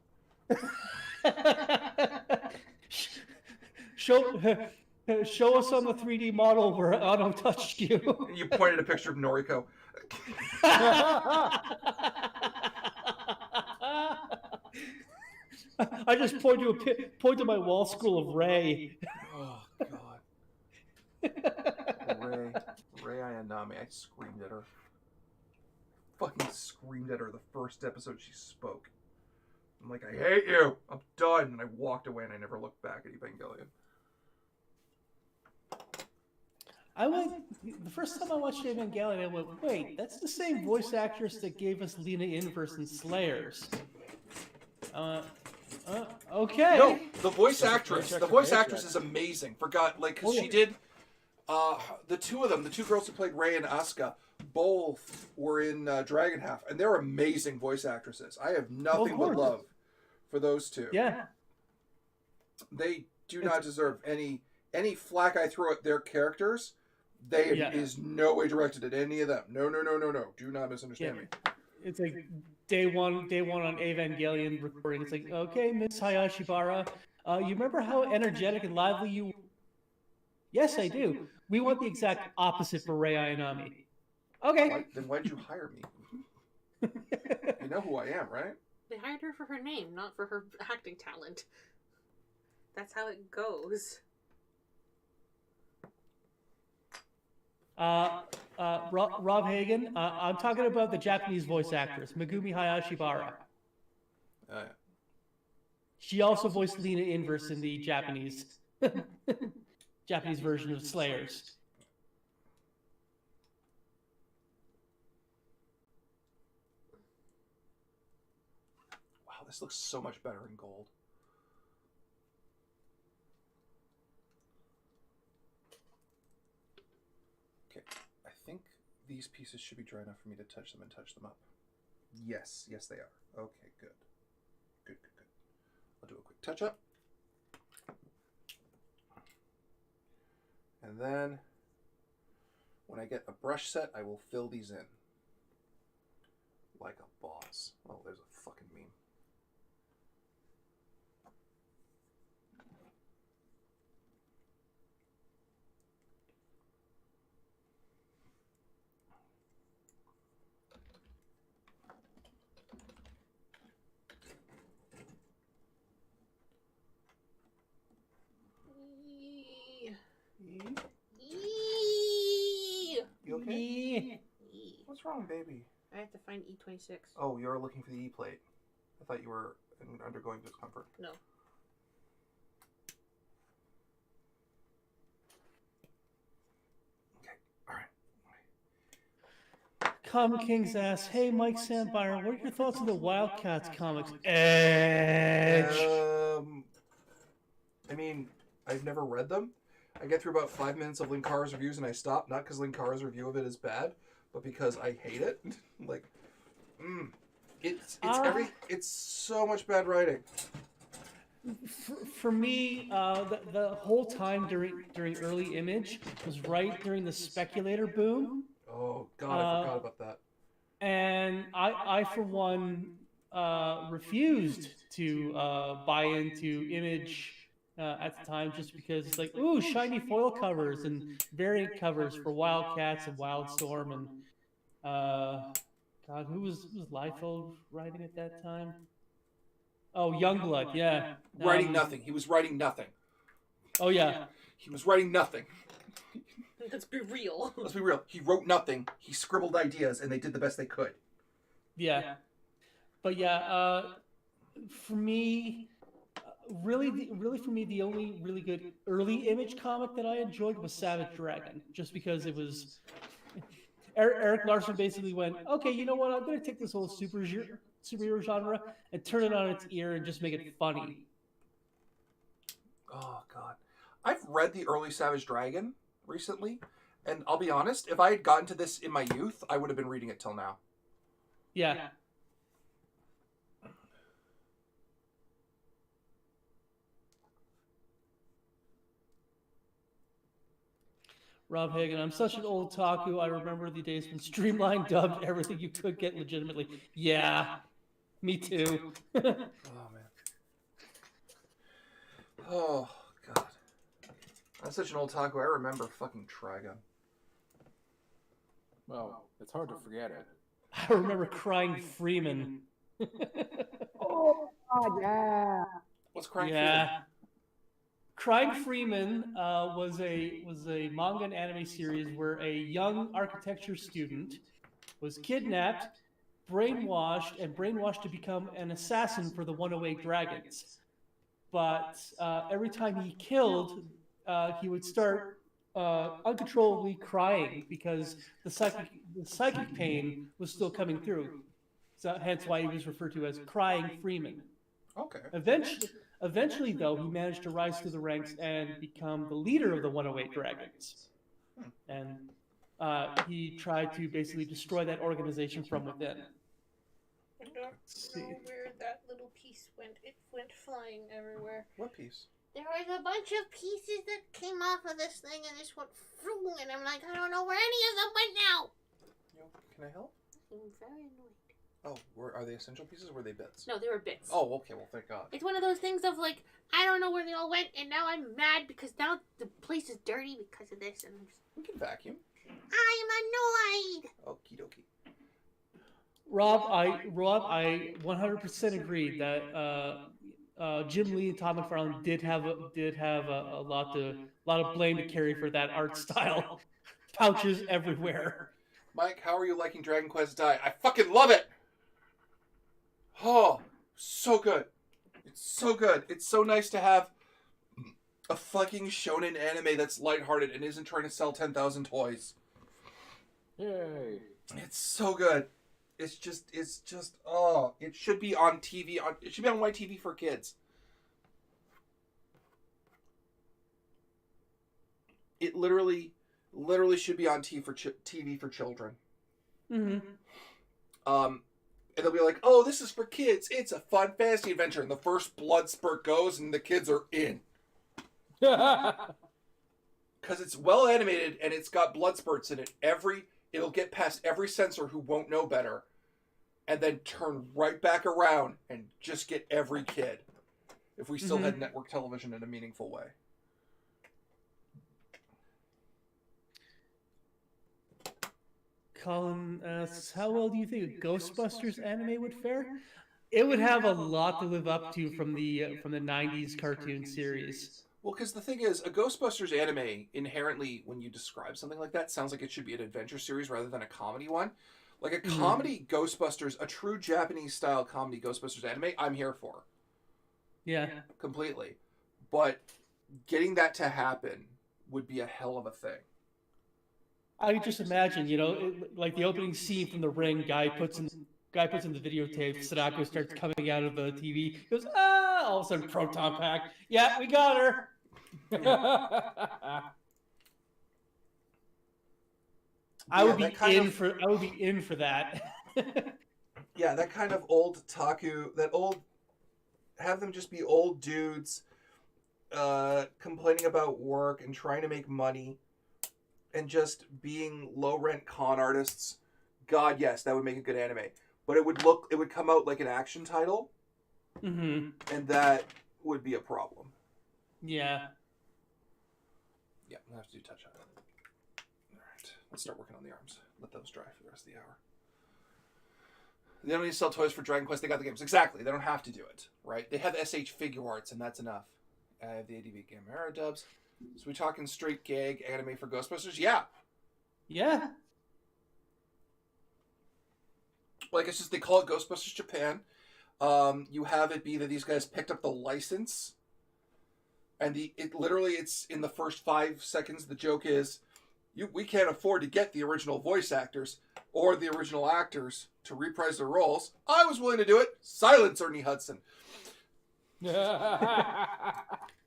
show us on the 3D model where Anno touched you. You pointed a picture of Noriko. I just point to my wall scroll of Ray. Oh, God. Ray Ayanami. I screamed at her. Fucking screamed at her the first episode she spoke. I'm like, I hate you. I'm done. And I walked away and I never looked back at Evangelion. The first time I watched Evangelion, I went, wait, that's the same voice actress that gave us Lena Inverse in Slayers. Okay. No, the voice actress. The voice actress is amazing. Forgot, like, because she did. The two of them, the two girls who played Rei and Asuka, both were in Dragon Half, and they're amazing voice actresses. I have nothing but love for those two. Yeah. They do not deserve any flack I throw at their characters. Is no way directed at any of them. No. Do not misunderstand me. It's like day one on Evangelion recording. It's like, okay, Miss Hayashibara, you remember how energetic and lively you? Yes, I do. We want the exact opposite for Rei Ayanami. Okay. Then why'd you hire me? You know who I am, right? They hired her for her name, not for her acting talent. That's how it goes. Rob Hagen, I'm talking about the Japanese voice actress, Megumi Hayashibara. She also voiced Lena Inverse in the Japanese version of Slayers. Wow, this looks so much better in gold. Okay, I think these pieces should be dry enough for me to touch them and touch them up. Yes, they are. Okay, good. Good. I'll do a quick touch up. And then, when I get a brush set, I will fill these in. Like a boss. Oh, there's a fucking meme. You okay? What's wrong, baby? I have to find E26. Oh, you're looking for the E plate. I thought you were undergoing discomfort. No. Okay. Comic Kings asks, "Hey, Mike Sandbyron, what are your thoughts on the Wildcats comics?" Edge. I mean, I've never read them. I get through about 5 minutes of Linkar's reviews and I stop. Not because Linkar's review of it is bad, but because I hate it. Like, it's so much bad writing. For me, the whole time during early Image was right during the speculator boom. Oh God, I forgot about that. And I for one, refused to buy into Image at the time, just because it's like, ooh, shiny foil covers and variant covers for Wildcats and Wildstorm and God, who was Liefeld writing at that time? Oh, Youngblood, yeah. Writing nothing. He was writing nothing. Oh yeah. He was writing nothing. Let's be real. Let's be real. He wrote nothing. He scribbled ideas, and they did the best they could. Yeah. But yeah, for me, really for me, the only really good early Image comic that I enjoyed was Savage Dragon, just because it was. Eric Larson basically went, okay, you know what? I'm going to take this whole superhero genre and turn it on its ear and just make it funny. Oh God, I've read the early Savage Dragon recently, and I'll be honest, if I had gotten to this in my youth, I would have been reading it till now. Yeah. Rob Hagan, I'm such an old taku. I remember the days when Streamline dubbed everything you could get legitimately. Yeah, me too. Oh man. Oh God. I'm such an old taco. I remember fucking Trigon. Well, it's hard to forget it. I remember Crying Freeman. Oh, God, yeah. What's Crying Yeah. Freeman? Crying Freeman was a manga and anime series where a young architecture student was kidnapped, brainwashed to become an assassin for the 108 Dragons. But every time he killed, he would start uncontrollably crying because the psychic pain was still coming through. So hence why he was referred to as Crying Freeman. Okay. Eventually, though, he managed to rise through the ranks and become the leader of the 108 Dragons. And he tried to basically destroy that organization from within. I don't know where that little piece went. It went flying everywhere. What piece? There was a bunch of pieces that came off of this thing and this went through, and I'm like, I don't know where any of them went now. Can I help? I'm very annoyed. Oh, are they essential pieces or were they bits? No, they were bits. Oh, okay. Well, thank God. It's one of those things of like, I don't know where they all went, and now I'm mad because now the place is dirty because of this, and I'm just... We can vacuum. I'm annoyed. Okie dokie. Rob, I 100% agree that Jim Lee and Todd McFarlane did have a lot of blame to carry for that art style. Pouches everywhere. Mike, how are you liking Dragon Quest Die? I fucking love it. Oh, so good. It's so good. It's so nice to have a fucking shonen anime that's lighthearted and isn't trying to sell 10,000 toys. Yay. It's so good. It's just, oh, it should be on TV. It should be on white TV for kids. It literally should be on TV for children. Mm-hmm. And they'll be like, oh, this is for kids. It's a fun fantasy adventure. And the first blood spurt goes and the kids are in. Because it's well animated and it's got blood spurts in it. It'll get past every censor who won't know better. And then turn right back around and just get every kid. If we still had network television in a meaningful way. Colin asks, how well do you think a Ghostbusters anime would fare? It would have a lot to live up to from the 90s cartoon series. Well, because the thing is, a Ghostbusters anime, inherently, when you describe something like that, sounds like it should be an adventure series rather than a comedy one. Like a comedy Ghostbusters, a true Japanese-style comedy Ghostbusters anime, I'm here for. Yeah. Completely. But getting that to happen would be a hell of a thing. I just imagine, like the opening scene from The Ring, guy puts in the videotape, Sadako starts coming out of the TV, he goes, ah, all of a sudden proton pack. Yeah, we got her. I would be in for that. Yeah, that kind of old taku, have them just be old dudes complaining about work and trying to make money and just being low rent con artists. God, yes, that would make a good anime. But it would come out like an action title. Mm-hmm. And that would be a problem. Yeah. Yeah, we'll have to do touch on it. Alright, let's start working on the arms. Let those dry for the rest of the hour. They don't need to sell toys for Dragon Quest, they got the games. Exactly, they don't have to do it, right? They have SH figure arts, and that's enough. I have the ADV Gamera dubs. So we talking straight gag anime for Ghostbusters? Yeah. Yeah. Like, it's just, they call it Ghostbusters Japan. You have it be that these guys picked up the license, and it's in the first 5 seconds, the joke is, we can't afford to get the original voice actors or the original actors to reprise their roles. I was willing to do it. Silence, Ernie Hudson.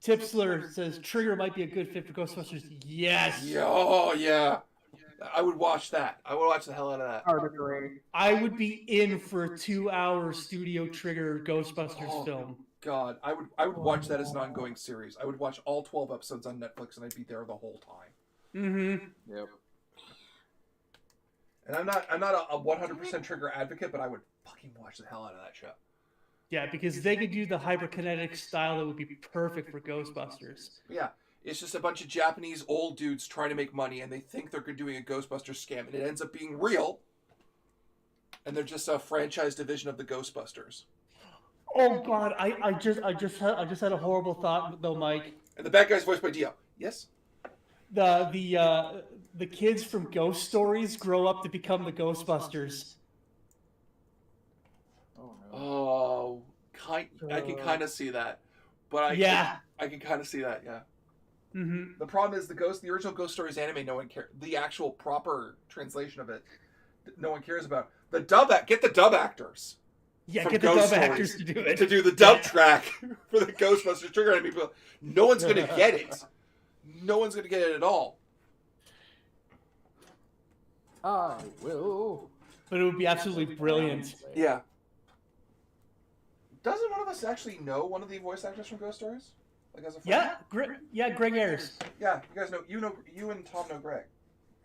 Tipsler says Trigger might be a good fit for Ghostbusters. Yes. Oh, yeah. I would watch that. I would watch the hell out of that. Hard agree. I would be in for a 2-hour Studio Trigger Ghostbusters film. God, I would watch that as an ongoing series. I would watch all 12 episodes on Netflix, and I'd be there the whole time. Mm-hmm. Yep. And I'm not a 100% Trigger advocate, but I would fucking watch the hell out of that show. Yeah, because they could do the hyperkinetic style that would be perfect for Ghostbusters. Yeah, it's just a bunch of Japanese old dudes trying to make money, and they think they're doing a Ghostbusters scam, and it ends up being real. And they're just a franchise division of the Ghostbusters. Oh God, I just had a horrible thought though, Mike. And the bad guy's voiced by Dio. Yes. The kids from Ghost Stories grow up to become the Ghostbusters. Oh no. Oh, I can kind of see that, but I can kind of see that. Yeah. Mm-hmm. The problem is the original Ghost Stories anime. No one cares. The actual proper translation of it, no one cares about. Get the dub actors. Yeah, from get the Ghost dub Stories actors to do it. To do the dub track for the Ghostbusters Trigger anime. But no one's gonna get it. No one's gonna get it at all. I will. But it would be absolutely brilliant. Yeah. Doesn't one of us actually know one of the voice actors from Ghost Stories? Like as a friend? Yeah, Greg Ayers. Yeah, you guys know. You and Tom know Greg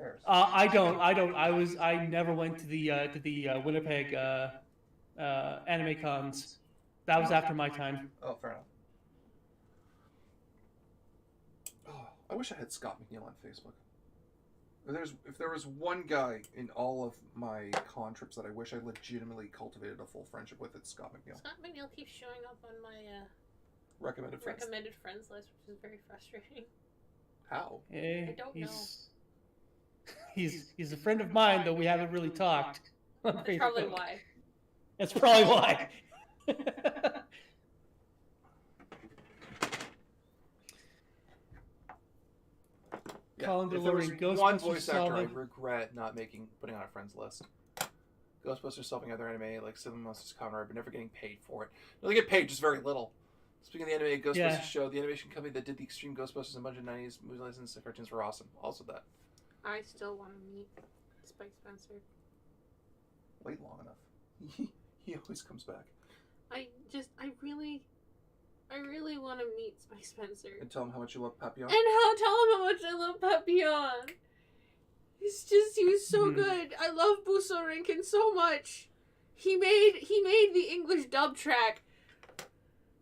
Ayers. I don't. I never went to the Winnipeg anime cons. That was after my time. Oh, fair enough. Oh, I wish I had Scott McNeil on Facebook. If there was one guy in all of my con trips that I wish I legitimately cultivated a full friendship with, it's Scott McNeil. Scott McNeil keeps showing up on my Recommended friends list, which is very frustrating. How? I don't know. He's a friend of mine, though we haven't really talked. That's probably why. That's probably why. Yeah, Colin if there was delivering one Ghostbusters voice actor I solving. regret not putting on a friends list. Ghostbusters solving other anime like 7 Monsters Kamen Rider, but never getting paid for it. No, they get paid, just very little. Speaking of the animated Ghostbusters show, the animation company that did the Extreme Ghostbusters and a bunch of 90s movie licensed cartoons were awesome. Also that. I still want to meet Spike Spencer. Wait long enough. He always comes back. I really want to meet Spike Spencer. And tell him how much you love Papillon. And tell him how much I love Papillon. He was so good. I love Buso Rinkin so much. He made the English dub track.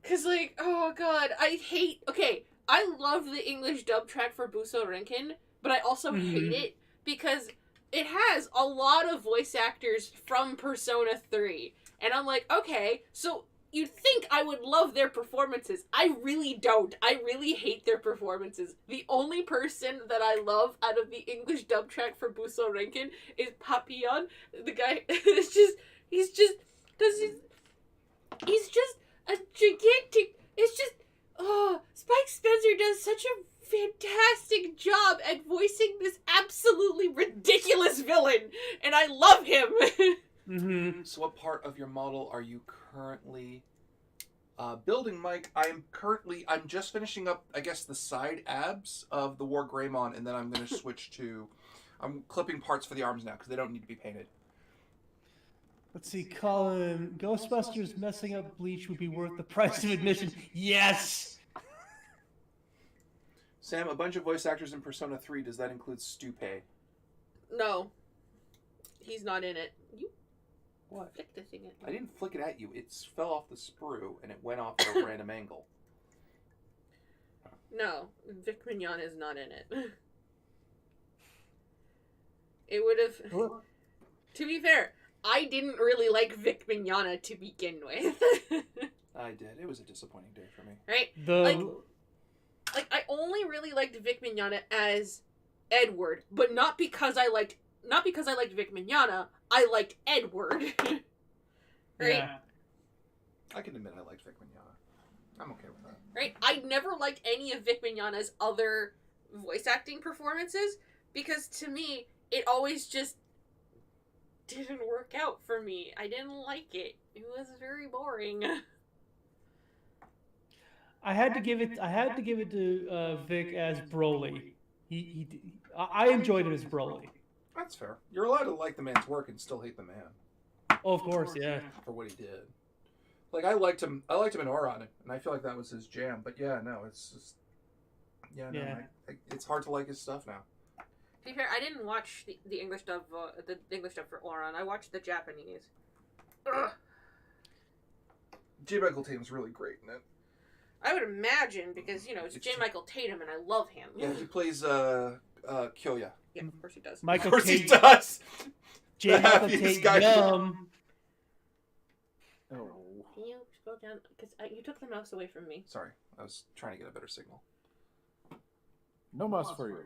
Cause oh god, I love the English dub track for Buso Rinkin, but I also hate it because it has a lot of voice actors from Persona 3. And I'm like, okay, so you'd think I would love their performances. I really don't. I really hate their performances. The only person that I love out of the English dub track for Buso Rinkin is Papillon. The guy he's just a gigantic, Spike Spencer does such a fantastic job at voicing this absolutely ridiculous villain, and I love him. Mm-hmm. So what part of your model are you currently building, Mike? I'm just finishing up, I guess, the side abs of the War Greymon, and then I'm going to switch to... I'm clipping parts for the arms now, because they don't need to be painted. Let's see, Colin. Ghostbusters messing up Bleach would be worth the price of admission. Yes! Sam, a bunch of voice actors in Persona 3, does that include Stupe? No. He's not in it. You What? flicked the thing at I me. didn't flick it at you. It fell off the sprue, and it went off at a random angle. No, Vic Mignon is not in it. It would have... To be fair, I didn't really like Vic Mignogna to begin with. I did. It was a disappointing day for me. Right? The Like, I only really liked Vic Mignogna as Edward, but not because I liked Vic Mignogna, I liked Edward. Right? Yeah. I can admit I liked Vic Mignogna. I'm okay with that. Right? I never liked any of Vic Mignogna's other voice acting performances, because to me, it always just didn't work out for me. I didn't like it. It was very boring. I had to give it to Vic as Broly. I enjoyed him as Broly. That's fair. You're allowed to like the man's work and still hate the man. Oh, of course, yeah. For what he did. Like, I liked him in Oron, and I feel like that was his jam. But yeah, no, it's just... Yeah, no, Yeah. it's hard to like his stuff now. To be fair, I didn't watch the English dub, the English dub for Oron. I watched the Japanese. Ugh. J. Michael Tatum's really great in it. I would imagine, because, it's J. Michael Tatum, and I love him. Yeah, he plays Kyoya. Yeah, of course he does. Of Michael course he Tate, does! J. The Michael happiest Tate, guy. yum. Oh. Can you scroll down? Because you took the mouse away from me. Sorry, I was trying to get a better signal. No mouse for you.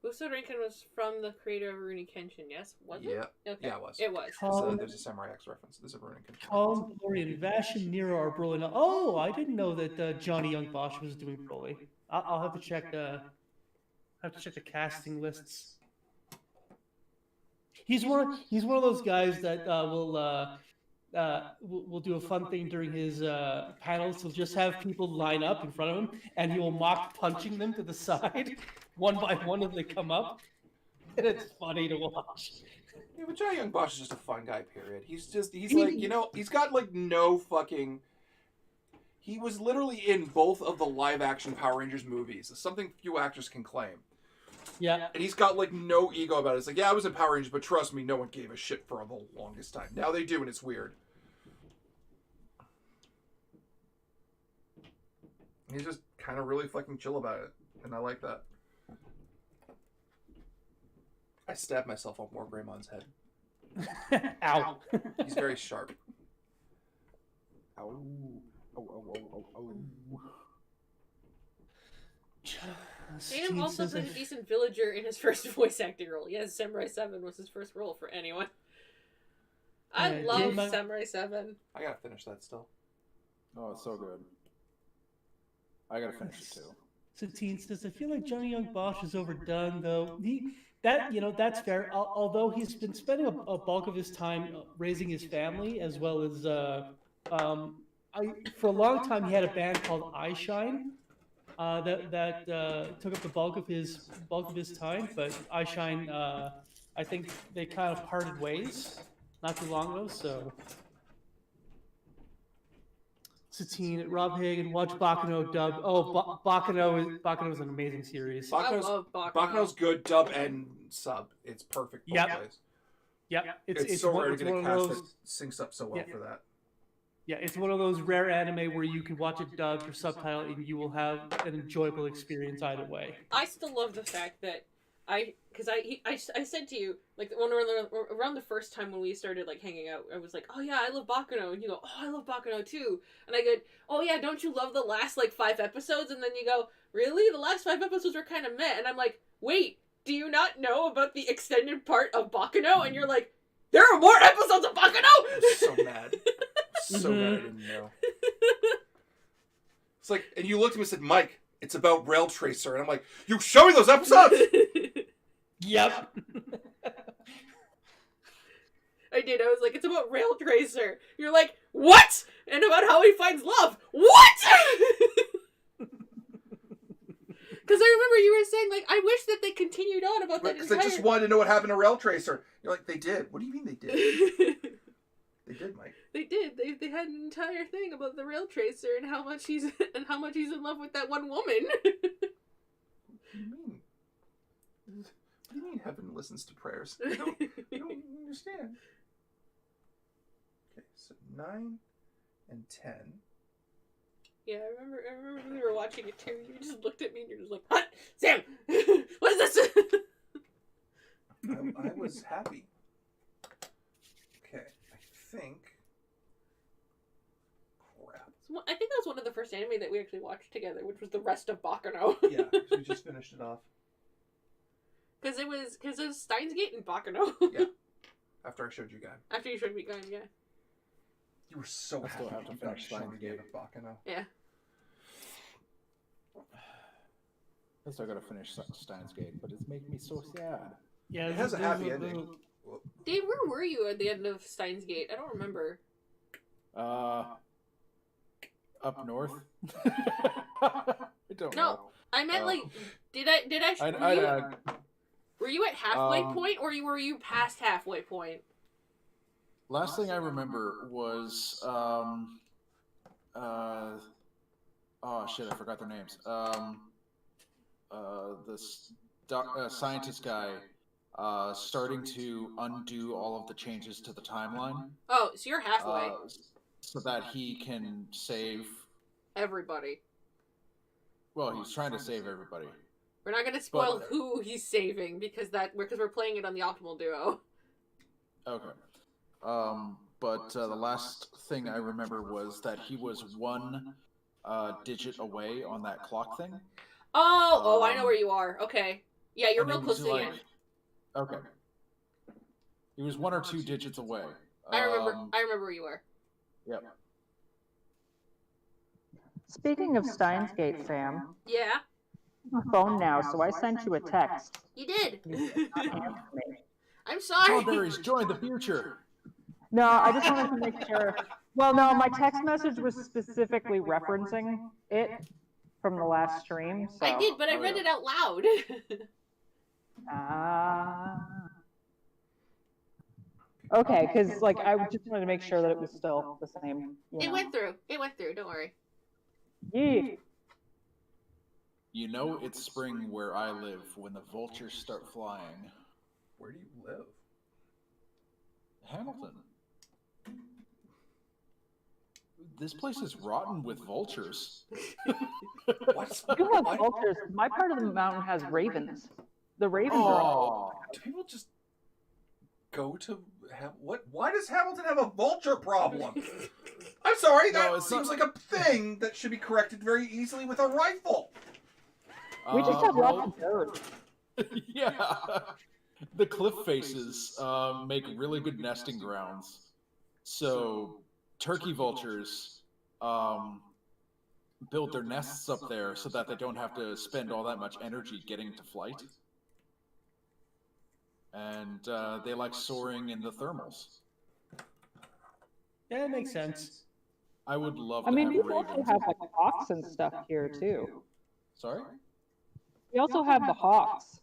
Uso Rinken was from the creator of Rurouni Kenshin, yes? Was it? Yeah, Okay. yeah, it was. It was. There's a Samurai X reference. There's a Rurouni Kenshin. Colin, Glory, and Vash and Nero are Broly now. Oh, I didn't know that Johnny Young Bosch was doing Broly. I'll have to check. The casting lists. He's one of those guys that will do a fun thing during his panels. He'll just have people line up in front of him, and he will mock punching them to the side, one by one as they come up. And it's funny to watch. Yeah, but Johnny Young Bosch is just a fun guy, period. He's like, he's got like no fucking... He was literally in both of the live-action Power Rangers movies. It's something few actors can claim. Yeah. And he's got like no ego about it. It's like, yeah, I was in Power Rangers, but trust me, no one gave a shit for the longest time. Now they do, and it's weird. He's just kind of really fucking chill about it, and I like that. I stabbed myself on War Greymon's head. Ow. He's very sharp. Ow. Oh. Tatum also played a decent villager in his first voice acting role. Yes, Samurai 7 was his first role for anyone. I love Samurai 7. I gotta finish that still. Oh, it's so good. I gotta finish it too. Satine says, I feel like Johnny Young Bosch is overdone, though. That's fair. Although he's been spending a bulk of his time raising his family, as well as for a long time he had a band called I Shine that took up the bulk of his time. But I Shine, I think they kind of parted ways not too long ago. So. Satine, Rob Hagen, watch Baccano dub. Oh, Baccano is an amazing series. I love Baccano. Baccano's good dub and sub. It's perfect both ways. Yeah, it's so rare to get a cast that syncs up so well for that. Yeah, it's one of those rare anime where you can watch it dubbed or subtitled and you will have an enjoyable experience either way. I still love the fact that I said to you, like, around the first time when we started, like, hanging out, I was like, oh yeah, I love Baccano, and you go, oh, I love Baccano too, and I go, oh yeah, don't you love the last, like, 5 episodes, and then you go, really? The last 5 episodes were kind of meh, and I'm like, wait, do you not know about the extended part of Baccano? And you're like, there are more episodes of Baccano? I'm so mad. So mad I didn't know. It's like, and you looked at me and said, Mike, It's about Rail Tracer. And I'm like, you show me those episodes! Yep. I did. I was like, it's about Rail Tracer. You're like, what? And about how he finds love. What? Because I remember you were saying, like, I wish that they continued on about that Because I just wanted to know what happened to Rail Tracer. You're like, they did. What do you mean they did? They did, Mike. They did. They had an entire thing about the Rail Tracer and how much he's in love with that one woman. What do you mean? What do you mean heaven listens to prayers? I don't understand. Okay, so 9 and 10. Yeah, I remember when we were watching it too. You just looked at me and you're just like, "Huh? Sam, what is this?" I was happy. Okay, I think. Crap. I think that was one of the first anime that we actually watched together, which was the rest of Baccano. Yeah, we just finished it off. Because it was Steins Gate and Baccano. Yeah. After I showed you guys. After you showed me Gun, yeah. You were so I still happy have to you got finish shown Steins Gate Gate. of Baccano. Yeah. I still gotta finish Steins Gate, but it's making me so sad. Yeah, It has a happy ending. Dave, where were you at the end of Steins Gate? I don't remember. Up north. I don't know. I meant like, did I were you at halfway point or were you past halfway point? Last thing I remember was oh shit, I forgot their names. This scientist guy starting to undo all of the changes to the timeline. Oh, so you're halfway. So that he can save Everybody. Well, he's trying to save everybody. We're not going to spoil who he's saving because we're playing it on the Optimal Duo. Okay. But the last thing I remember was that he was one digit away on that clock thing. Oh, I know where you are. Okay. Yeah, you're real close to the end. Okay. He was 1 or 2 digits away. I remember where you were. Yep. Speaking of Steins Gate, Sam, Yeah. I'm on my phone now, so I sent you a text. You did. I'm Oh, sorry. there he's joined the future. No, I just wanted to make sure. Well, no, my text message was specifically referencing it from the last stream. So. I did, but I read it out loud. Okay, because like I just wanted to make sure that it was still the same. It went through. It went through. Don't worry. Yeah. You know it's spring where I live when the vultures start flying. Where do you live? Hamilton. This place is rotten with vultures. What? You have vultures. My part of the mountain has ravens. The ravens are all. Do people just go to what? Why does Hamilton have a vulture problem? I'm sorry, that seems like a thing that should be corrected very easily with a rifle. We just have lots of birds. Yeah. The cliff faces make really good nesting grounds. So turkey vultures build their nests up there so that they don't have to spend all that much energy getting to flight. And they like soaring in the thermals. Yeah, it makes sense. I would love to I mean, have we ravens. also have like hawks and stuff here too. Sorry? We also have the hawks.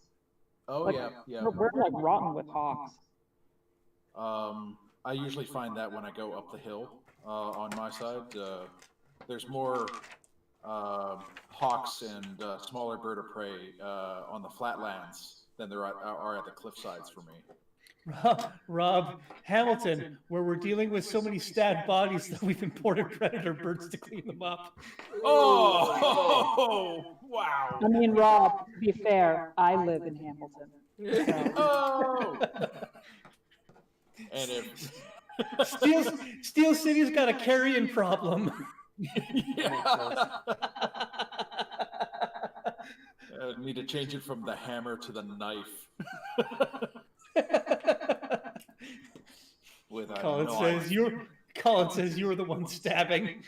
Oh, Like, yeah. We're like rotten with hawks. I usually find that when I go up the hill on my side. There's more hawks and smaller bird of prey on the flatlands than there are at the cliff sides for me. Rob, Hamilton, where we're dealing with so many stabbed bodies that we've imported predator birds to clean them up. Oh, wow. I mean, Rob, to be fair, I live in Hamilton. So. Oh. And if Steel City's got a carrion problem. yeah. I need to change it from the hammer to the knife. Colin says you were the one stabbing.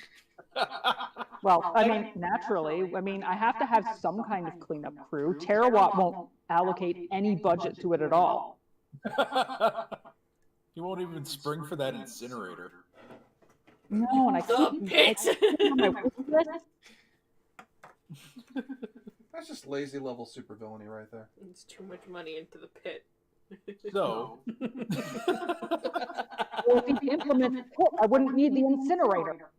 Well, I mean, naturally, I mean, I have to have some kind of cleanup crew. Terawatt won't allocate any budget to it at all. He won't even spring for that incinerator. No, and I The keep pit. on my wish list. That's just lazy level supervillainy right there. It's too much money into the pit. So, Well, if he implements the pit, I wouldn't need the incinerator.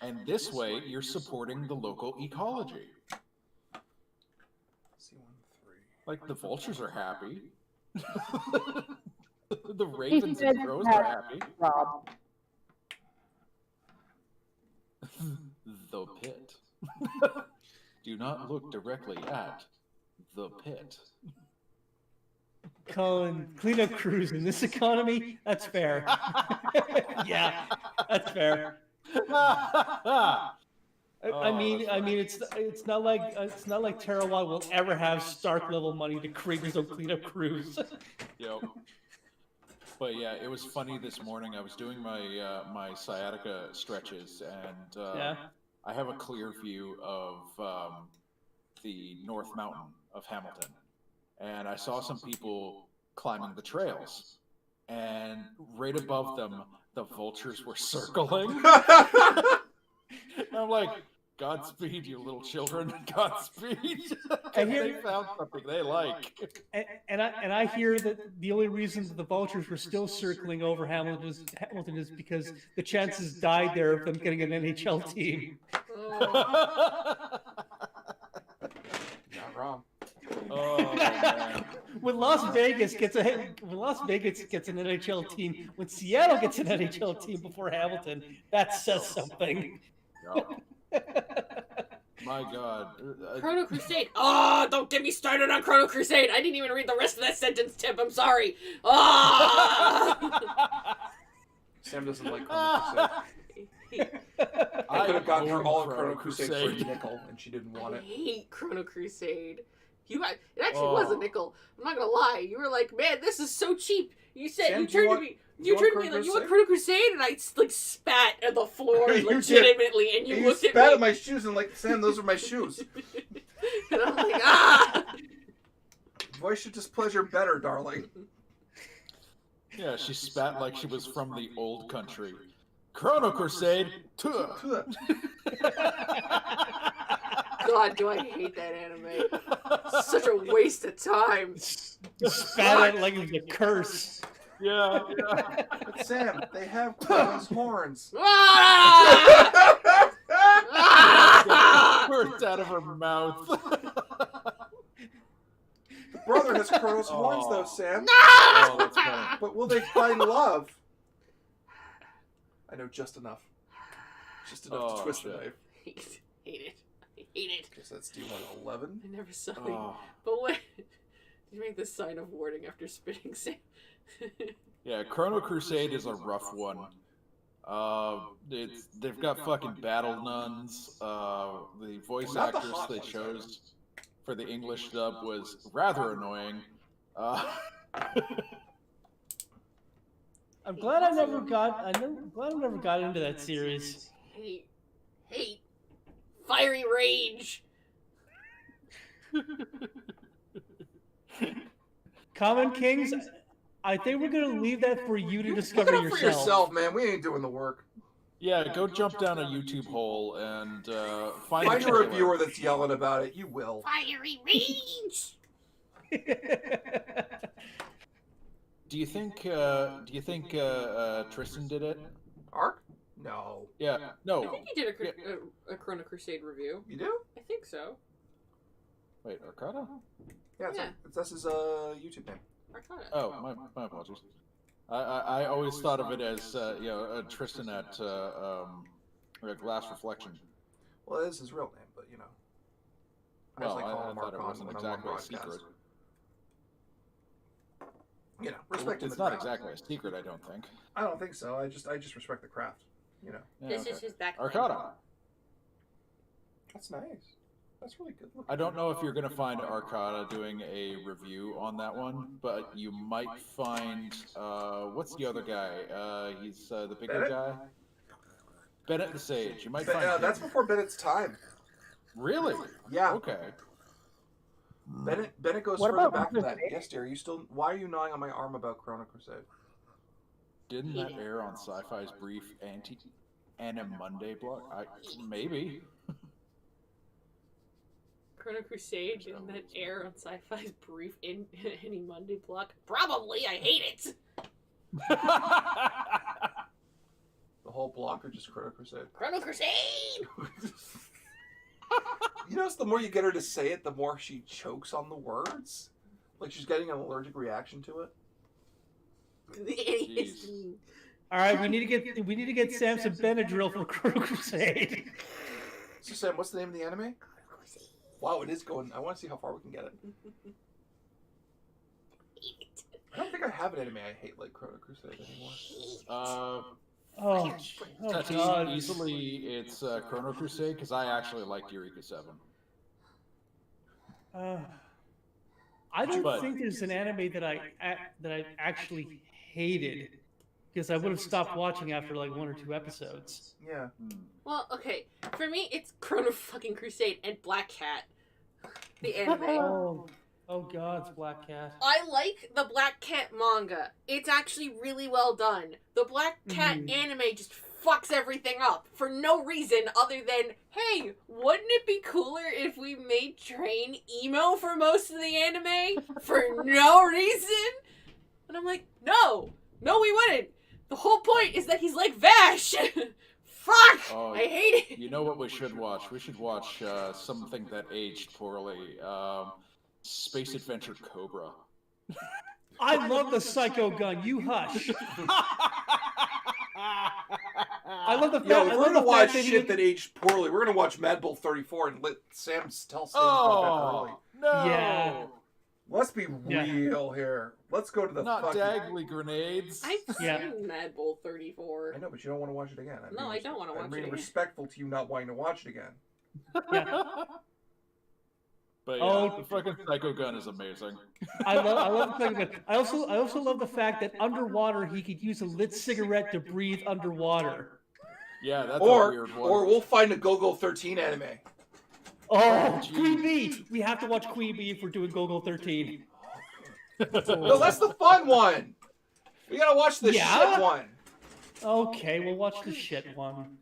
and this way, you're supporting the local ecology. Like, the vultures are happy. The ravens and crows are happy. Rob. The pit. Do not look directly at the pit. Colin, cleanup crews in this economy? That's fair. Yeah, that's fair. I mean, it's not like Terawatt will ever have Stark level money to create his own cleanup crews. Yep. But yeah, it was funny this morning. I was doing my my sciatica stretches, and Yeah. I have a clear view of the North Mountain of Hamilton, and I saw some people climbing the trails, and right above them, the vultures were circling. I'm like, Godspeed, you little children. Godspeed. And here- They found something they like. And I hear that the only reason that the vultures were still circling over Hamilton is because the chances died there of them getting an NHL team. Not wrong. Oh, man. When Las Vegas gets an NHL team, when Seattle gets an NHL team before Hamilton, that says something. Yep. My God. Chrono Crusade. Oh, don't get me started on Chrono Crusade. I didn't even read the rest of that sentence, Tip. I'm sorry. Oh! Sam doesn't like Chrono Crusade. I could have gotten her all of Chrono Crusade for a nickel, and she didn't want I it. hate Chrono Crusade. It actually was a nickel. I'm not gonna lie. You were like, man, this is so cheap. You said Sam, you do you turned want- to me. do You you turned want to me like, Chrono you want Crusade? Chrono Crusade, and I like spat at the floor You did. legitimately, and you And looked you at spat me. at my shoes and like, Sam, those are my shoes. And I'm like, ah. Voice your displeasure better, darling. Yeah, she spat like she was from the old country. Chrono Crusade. Tuh. God, do I hate that anime? Such a waste of time. Spat it like it was a curse. Yeah. But Sam, they have Chrono's horns. Ah! Ah! Words out of her mouth. The brother has Chrono's horns, though, Sam. Oh, that's funny. But will they find love? I know just enough. Just enough to twist the shit. knife. Hate it. I hate it. Guess that's D11. I never saw it. Oh. But when did you make the sign of warning after spitting Sam? Yeah, Chrono Crusade is a rough one. They've got fucking battle nuns. The voice Not the actress hot they ones, chose for the English dub was rather annoying. I'm glad I never got into that series. Hate, fiery rage. Common Kings, I think we're gonna leave that for you to discover Look it up for yourself. yourself, man. We ain't doing the work. Yeah, go jump down a YouTube hole and find Find a a trailer. reviewer that's yelling about it. You will. Fiery rage. Do you think Tristan did it? Arc? No. Yeah. I No. think you did a Chrono Crusade review. You do? I think so. Wait, Arcada? Yeah, Yeah. that's his YouTube name. Arcana. Oh, my apologies. I always thought of it as Tristan at Glass Reflection. Well, it is his real name, but you know. I just Well, like calling I him thought it Archon wasn't when I'm on exactly a broadcast. secret. You know, respecting It's the not craft. exactly a secret, I don't think. I don't think so. I just respect the craft. You know. Yeah, This okay. is his back. Arcada. That's nice. That's really good. I don't know if you're going to find Arcada doing a review on that one, but you might find what's the other guy? He's the bigger Bennett? guy. Bennett the Sage. You might find him. That's before Bennett's time. Really? Yeah. Okay. Bennett goes What further about back than that. Crusade? Yes, dear. Why are you gnawing on my arm about Chrono Crusade? Didn't that air on Sci-Fi's brief Monday block? Maybe. Chrono Crusade, didn't that air on Sci-Fi's brief any Monday block? Probably. I hate it. The whole block or just Chrono Crusade? Chrono Crusade. You notice the more you get her to say it, the more she chokes on the words. Like she's getting an allergic reaction to it. Jeez. All right, we need to get Samson Benadryl from Chrono Crusade. So Sam, what's the name of the anime? Wow, it is going. I want to see how far we can get it. I don't think I have an anime I hate like Chrono Crusade anymore. Oh God! Easily, it's Chrono Crusade because I actually liked Eureka 7. I don't But- think there's an anime that I actually hated because I would have stopped watching after like 1 or 2 episodes. Yeah. Well, okay. For me, it's Chrono fucking Crusade and Black Cat. The anime. Oh God, it's Black Cat. I like the Black Cat manga. It's actually really well done. The Black Cat anime just fucks everything up for no reason other than, hey, wouldn't it be cooler if we made Train emo for most of the anime? For no reason? And I'm like, no, we wouldn't. The whole point is that he's like Vash. Fuck! Oh, I hate it. You know what we should watch? We should watch something that aged poorly. Space Adventure Cobra. I love the Psycho Gun. You hush. I love the fact. Yo, if I we're love gonna the watch fact that shit that aged poorly, we're gonna watch Mad Bull 34 and let Sam tell Sam go back early. No! Yeah. Let's be real here. Let's go to the Not fucking... Dagley grenades. I've Yeah. seen Mad Bull 34. I know, but you don't want to watch it again. No, I don't wanna watch I'm being it again. respectful to you not wanting to watch it again. Yeah. But yeah, Oh. the fucking Psycho Gun is amazing. I love the Psycho Gun. I also love the fact that underwater he could use a lit cigarette to breathe underwater. Yeah, that's a weird one. Or we'll find a Go-Go 13 anime. Oh, Gee. Queen Bee! We have to watch Queen Bee if we're doing Go-Go 13. No, that's the fun one. We gotta watch the Yeah? shit one. Okay, we'll watch the shit one.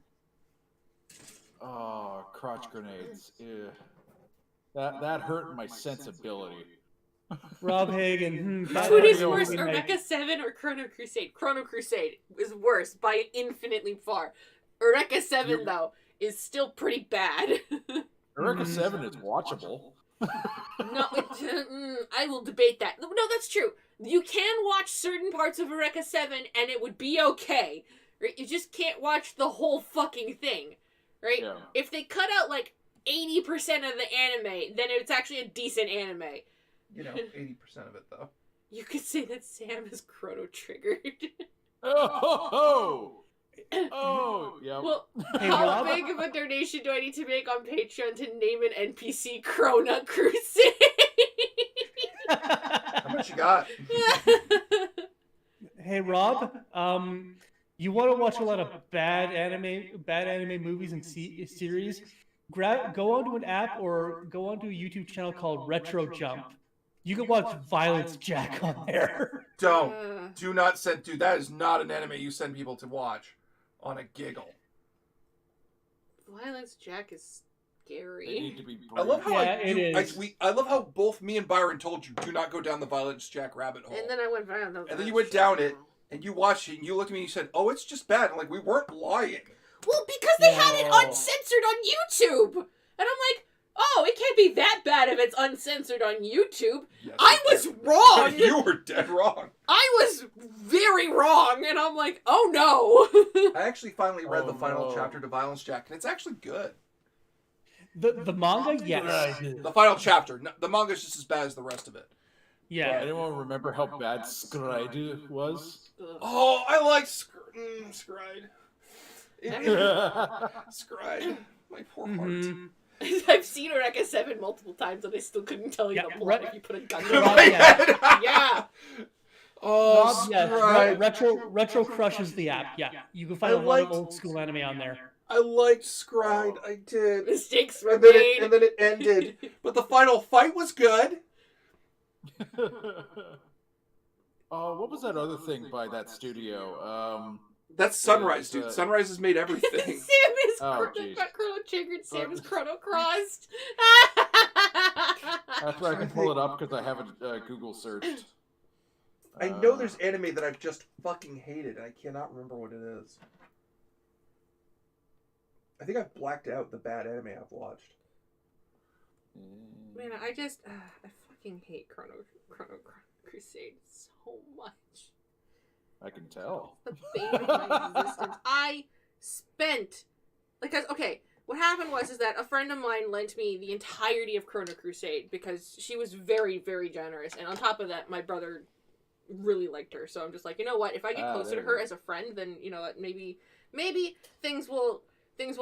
Oh, crotch grenades. Ew. That hurt my sensibility. Rob Hagen. Which one is bad worse, remake. Eureka 7 or Chrono Crusade? Chrono Crusade is worse by infinitely far. Eureka 7, though, is still pretty bad. Eureka 7 is watchable. No, I will debate that. No, that's true. You can watch certain parts of Eureka 7 and it would be okay. Right? You just can't watch the whole fucking thing. Right? Yeah. If they cut out like 80% of the anime, then it's actually a decent anime. You know, 80% of it though. You could say that Sam is chrono triggered. Oh, yeah. Well, Hey, how Rob? big of a donation do I need to make on Patreon to name an NPC Chrono Crusade? How much you got? Hey Rob, you want to watch a lot of bad anime movies and series? Go onto an app or go onto a YouTube channel called Retro Jump. You can watch Violence Jack on there. Don't. Do not send... Dude, that is not an anime you send people to watch on a giggle. Violence Jack is They scary. need to be I love how Yeah, it is. I love how both me and Byron told you, do not go down the Violence Jack rabbit hole. And then I went violent. And then you went down it, and you watched it, and you looked at me and you said, oh, it's just bad. I'm like, we weren't lying. Well, because they had it No. uncensored on YouTube! And I'm like, oh, it can't be that bad if it's uncensored on YouTube. Yes, I was wrong! You were dead wrong. I was very wrong! And I'm like, oh no! I actually finally read the Oh, final no. chapter to Violence Jack, and it's actually good. The manga, yes. The final chapter. The manga's just as bad as the rest of it. Yeah. Anyone remember how bad Scride was? Oh, I like Scride. Scride. My poor heart. Mhm. I've seen Eureka 7 multiple times and I still couldn't tell you Yeah, the plot right- if you put a gun In to Rob, my it. head. Yeah! Oh, Rob, yes, Scride. Retro crushes the app. Yeah, you can find I a lot of liked- old school anime on there. I liked Scried. I did. Mistakes were And then, made. and then it ended. But the final fight was good. What was that other thing by that studio? That's Sunrise, dude. Sunrise has made everything. Sam is jeez. Chrono Triggered. Sam is Chrono Crossed. That's where I can pull it up because I haven't Google searched. I know there's anime that I've just fucking hated, and I cannot remember what it is. I think I've blacked out the bad anime I've watched. Man, I fucking hate Chrono Crusade so much. I can tell. The bane of my existence. I spent what happened was that a friend of mine lent me the entirety of Chrono Crusade because she was very, very generous, and on top of that, my brother really liked her. So I'm just like, you know what? If I get closer to her as a friend, then you know what? Maybe things will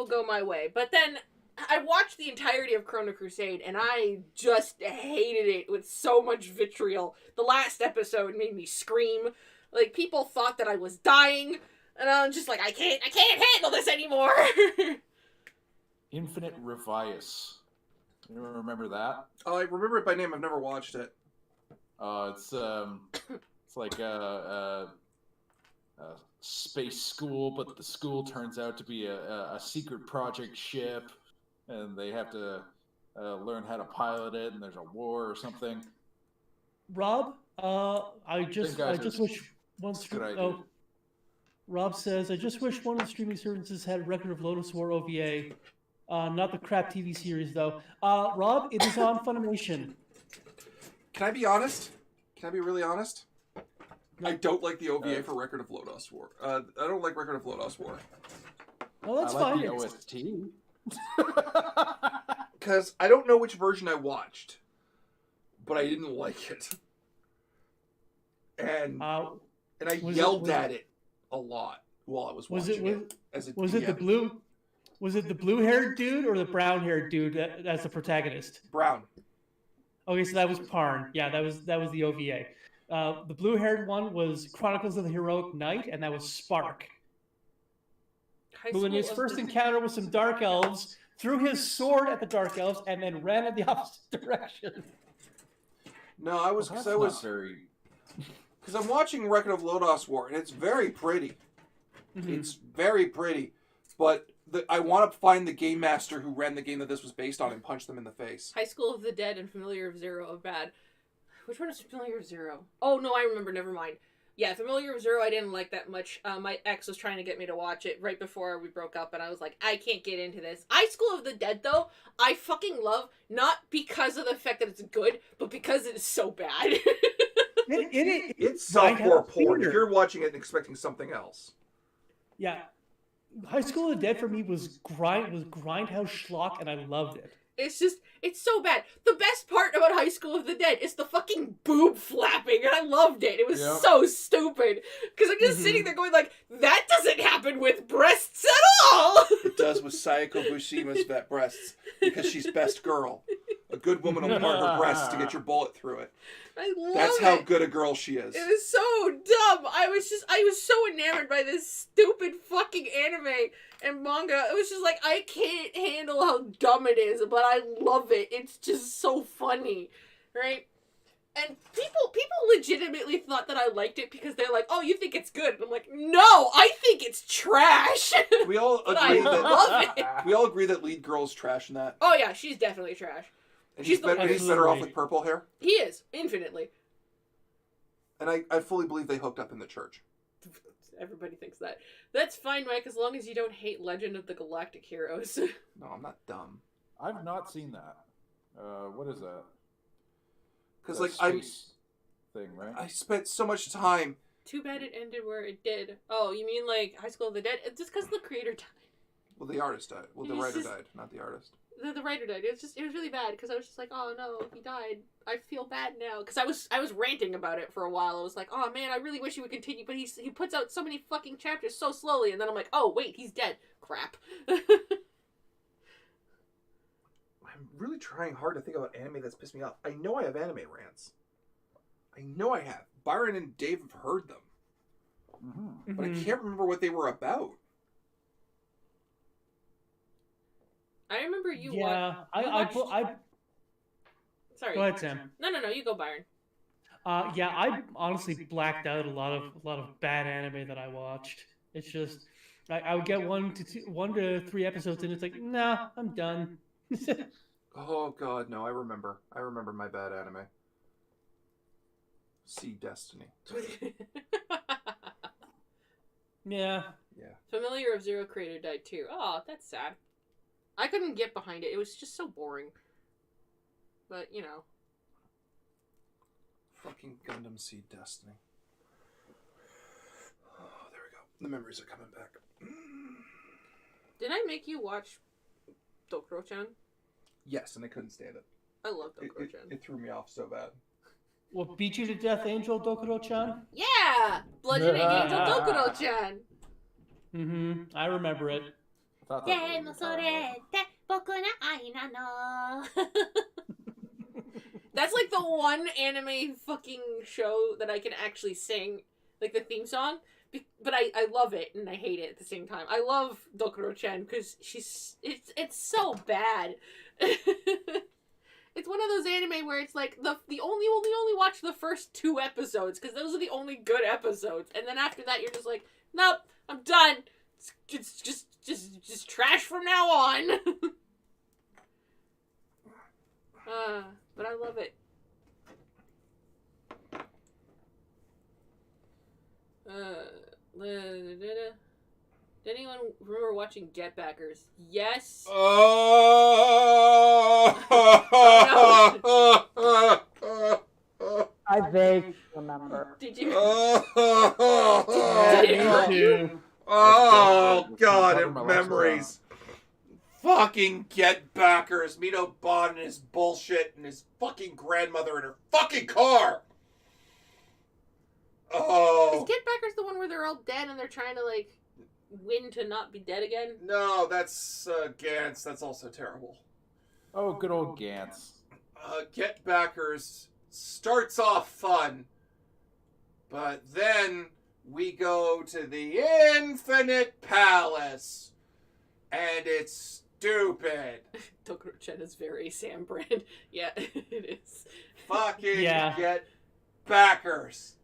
go my way. But then I watched the entirety of Chrono Crusade, and I just hated it with so much vitriol. The last episode made me scream. Like, people thought that I was dying, and I'm just like, I can't handle this anymore. Infinite Revice. You remember that? Oh, I remember it by name. I've never watched it. It's like a space school, but the school turns out to be a secret project ship, and they have to learn how to pilot it, and there's a war or something. Rob, I just wish one Rob says, I just wish one of the streaming services had Record of Lodoss War OVA. Not the crap TV series, though. Rob, it is on Funimation. Can I be honest? Can I be really honest? I don't like the OVA for Record of Lodoss War. I don't like Record of Lodoss War. Well, that's I like fine. the OST. Because I don't know which version I watched, but I didn't like it. And I yelled at it a lot while I was watching it. Was it the blue? Was it the blue-haired dude or the brown-haired dude as the protagonist? Brown. Okay, so that was Parn. Yeah, that was the OVA. The blue-haired one was Chronicles of the Heroic Knight, and that was Spark. Who, in his first encounter with some dark elves, threw his sword at the dark elves and then ran in the opposite direction. No, because I'm watching Record of Lodoss War, and it's very pretty. Mm-hmm. It's very pretty, but I want to find the game master who ran the game that this was based on and punch them in the face. High School of the Dead and Familiar of Zero are bad. Which one is Familiar of Zero? Oh, no, I remember. Never mind. Yeah, Familiar of Zero I didn't like that much. My ex was trying to get me to watch it right before we broke up, and I was like, I can't get into this. High School of the Dead, though, I fucking love, not because of the fact that it's good, but because it is so bad. It's softcore porn. If you're watching it and expecting something else. Yeah. High School of the Dead for me was grindhouse schlock, and I loved it. It's so bad. The best part about High School of the Dead is the fucking boob flapping, and I loved it. It was so stupid. Because I'm just sitting there going like, that doesn't happen with breasts at all! It does with Sayako Bushima's breasts, because she's best girl. A good woman will part her breasts to get your bullet through it. I love That's how good a girl she is. It was so dumb. I was so enamored by this stupid fucking anime and manga. It was just like, I can't handle how dumb it is, but I love it. It's just so funny, right? And people legitimately thought that I liked it because they're like, oh, you think it's good? And I'm like, no, I think it's trash. We all agree that lead girl's trash in that. Oh yeah, she's definitely trash. And he's better off with purple hair? He is, infinitely. And I fully believe they hooked up in the church. Everybody thinks that. That's fine, Mike, as long as you don't hate Legend of the Galactic Heroes. No, I'm not dumb. I've not seen that. What is that? Because thing, right? I spent so much time. Too bad it ended where it did. Oh, you mean like High School of the Dead? It's just because the creator died. Well, the artist died. Well, the writer died, not the artist. The writer died. It was really bad because I was just like, oh no, he died. I feel bad now because I was ranting about it for a while. I was like, oh man, I really wish he would continue, but he puts out so many fucking chapters so slowly, and then I'm like, oh wait, he's dead. Crap. I'm really trying hard to think about anime that's pissed me off. I know I have anime rants. I know I have. Byron and Dave have heard them, but I can't remember what they were about. I remember you Yeah, watched... I Sorry. go ahead, Sam. No, you go, Byron. Yeah, I honestly blacked out a lot of bad anime that I watched. It's just I would get 1 to 3 episodes and it's like, nah, I'm done. Oh god, no, I remember my bad anime. See Destiny. Yeah. Familiar of Zero creator died too. Oh, that's sad. I couldn't get behind it. It was just so boring. But, you know. Fucking Gundam Seed Destiny. Oh, there we go. The memories are coming back. Did I make you watch Dokuro-chan? Yes, and I couldn't stand it. I love Dokuro-chan. It threw me off so bad. What, beat you to death, Angel Dokuro-chan? Yeah! Bludgeoning Angel Dokuro-chan! Mm-hmm. I remember it. That's like the one anime fucking show that I can actually sing, like the theme song. But I love it and I hate it at the same time. I love Dokuro-chan because it's so bad. It's one of those anime where it's like the only watch the first 2 episodes because those are the only good episodes, and then after that you're just like, nope, I'm done. It's just trash from now on. But I love it. Did anyone remember watching Get Backers? Yes. I vaguely remember. Did you? Me too. Oh god, Talking and about memories. Fucking Get Backers. Mito Bon and his bullshit and his fucking grandmother in her fucking car. Oh. Is Get Backers the one where they're all dead and they're trying to like win to not be dead again? No, that's Gantz. That's also terrible. Oh, good old Gantz. Get Backers starts off fun, but then we go to the Infinite Palace, and it's stupid. Dokuro-chan is very Sam brand. Yeah, it is. Fucking Yeah. Get Backers.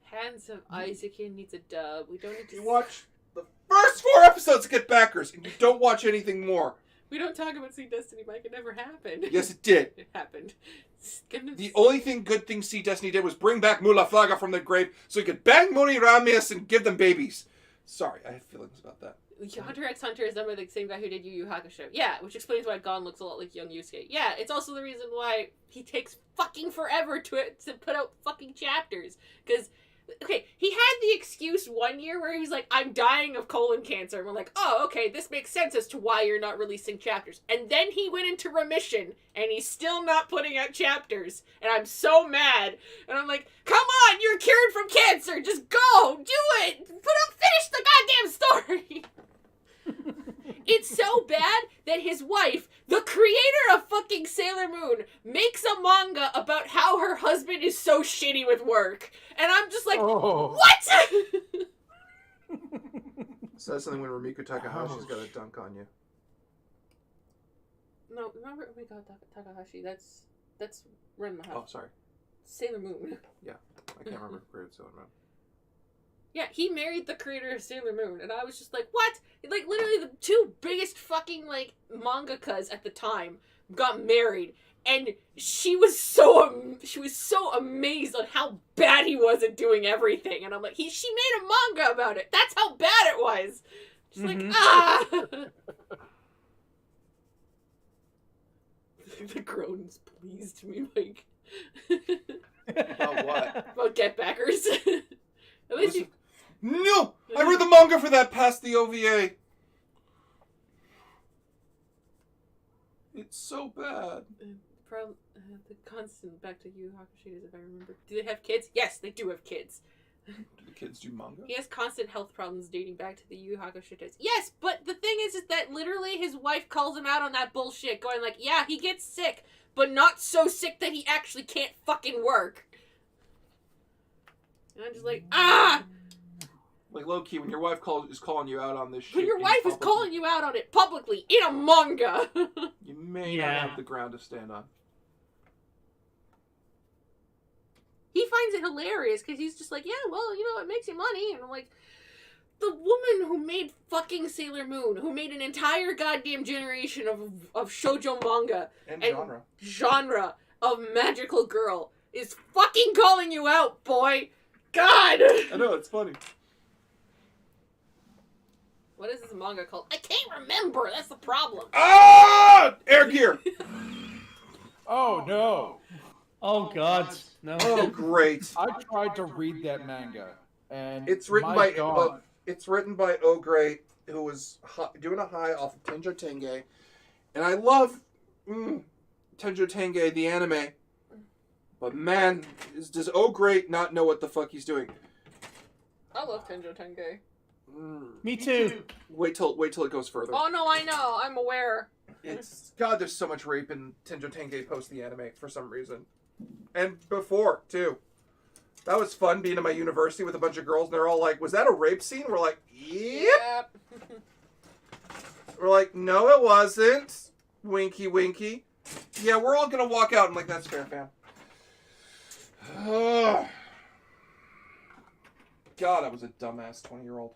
Handsome Isaac needs a dub. We don't need to... You watch the first 4 episodes of Get Backers, and you don't watch anything more. We don't talk about Sea Destiny, Mike. It never happened. Yes, it did. It happened. The only good thing Sea Destiny did was bring back Mula Flaga from the grave so he could bang Moni Ramius and give them babies. Sorry, I have feelings about that. Hunter x Hunter is done by the same guy who did Yu Yu Hakusho. Yeah, which explains why Gon looks a lot like young Yusuke. Yeah, it's also the reason why he takes fucking forever to put out fucking chapters. Because, okay, he had the excuse one year where he was like, I'm dying of colon cancer. And we're like, oh, okay, this makes sense as to why you're not releasing chapters. And then he went into remission, and he's still not putting out chapters. And I'm so mad. And I'm like, come on, you're cured from cancer. Just go, do it. Finish the goddamn story. It's so bad that his wife, the creator of fucking Sailor Moon, makes a manga about how her husband is so shitty with work. And I'm just like, what? So that's something when Rumiko Takahashi's got a dunk on you. No, remember, oh my god, Takahashi, that's Ren Maha. Oh, sorry. Sailor Moon. Yeah, I can't remember who created Sailor Moon. Yeah, he married the creator of Sailor Moon, and I was just like, what? Like, literally the 2 biggest fucking, like, mangakas at the time got married, and she was so amazed on how bad he was at doing everything, and I'm like, she made a manga about it. That's how bad it was. Just like, ah! The groans pleased me, Mike. About what? About Get Backers. At least you... No! I read the manga for that past the OVA. It's so bad. The constant back to Yu Yu Hakusho, if I remember. Do they have kids? Yes, they do have kids. Do the kids do manga? He has constant health problems dating back to the Yu Yu Hakusho days. Yes, but the thing is that literally his wife calls him out on that bullshit, going like, yeah, he gets sick, but not so sick that he actually can't fucking work. And I'm just like, ah! Like low key, when your wife is calling you out on this shit. When your wife is calling you out on it publicly in a manga. You may not have the ground to stand on. He finds it hilarious because he's just like, yeah, well, you know, it makes you money. And I'm like, the woman who made fucking Sailor Moon, who made an entire goddamn generation of shoujo manga And genre of magical girl, is fucking calling you out, boy. God! I know, it's funny. What is this manga called? I can't remember. That's the problem. Ah! Air Gear! Oh, no. Oh God, no. Oh, great. I tried to read that manga, and It's written my by God. it's written by Oh Great, who was doing a high off of Tenjo Tenge, and I love Tenjo Tenge the anime, but man, does Oh Great not know what the fuck he's doing? I love Tenjo Tenge. Me too. Wait till it goes further. Oh no, I know. I'm aware. It's God. There's so much rape in Tenjo Tenge post the anime for some reason, and before too. That was fun being in my university with a bunch of girls, and they're all like, "Was that a rape scene?" We're like, "Yep." We're like, "No, it wasn't." Winky, winky. Yeah, we're all gonna walk out and like, "That's fair, fam." God, I was a dumbass 20-year-old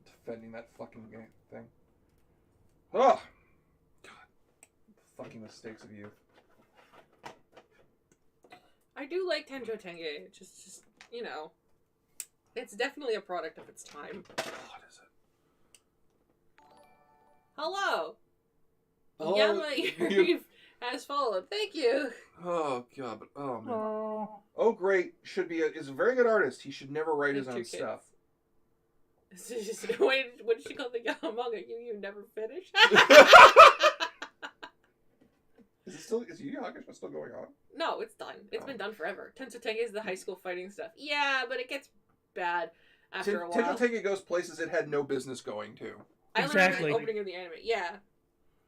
defending that fucking game thing. Oh, God, the fucking mistakes of youth. I do like Tenjo Tenge. Just you know, it's definitely a product of its time. What is it? Hello. Oh, Yama Yuri has followed. Thank you. Oh God, but oh man. Oh great, is a very good artist. He should never write his own stuff. Wait, what did she call the manga? You never finished? Is Yu Yu Hakusho still going on? No, it's done. It's been done forever. Tenjo Tenge is the high school fighting stuff. Yeah, but it gets bad after a while. Tenjo Tenge goes places it had no business going to. I Exactly. remember the opening of the anime. Yeah.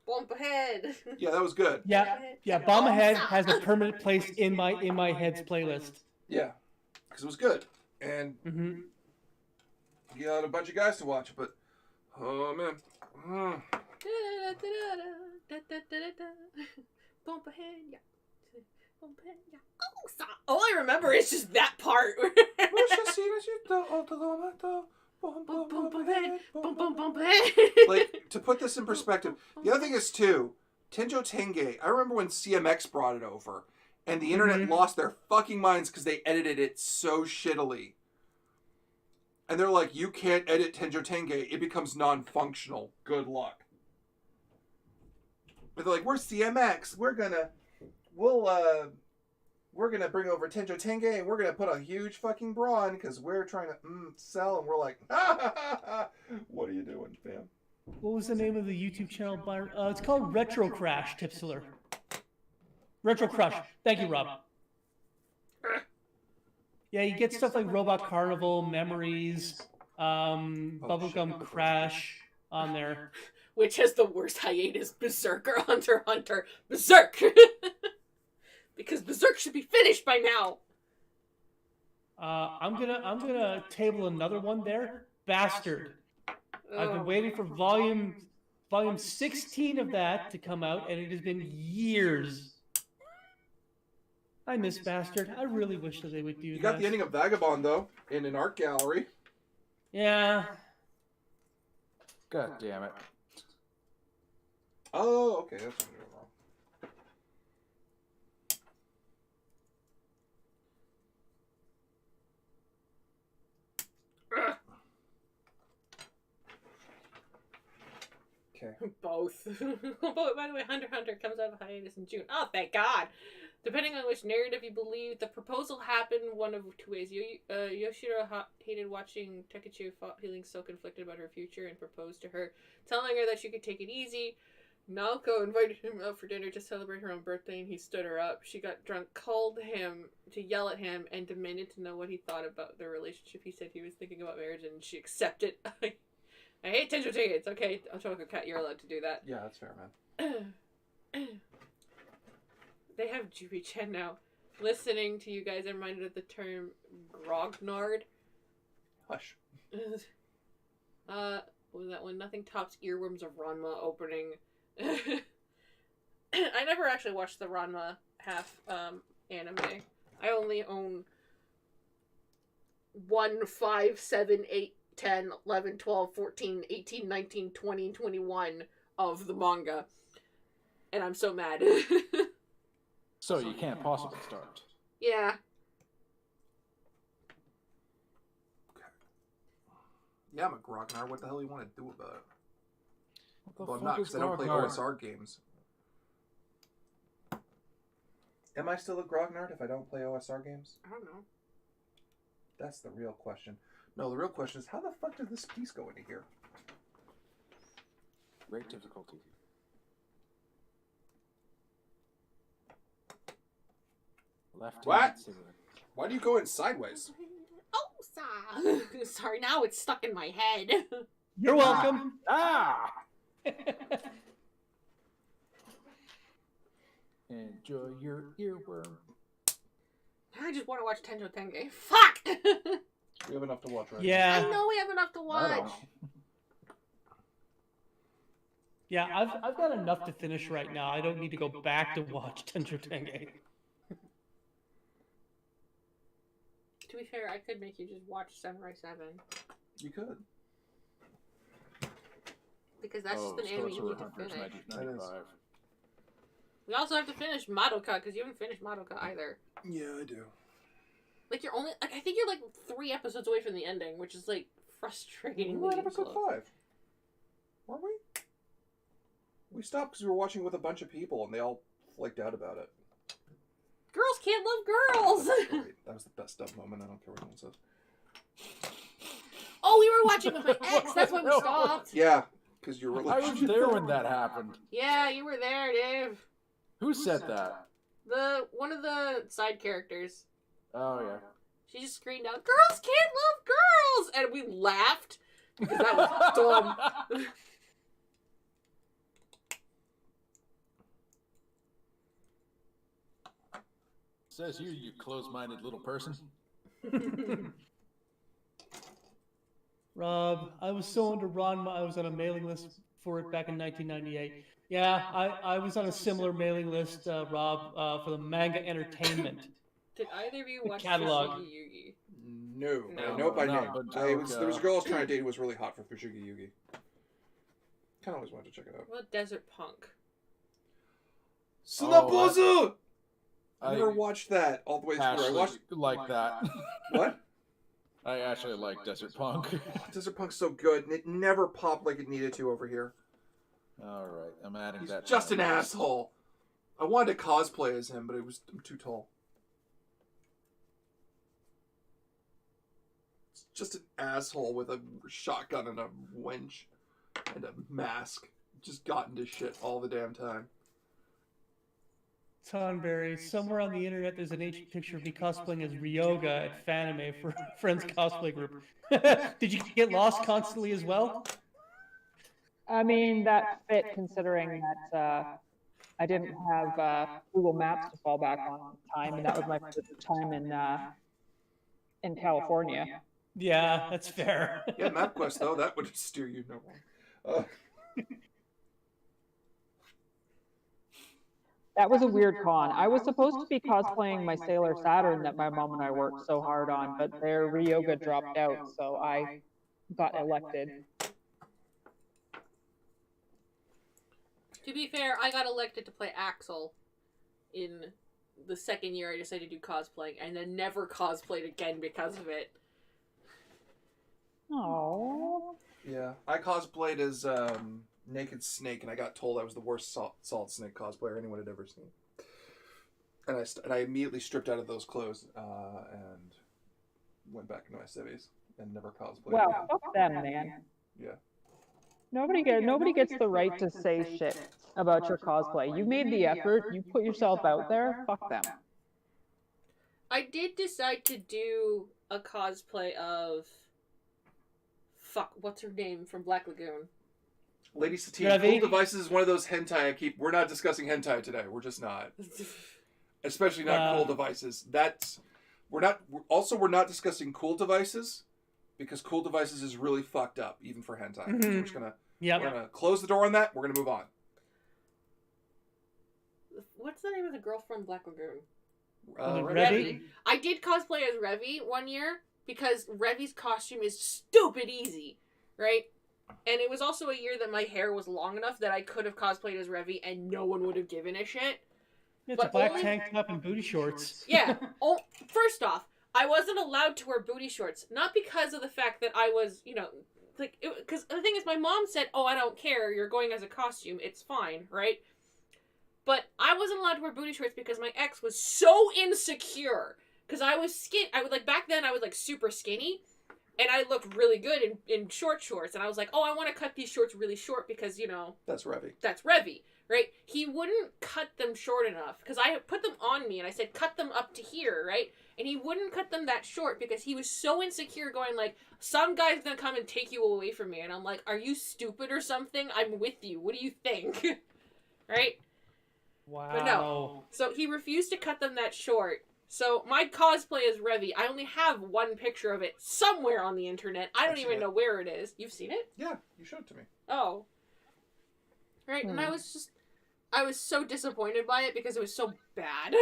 Bump ahead. Yeah, that was good. Yeah. Bomb Ahead has a permanent place in my head's playlist. Yeah, because it was good, and you got a bunch of guys to watch, but oh man. Bump ahead, yeah. Bump ahead, yeah. Oh, stop. All I remember is just that part. Bump ahead, bump ahead. Like, to put this in perspective, the other thing is too, Tenjo Tenge, I remember when CMX brought it over, and the internet lost their fucking minds because they edited it so shittily. And they're like, you can't edit Tenjo Tenge, it becomes non-functional. Good luck. But they're like, we're CMX, we're gonna bring over Tenjo Tenge, and we're gonna put a huge fucking bra on because we're trying to sell, and we're like, what are you doing, fam? What was the name of the YouTube channel? It's called Retro Crash, Tipsler. Retro Crush. Thank you, Rob. Yeah, you get stuff like Robot Carnival, Memories, Bubblegum Crash on there. Which has the worst hiatus? Berserker, Hunter x Hunter, Berserk! Because Berserk should be finished by now. I'm gonna table another one there. Bastard. I've been waiting for volume 16 of that to come out, and it has been years. I miss Bastard. I really wish that they would do that. You got the ending of Vagabond though in an art gallery. Yeah. God damn it. Oh, okay, that's what I'm doing wrong. Okay. Both. By the way, Hunter x Hunter comes out of hiatus in June. Oh, thank God! Depending on which narrative you believe, the proposal happened one of two ways. Yoshiro hated watching Takechi feeling so conflicted about her future and proposed to her, telling her that she could take it easy. Naoko invited him out for dinner to celebrate her own birthday, and he stood her up. She got drunk, called him to yell at him, and demanded to know what he thought about their relationship. He said he was thinking about marriage, and she accepted. I hate Tenjo Tenge. It's okay. Otoko Cat, you're allowed to do that. Yeah, that's fair, man. They have Juby Chen now. Listening to you guys, I'm reminded of the term grognard. Hush. What was that one? Nothing tops Earworms of Ranma opening. I never actually watched the Ranma half anime. I only own 1, 5, 7, 8, 10, 11, 12, 14, 18, 19, 20, 21 of the manga. And I'm so mad. So you can't possibly start. Yeah. Yeah, I'm a Grognard. What the hell do you want to do about it? What the Well, I'm fuck not, is because I don't play Grognard? OSR games. Am I still a Grognard if I don't play OSR games? I don't know. That's the real question. No, the real question is, how the fuck did this piece go into here? Great difficulty. Left. What? Why do you go in sideways? Oh, sorry, now it's stuck in my head. You're welcome. Ah! Enjoy your earworm. I just want to watch Tenjo Tenge. Fuck! We have enough to watch, right? Yeah. I know we have enough to I watch. don't. Yeah, I've got enough to finish right now. I don't need to go back to watch Tenjo Tenge. To be fair, I could make you just watch Samurai 7. You could. Because that's just an anime you need to finish. 1995. We also have to finish Madoka, because you haven't finished Madoka either. Yeah, I do. Like, you're only... Like, I think you're, like, 3 episodes away from the ending, which is, like, frustrating. We were at episode 5. Weren't we? We stopped because we were watching with a bunch of people, and they all flaked out about it. Girls can't love girls! Great. That was the best dumb moment. I don't care what anyone says. Oh, we were watching with my ex. That's when we stopped. Yeah, because you're really... I was there when that happened. Yeah, you were there, Dave. Who said that? One of the side characters. Oh, yeah. She just screamed out, "Girls can't love girls!" And we laughed. Because that was dumb. Says you close-minded little person. Rob, I was so into Ranma, I was on a mailing list for it back in 1998. Yeah, I was on a similar mailing list, Rob, for the Manga Entertainment. Did either of you watch Catalog. Fushigi Yugi? No. No. I know it by No, name. but There was a girl I was trying to date who was really hot for Fushigi Yugi. Kind of always wanted to check it out. What about Desert Punk? Snapozu! I I never watched that all the way through. I actually watched... like that. What? I actually like Desert Punk. Desert Punk's so good, and it never popped like it needed to over here. All right, I'm adding He's that. just to an my list. asshole. I wanted to cosplay as him, but I'm too tall. It's just an asshole with a shotgun and a winch and a mask. Just got into shit all the damn time. Tonberry, somewhere on the internet there's an ancient picture of me cosplaying as Ryoga at Fanime for a friend's cosplay group. Did you get lost constantly as well? I mean, that fit considering that I didn't have Google Maps to fall back on at the time, and that was my first time in California. Yeah, that's fair. Yeah, MapQuest though, that would steer you nowhere. That was a weird con. I was supposed to be cosplaying my Sailor Saturn that my mom and I worked so hard on, but their Ryoga dropped out, so I got elected. To be fair, I got elected to play Axel in the second year I decided to do cosplaying, and then never cosplayed again because of it. Oh. Yeah, I cosplayed as Naked Snake, and I got told I was the worst Solid Snake cosplayer anyone had ever seen. And I immediately stripped out of those clothes and went back into my civvies and never cosplayed. Well, again. fuck them, man. Yeah. Nobody gets the right to say shit about your cosplay. You made the effort. You put yourself out there. Fuck them. I did decide to do a cosplay of... Fuck, what's her name from Black Lagoon? Lady Satine, Ravi? Cool Devices is one of those hentai I keep. We're not discussing hentai today. We're just not. Especially not Cool Devices. We're not discussing Cool Devices because Cool Devices is really fucked up, even for hentai. Mhm. So we're just gonna Yep. we're gonna close the door on that. We're gonna move on. What's the name of the girl from Black Lagoon? Revy? I did cosplay as Revy one year because Revy's costume is stupid easy, right? And it was also a year that my hair was long enough that I could have cosplayed as Revy and no one would have given a shit. It's But a black only- tank top and booty shorts. Yeah. Oh, first off, I wasn't allowed to wear booty shorts, not because of the fact that I was, like, because the thing is, my mom said, "Oh, I don't care. You're going as a costume. It's fine, right?" But I wasn't allowed to wear booty shorts because my ex was so insecure. Because I was back then I was like super skinny, and I looked really good in short shorts. And I was like, "Oh, I want to cut these shorts really short because That's Revy. that's Revy." Right? He wouldn't cut them short enough because I put them on me and I said, cut them up to here, right? And he wouldn't cut them that short because he was so insecure, going like, some guy's gonna come and take you away from me. And I'm like, are you stupid or something? I'm with you. What do you think? Right? Wow. But no. So he refused to cut them that short. So my cosplay as Revy, I only have one picture of it somewhere on the internet. I don't I've even seen it. know where it is. You've seen it? Yeah, you showed it to me. Oh. Right, and I was so disappointed by it because it was so bad.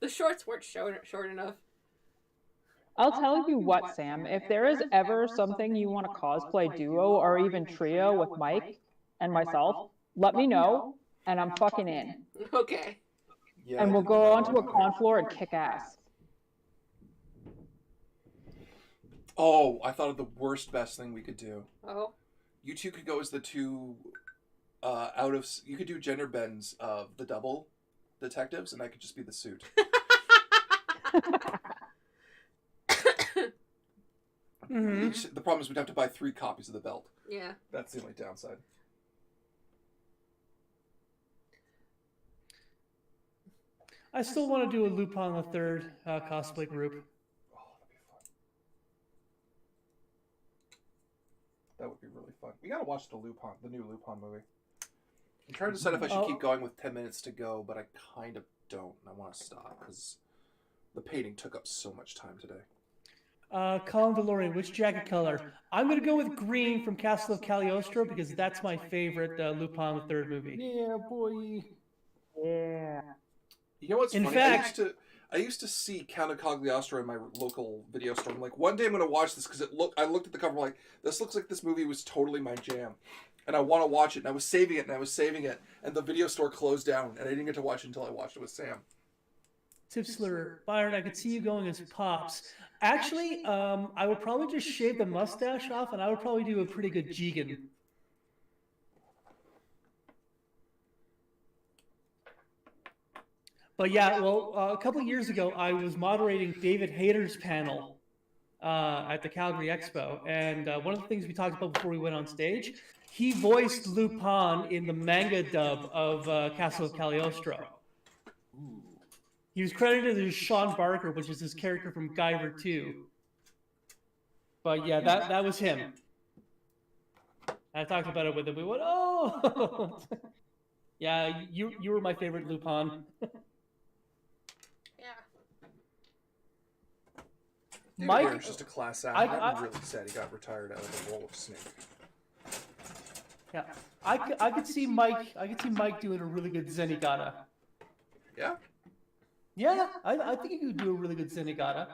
The shorts weren't short enough. I'll tell you what, Sam, if there is ever something you want to cosplay duo or even trio with Mike and myself, let me know, and I'm fucking in. Okay. Yeah. And we'll go onto a con floor and kick ass. Oh, I thought of the best thing we could do. Oh. You two could go as the two you could do gender bends of the double detectives, and I could just be the suit. Mhm. The problem is we'd have to buy 3 copies of the belt. Yeah. That's the only downside. I still want to do a Lupin the Third cosplay group. Oh, that'd be fun. That would be really fun. We gotta watch the new Lupin movie. I'm trying to decide if I should keep going with 10 minutes to go, but I kind of don't. And I want to stop because the painting took up so much time today. Colin DeLorean, which jacket color? I'm going to go with green from Castle of Cagliostro because that's my favorite Lupin the Third movie. Yeah, boy. Yeah. You know what's In funny? fact- I used to see Count of Cagliostro in my local video store. I'm like, one day I'm going to watch this because I looked at the cover, I'm like, this looks like this movie was totally my jam. And I want to watch it. And I was saving it. And the video store closed down. And I didn't get to watch it until I watched it with Sam. Tipsler, Byron, I could see you going as Pops. Actually, I would probably just shave the mustache off, and I would probably do a pretty good Jigen. But yeah, well, a couple of years ago, I was moderating David Hayter's panel at the Calgary Expo, and one of the things we talked about before we went on stage, he voiced Lupin in the manga dub of Castle of Cagliostro. He was credited as Sean Barker, which is his character from Guyver 2. But yeah, that was him. I talked about it with him. We went, oh! Yeah, you were my favorite Lupin. Yeah. Mike Mike, was just a class act. I'm really sad he got retired out of the role of Snake. yeah, I could see Mike. I could see Mike doing a really good Zenigata. Yeah? Yeah, I think he could do a really good Zenigata.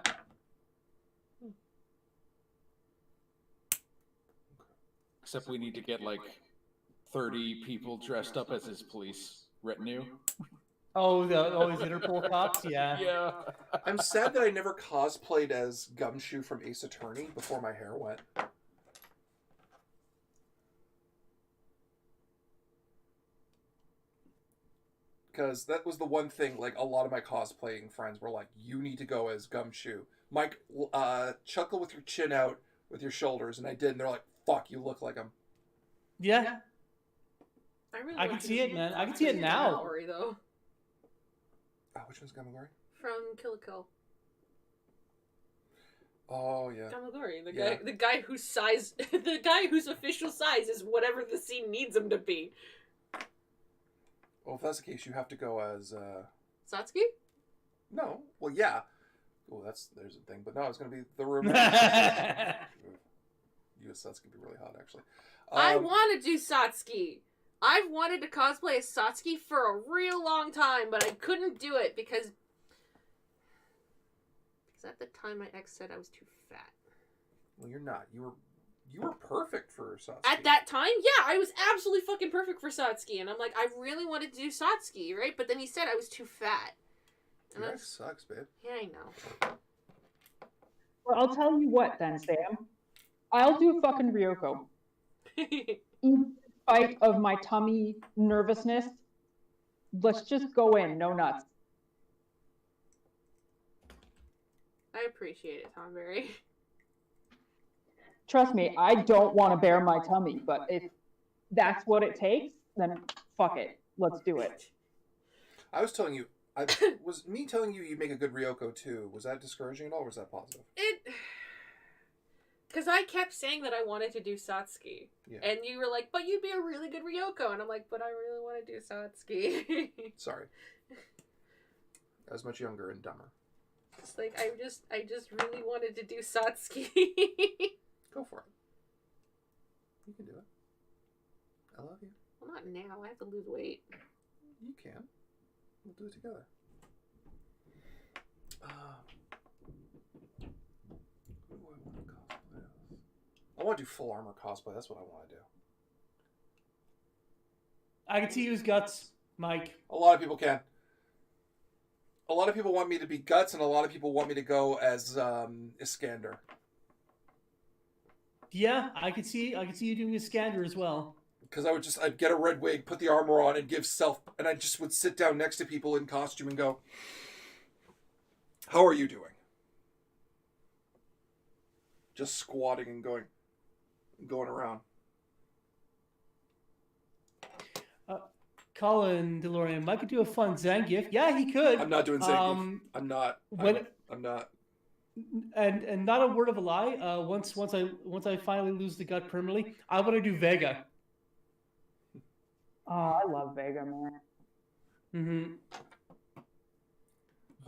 Except we need to get like 30 people dressed up as his police retinue. Oh, his Interpol cops, yeah. Yeah. I'm sad that I never cosplayed as Gumshoe from Ace Attorney before my hair went. Because that was the one thing, like, a lot of my cosplaying friends were like, you need to go as Gumshoe. Mike, chuckle with your chin out with your shoulders, and I did, and they're like, fuck, you look like him. Yeah, really I want can to see it, man. I can see it now. Gamagori, though, Which one's Gamagori? from Kill la Kill. Oh, yeah. Gamagori, Yeah. the guy whose size, the guy whose official size is whatever the scene needs him to be. Well, if that's the case, you have to go as, Satsuki? No. Well, yeah. Oh, there's a thing. But no, it's going to be the room. That's going to be really hot, actually. I want to do Satsuki. I've wanted to cosplay as Satsuki for a real long time, but I couldn't do it because at the time my ex said I was too fat. Well, you're not. You were perfect for Satsuki. At that time, yeah, I was absolutely fucking perfect for Satsuki, and I'm like, I really wanted to do Satsuki, right? But then he said I was too fat. And that sucks, babe. Yeah, I know. Well, I'll tell you what then, Sam. I'll do fucking Ryoko. In spite of my tummy nervousness, let's just go in, no nuts. I appreciate it, Tom Berry. Trust me, I don't want to bear my tummy, but if that's what it takes, then fuck it. Let's do it. I was telling you, was me telling you make a good Ryoko too. Was that discouraging at all, or was that positive? Because I kept saying that I wanted to do Satsuki. Yeah. And you were like, but you'd be a really good Ryoko. And I'm like, but I really want to do Satsuki. Sorry. I was much younger and dumber. It's like, I just really wanted to do Satsuki. Go for it. You can do it. I love you. Well, not now. I have to lose weight. You can. We'll do it together. Who do I want to cosplay as? I want to do full armor cosplay. That's what I want to do. I can see you as Guts, Mike. A lot of people can. A lot of people want me to be Guts, and a lot of people want me to go as Iskander. Yeah, I could see you doing Iskander as well. Because I'd get a red wig, put the armor on, and and I just would sit down next to people in costume and go, "How are you doing?" Just squatting and going around. Colin DeLorean, Mike could do a fun Zangief. Yeah, he could. I'm not doing Zangief. I'm not. I'm not. And not a word of a lie. Once I finally lose the gut permanently, I want to do Vega. Oh, I love Vega, man. Mm-hmm.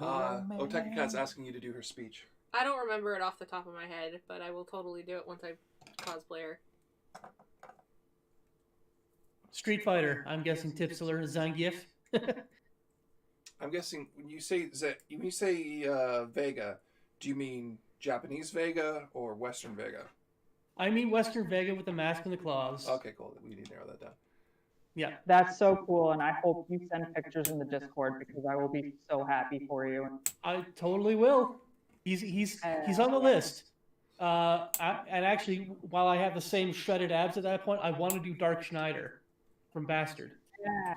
Oteka Cat's asking you to do her speech. I don't remember it off the top of my head, but I will totally do it once I cosplay her. Street Fighter. I'm guessing Tipsler Zangief. I'm guessing when you say Vega, do you mean Japanese Vega or Western Vega? I mean Western Vega with the mask and the claws. Okay, cool. We need to narrow that down. Yeah. That's so cool, and I hope you send pictures in the Discord because I will be so happy for you. I totally will. He's on the list. And actually, while I have the same shredded abs at that point, I want to do Dark Schneider from Bastard. Yeah.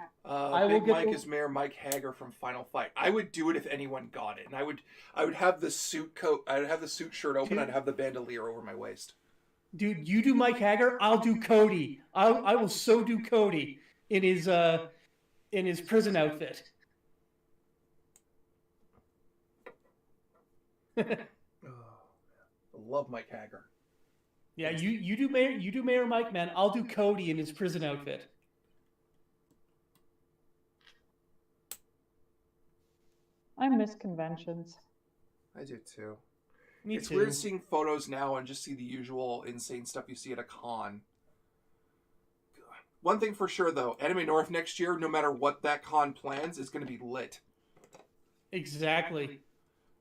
Big Mike is Mayor Mike Hager from Final Fight. I would do it if anyone got it, and I would have the suit coat. I'd have the suit shirt open. I'd have the bandolier over my waist. Dude, you do Mike Hager. I'll do Cody. I will so do Cody in his prison outfit. I love Mike Hager. Yeah, you do Mayor Mike, man. I'll do Cody in his prison outfit. I miss conventions. I do too. Me It's too. weird seeing photos now and just see the usual insane stuff you see at a con. One thing for sure, though, Anime North next year, no matter what that con plans, is going to be lit. Exactly.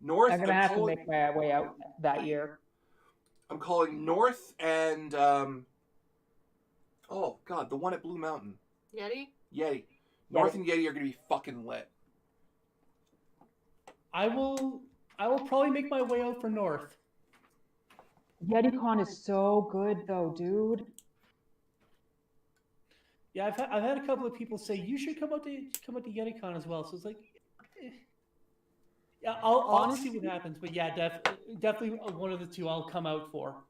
I'm gonna have to make my way out that year. I'm calling North and oh god, the one at Blue Mountain. Yeti? North and Yeti are going to be fucking lit. I will probably make my way out for North. YetiCon is so good, though, dude. Yeah, I've had a couple of people say you should come out to YetiCon as well. So it's like, yeah, I'll see what happens. But yeah, definitely one of the two I'll come out for.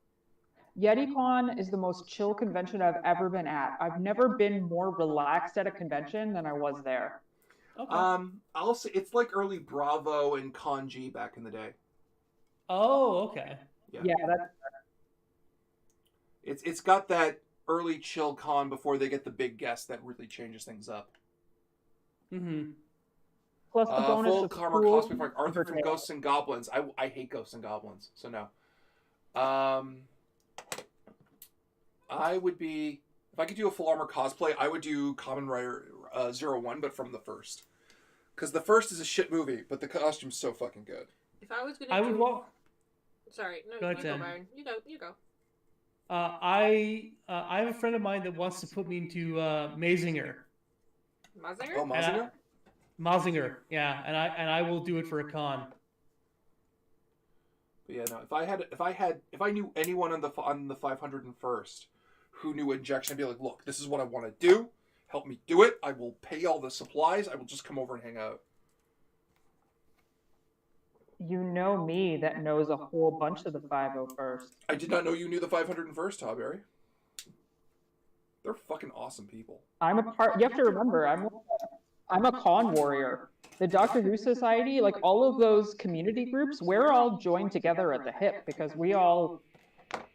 YetiCon is the most chill convention I've ever been at. I've never been more relaxed at a convention than I was there. Okay. I'll say it's like early Bravo and Kanji back in the day. Oh, okay. Yeah, that's. It's got that early chill con before they get the big guest that really changes things up. Mm-hmm. Plus the bonus Full of armor cool cosplay for Arthur from details. Ghosts and Goblins. I hate Ghosts and Goblins, so no. I would be, if I could do a full armor cosplay, I would do Kamen Rider 01, but from the first. Because the first is a shit movie, but the costume's so fucking good. If I was gonna, I would walk. Sorry, no, Go ahead, you go, Sam. Byron. You go. I have a friend of mine that wants to put me into Mazinger. Mazinger? Oh, Mazinger? Mazinger, yeah, and I will do it for a con. But yeah, no. If I knew anyone on the 501st who knew injection, I'd be like, look, this is what I want to do. Help me do it. I will pay all the supplies. I will just come over and hang out. You know me that knows a whole bunch of the 501st. I did not know you knew the 501st, Tawberry. They're fucking awesome people. I'm a part. You have to remember, I'm a con warrior. The Doctor Who Society, like all of those community groups, we're all joined together at the hip because we all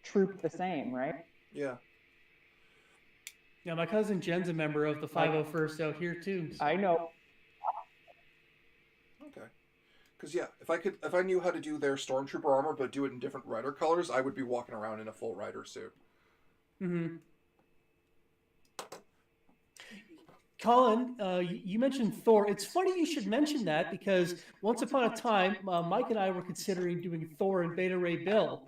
troop the same, right? Yeah. Yeah, my cousin Jen's a member of the 501st out here too. So. I know. Okay. Because yeah, if I knew how to do their stormtrooper armor but do it in different rider colors, I would be walking around in a full rider suit. Mm-hmm. Colin, you mentioned Thor. It's funny you should mention that because once upon a time, Mike and I were considering doing Thor and Beta Ray Bill.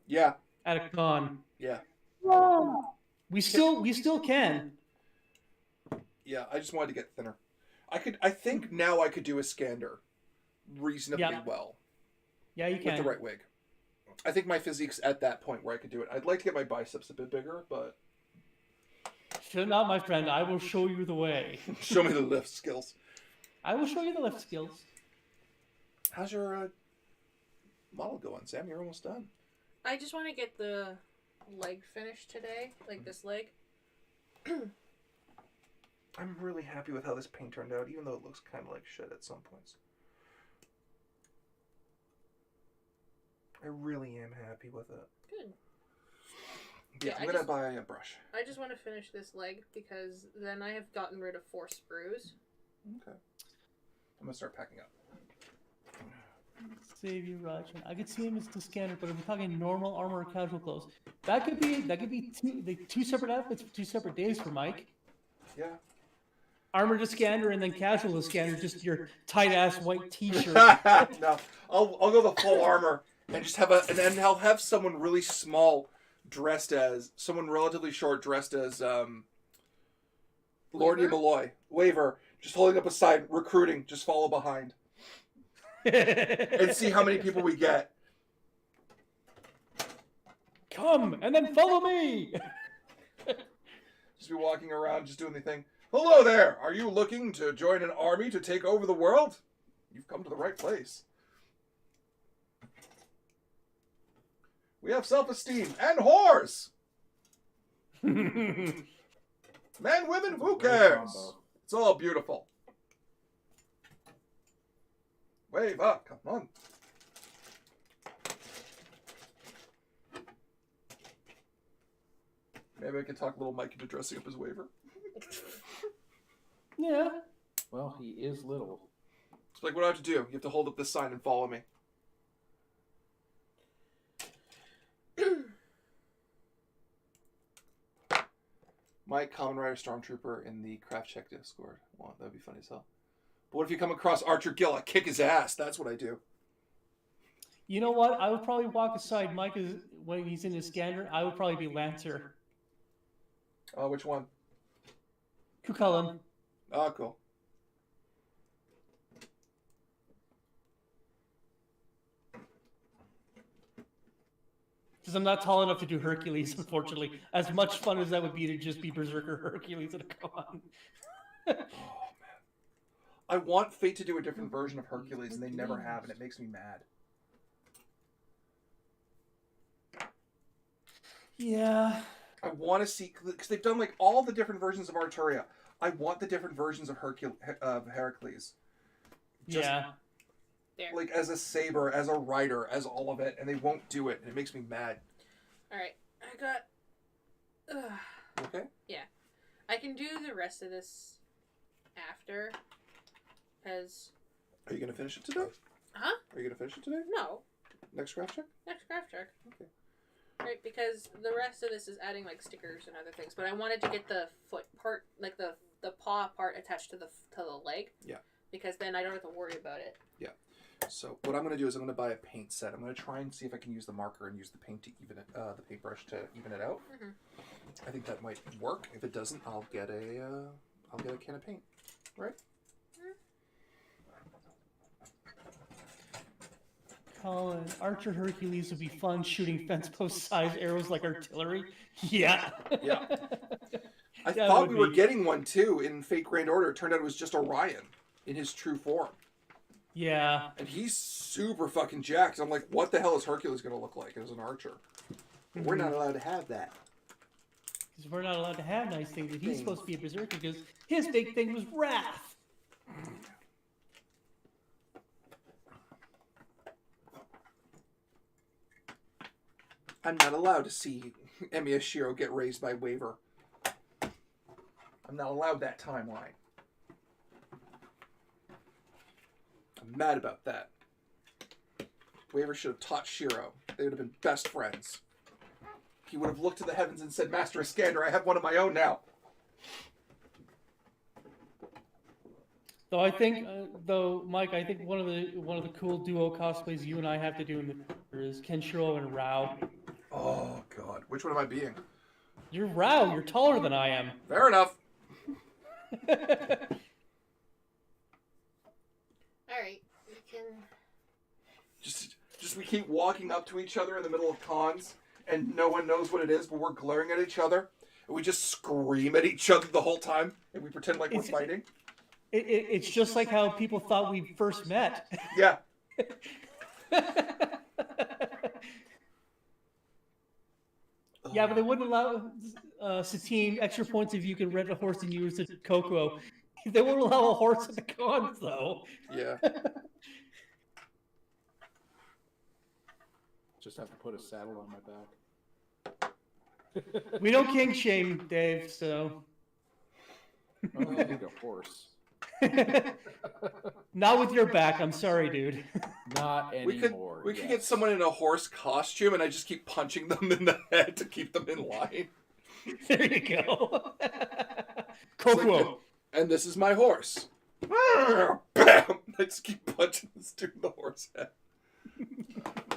Yeah. At a con. Yeah. We still can. Yeah, I just wanted to get thinner. I think now I could do a Skander reasonably well. Yeah, you can. With the right wig. I think my physique's at that point where I could do it. I'd like to get my biceps a bit bigger, but... Should not, my friend. I will show you the way. Show me the lift skills. I will show you the lift skills. How's your model going, Sam? You're almost done. I just want to get the leg finished today, like this leg. I'm really happy with how this paint turned out, even though it looks kind of like shit at some points. I really am happy with it. Good. Yeah, I'm going to buy a brush. I just want to finish this leg because then I have gotten rid of 4 sprues. Okay. I'm going to start packing up. Save you, Roger. I could see him as the Scanner, but if we're talking normal armor or casual clothes, that could be two separate outfits for 2 separate days for Mike. Yeah. Armor to Scanner and then casual to Scanner, just your tight ass white T-shirt. No, I'll go the full armor and just have and then I'll have someone really small dressed as someone relatively short dressed as Lordy Malloy, Waver, just holding up a sign, recruiting, just follow behind. And see how many people we get. Come and then follow me. Just be walking around, just doing the thing. Hello there. Are you looking to join an army to take over the world? You've come to the right place. We have self-esteem and whores. Men, women, who cares? It's all beautiful. Wave up, come on. Maybe I can talk little Mike into dressing up as Waver. Yeah. Well, he is little. It's like, what do I have to do? You have to hold up this sign and follow me. Mike, Common Rider Stormtrooper in the Craft Check Discord. Wow, that'd be funny as hell. But what if you come across Archer Gill? I kick his ass. That's what I do. You know what? I would probably walk aside Mike when he's in his Scanner. I would probably be Lancer. Oh, which one? Cucullin. Oh, cool. Because I'm not tall enough to do Hercules, unfortunately. As much fun as that would be to just be Berserker Hercules at a con. Oh, man. I want Fate to do a different version of Hercules, and they never have, and it makes me mad. Yeah. I want to see, because they've done like all the different versions of Arturia. I want the different versions of Heracles. Just, yeah. like as a saber, as a rider, as all of it, and they won't do it, and it makes me mad. Alright, I got... Okay? Yeah. I can do the rest of this after, because Are you going to finish it today? Huh? Are you going to finish it today? No. Next craft check? Next craft check. Okay. Right, because the rest of this is adding like stickers and other things, but I wanted to get the foot part, like the paw part attached to the leg. Yeah. Because then I don't have to worry about it. Yeah. So what I'm going to do is I'm going to buy a paint set. I'm going to try and see if I can use the marker and use the paint to even it, the paintbrush to even it out. Mm-hmm. I think that might work. If it doesn't, I'll get a can of paint. Right? Colin, Archer Hercules would be fun shooting fence post size arrows like artillery. Yeah. Yeah. I That thought would we were be- getting one too in Fate Grand Order. It turned out it was just Orion in his true form. Yeah. And he's super fucking jacked. I'm like, what the hell is Hercules going to look like as an archer? But we're not allowed to have that. Because we're not allowed to have nice things. If he's supposed to be a berserker, because his big thing was wrath. I'm not allowed to see Emiya Shiro get raised by Waver. I'm not allowed that timeline. I'm mad about that. Waver should have taught Shiro. They would have been best friends. He would have looked to the heavens and said, Master Iskander, I have one of my own now. Though I think, Mike, I think one of the cool duo cosplays you and I have to do in the future is Kenshiro and Rao. Oh, God. Which one am I being? You're Rao. You're taller than I am. Fair enough. All right, we can. Just we keep walking up to each other in the middle of cons, and no one knows what it is, but we're glaring at each other, and we just scream at each other the whole time, and we pretend like we're fighting. It's just like how people thought we first met. Yeah. Yeah, but they wouldn't allow Satine extra points if you can rent a horse and use it at Coco. They won't allow a horse at the cons, though. Yeah. Just have to put a saddle on my back. We don't king shame, Dave, so. Oh, I need a horse. Not with your back, I'm sorry, dude. Not anymore. We could get someone in a horse costume, and I just keep punching them in the head to keep them in line. There you go. Coco. And this is my horse. Bam! I just keep punching this dude in the horse head.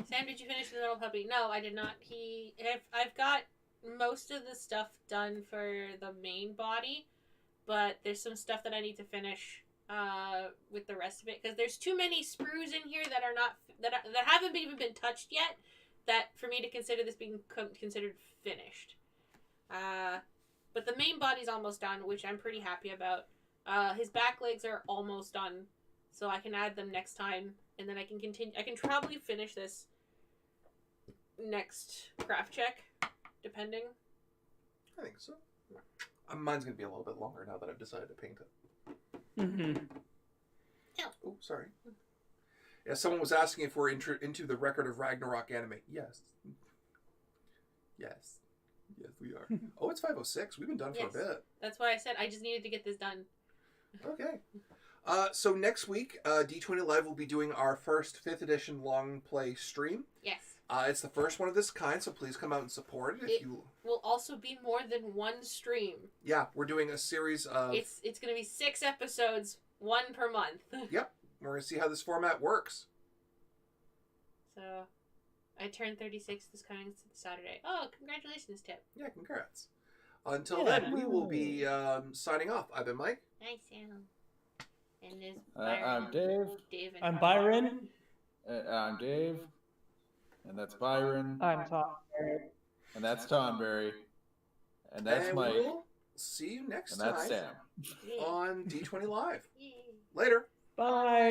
Sam, did you finish the little puppy? No, I did not. I've got most of the stuff done for the main body, but there's some stuff that I need to finish with the rest of it because there's too many sprues in here that are not that haven't even been touched yet. That for me to consider this being considered finished. But the main body's almost done, which I'm pretty happy about. His back legs are almost done, so I can add them next time, and then I can continue. I can probably finish this next craft check, depending. I think so. Mine's going to be a little bit longer now that I've decided to paint it. Mm-hmm. Oh, sorry. Yeah, someone was asking if we're into the Record of Ragnarok anime. Yes. Yes. Yes, we are. Oh, it's 5:06. We've been done for a bit. That's why I said I just needed to get this done. Okay. So next week, D20 Live will be doing our first 5th edition long play stream. Yes. It's the first one of this kind, so please come out and support it. Will also be more than one stream. Yeah, we're doing a series of... It's going to be 6 episodes, 1 per month. Yep. We're going to see how this format works. So, I turned 36 this coming Saturday. Oh, congratulations, Tip. Yeah, congrats. Until then, we will be signing off. I've been Mike. Hi, Sam. And there's I'm Dave. David. I'm Byron. I'm Dave. And that's Byron. I'm Tom. And that's Tonberry. And that's and Mike. We'll see you next And that's time Sam. on D20 Live. Yay. Later. Bye.